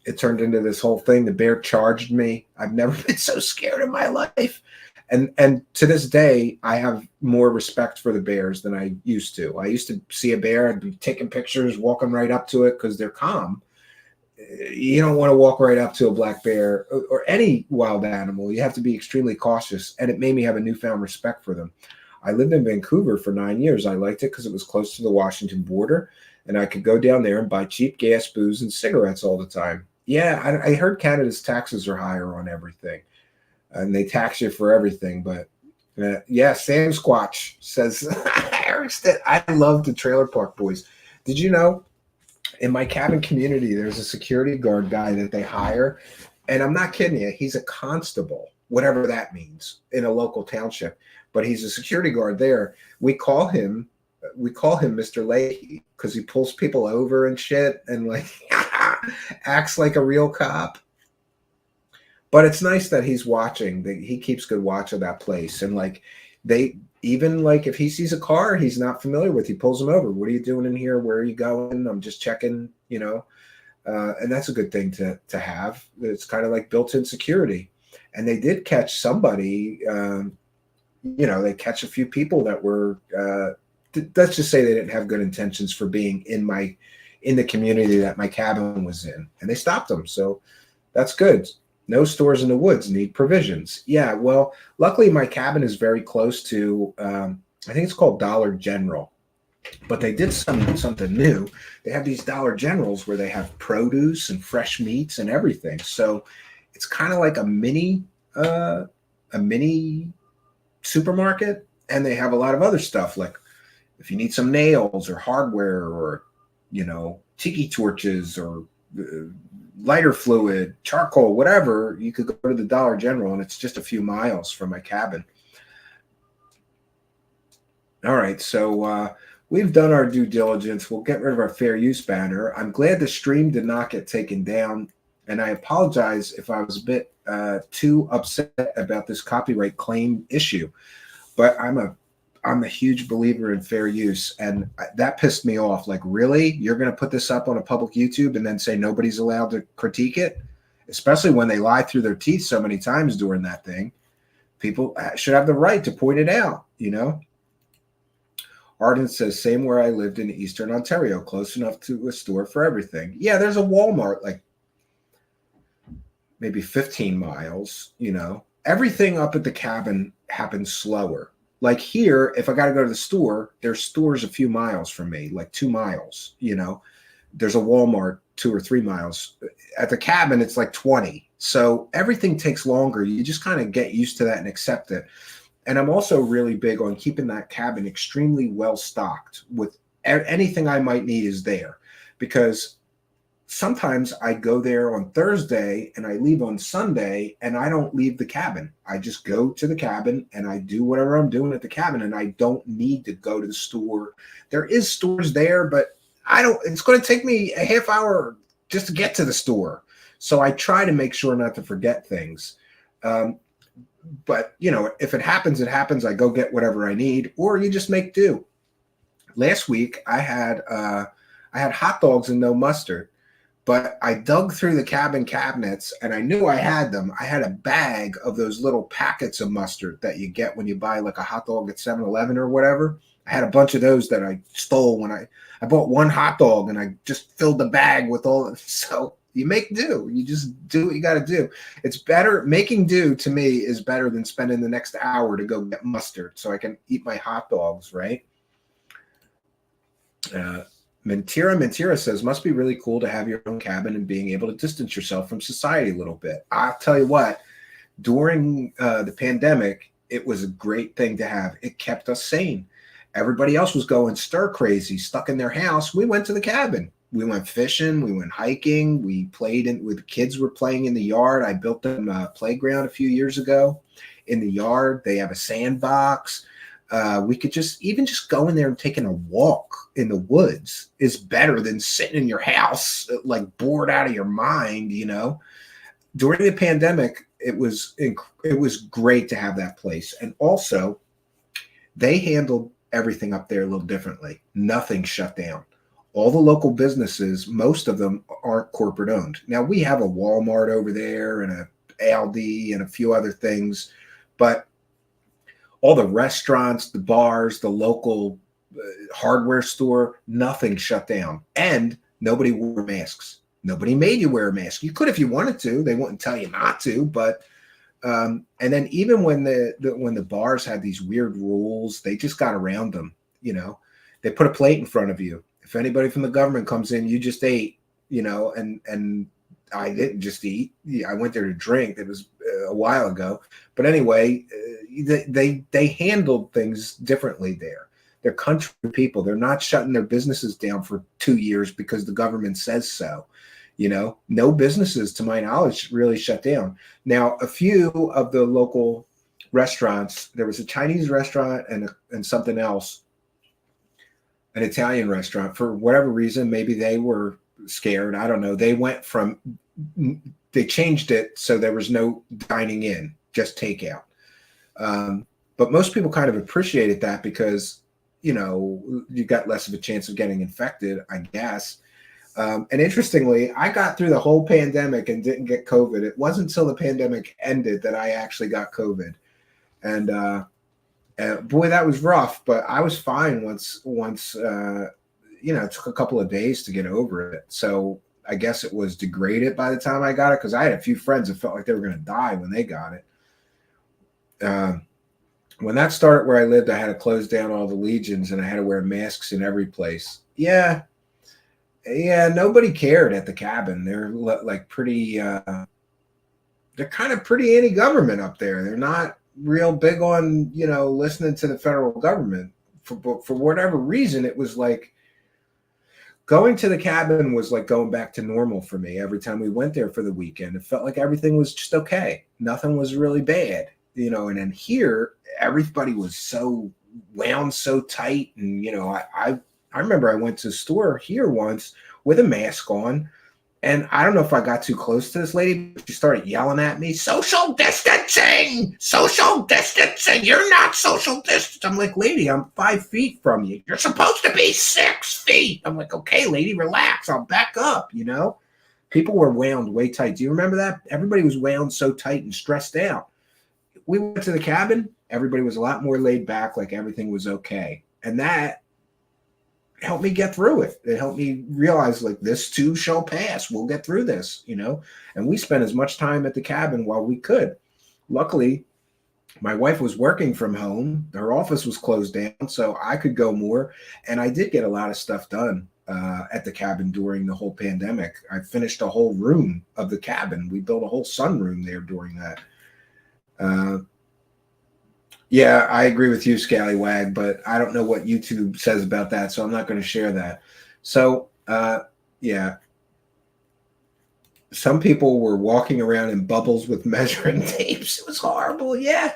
[SPEAKER 9] it turned into this whole thing. The bear charged me. I've never been so scared in my life. And to this day, I have more respect for the bears than I used to. I used to see a bear and be taking pictures, walking right up to it because they're calm. You don't want to walk right up to a black bear or any wild animal. You have to be extremely cautious, and it made me have a newfound respect for them. I lived in Vancouver for 9 years. I liked it because it was close to the Washington border, and I could go down there and buy cheap gas, booze, and cigarettes all the time. Yeah, I heard Canada's taxes are higher on everything, and they tax you for everything. But yeah, Sam Squatch says, I love the Trailer Park Boys. Did you know? In my cabin community, there's a security guard guy that they hire. And I'm not kidding you. He's a constable, whatever that means, in a local township. But he's a security guard there. We call him Mr. Leahy because he pulls people over and shit and like acts like a real cop. But it's nice that he's watching. He keeps good watch of that place. And like even like if he sees a car he's not familiar with, he pulls him over. What are you doing in here? Where are you going? I'm just checking, and that's a good thing to have. It's kind of like built-in security. And they did catch somebody, they catch a few people that were, let's just say they didn't have good intentions for being in the community that my cabin was in. And they stopped them. So that's good. No stores in the woods need provisions. Yeah, well, luckily my cabin is very close to, I think it's called Dollar General. But they did something new. they have these Dollar Generals where they have produce and fresh meats and everything. So it's kind of like a mini supermarket, and they have a lot of other stuff, like if you need some nails or hardware or, you know, tiki torches or lighter fluid, charcoal, whatever, you could go to the Dollar General, and it's just a few miles from my cabin. All right, so we've done our due diligence. We'll get rid of our fair use banner. I'm glad the stream did not get taken down, and I apologize if I was a bit too upset about this copyright claim issue, but I'm a huge believer in fair use, and that pissed me off. Like, really? You're going to put this up on a public YouTube and then say nobody's allowed to critique it? Especially when they lie through their teeth so many times during that thing. People should have the right to point it out, you know? Arden says, same where I lived in Eastern Ontario, close enough to a store for everything. Yeah, there's a Walmart, like maybe 15 miles, you know? Everything up at the cabin happens slower. Like here, if I got to go to the store, there's stores a few miles from me, like 2 miles, you know, there's a Walmart 2 or 3 miles. At the cabin, it's like 20. So everything takes longer. You just kind of get used to that and accept it. And I'm also really big on keeping that cabin extremely well stocked with anything I might need is there, because sometimes I go there on Thursday and I leave on Sunday and I don't leave the cabin. I just go to the cabin and I do whatever I'm doing at the cabin, and I don't need to go to the store. There is stores there, but it's going to take me a half hour just to get to the store. So I try to make sure not to forget things. But you know, if it happens, it happens. I go get whatever I need, or you just make do. Last week I had hot dogs and no mustard. But I dug through the cabin cabinets and I knew I had them. I had a bag of those little packets of mustard that you get when you buy like a hot dog at 7-Eleven or whatever. I had a bunch of those that I stole when I bought one hot dog, and I just filled the bag with all. So you make do. You just do what you got to do. It's better. Making do to me is better than spending the next hour to go get mustard so I can eat my hot dogs, right? Mentira says, must be really cool to have your own cabin and being able to distance yourself from society a little bit. I'll tell you what, during the pandemic, it was a great thing to have. It kept us sane. Everybody else was going stir crazy, stuck in their house. We went to the cabin. We went fishing. We went hiking. We played with the kids were playing in the yard. I built them a playground a few years ago in the yard. They have a sandbox. We could just go in there and taking a walk in the woods is better than sitting in your house, like bored out of your mind, you know. During the pandemic, it was great to have that place. And also, they handled everything up there a little differently. Nothing shut down. All the local businesses, most of them aren't corporate owned. Now, we have a Walmart over there and a Aldi and a few other things, but all the restaurants, the bars, the local hardware store, nothing shut down. And nobody wore masks. Nobody made you wear a mask. You could if you wanted to. They wouldn't tell you not to. But and then even when the bars had these weird rules, they just got around them. You know, they put a plate in front of you. If anybody from the government comes in, you just ate. You know, and I didn't just eat. I went there to drink. It was a while ago. But anyway, they handled things differently there. They're country people. They're not shutting their businesses down for 2 years because the government says so. You know, no businesses, to my knowledge, really shut down. Now, a few of the local restaurants, there was a Chinese restaurant and something else, an Italian restaurant. For whatever reason, maybe they were scared. I don't know. They changed it so there was no dining in, just takeout. But most people kind of appreciated that because, you know, you got less of a chance of getting infected, I guess. And interestingly, I got through the whole pandemic and didn't get COVID. It wasn't until the pandemic ended that I actually got COVID. And boy, that was rough, but I was fine once you know, it took a couple of days to get over it. So I guess it was degraded by the time I got it, because I had a few friends that felt like they were going to die when they got it. When that started where I lived, I had to close down all the legions and I had to wear masks in every place. Yeah, Yeah, nobody cared at the cabin. They're like pretty, they're kind of pretty anti-government up there. They're not real big on, listening to the federal government. For whatever reason, it was like going to the cabin was like going back to normal for me. Every time we went there for the weekend, it felt like everything was just okay. Nothing was really bad, and then here, everybody was so wound so tight. And, I remember I went to a store here once with a mask on, and I don't know if I got too close to this lady, but she started yelling at me, social distancing, you're not social distance. I'm like, lady, I'm 5 feet from you. You're supposed to be 6 feet. I'm like, okay, lady, relax. I'll back up, People were wound way tight. Do you remember that? Everybody was wound so tight and stressed out. We went to the cabin. Everybody was a lot more laid back, like everything was okay. And that helped me get through it. It helped me realize, like, this too shall pass. We'll get through this, And we spent as much time at the cabin while we could. Luckily, my wife was working from home. Her office was closed down, so I could go more. And I did get a lot of stuff done at the cabin during the whole pandemic. I finished a whole room of the cabin. We built a whole sunroom there during that. Yeah, I agree with you, Scallywag, but I don't know what YouTube says about that, so I'm not going to share that. So, yeah. Some people were walking around in bubbles with measuring tapes. It was horrible. Yeah.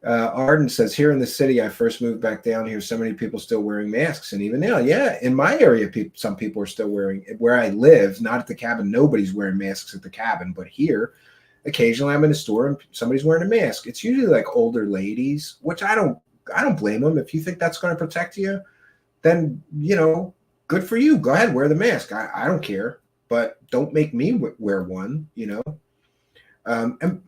[SPEAKER 9] Arden says, here in the city, I first moved back down here. So many people still wearing masks. And even now, yeah, in my area, some people are still wearing, where I live, not at the cabin. Nobody's wearing masks at the cabin, but here, occasionally I'm in a store and somebody's wearing a mask. It's usually like older ladies, which I don't blame them. If you think that's going to protect you, then, good for you. Go ahead, wear the mask. I don't care, but don't make me wear one, And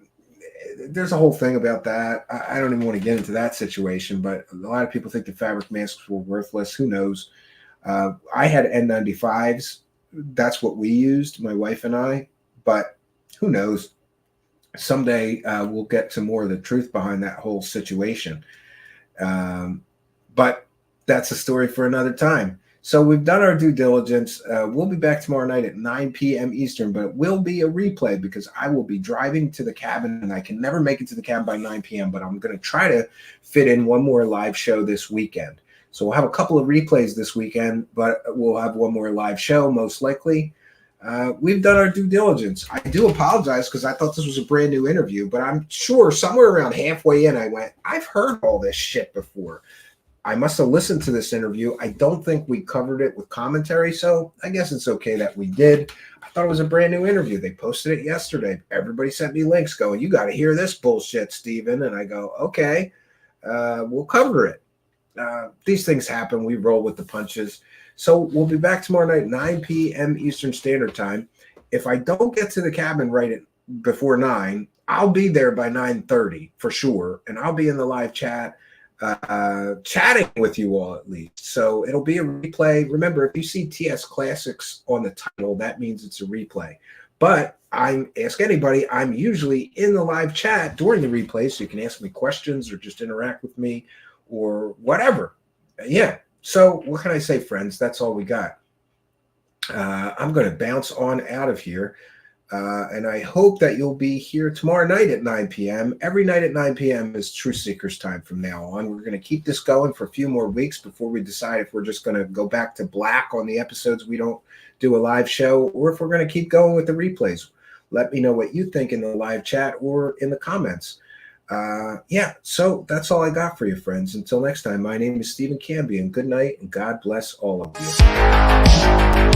[SPEAKER 9] there's a whole thing about that. I don't even want to get into that situation, but a lot of people think the fabric masks were worthless. Who knows? I had N95s. That's what we used, my wife and I, but who knows? Someday we'll get to more of the truth behind that whole situation. But that's a story for another time. So we've done our due diligence. We'll be back tomorrow night at 9 p.m. Eastern, but it will be a replay because I will be driving to the cabin and I can never make it to the cabin by 9 p.m., but I'm going to try to fit in one more live show this weekend. So we'll have a couple of replays this weekend, but we'll have one more live show most likely. We've done our due diligence. I do apologize because I thought this was a brand new interview, but I'm sure somewhere around halfway in, I went, I've heard all this shit before. I must have listened to this interview. I don't think we covered it with commentary, so I guess it's okay that we did. I thought it was a brand new interview. They posted it yesterday. Everybody sent me links going, you got to hear this bullshit, Steven. And I go, okay, we'll cover it. These things happen. We roll with the punches. So we'll be back tomorrow night, 9 p.m. Eastern Standard Time. If I don't get to the cabin before 9, I'll be there by 9:30 for sure. And I'll be in the live chat, chatting with you all at least. So it'll be a replay. Remember, if you see TS Classics on the title, that means it's a replay. But ask anybody, I'm usually in the live chat during the replay, so you can ask me questions or just interact with me or whatever. Yeah. So what can I say, friends? That's all we got. I'm going to bounce on out of here. And I hope that you'll be here tomorrow night at 9 p.m. Every night at 9 p.m. is Truthseekers time from now on. We're going to keep this going for a few more weeks before we decide if we're just going to go back to black on the episodes we don't do a live show, or if we're going to keep going with the replays. Let me know what you think in the live chat or in the comments. Yeah, so that's all I got for you, friends. Until next time, my name is Stephen Cambion. Good night, and God bless all of you.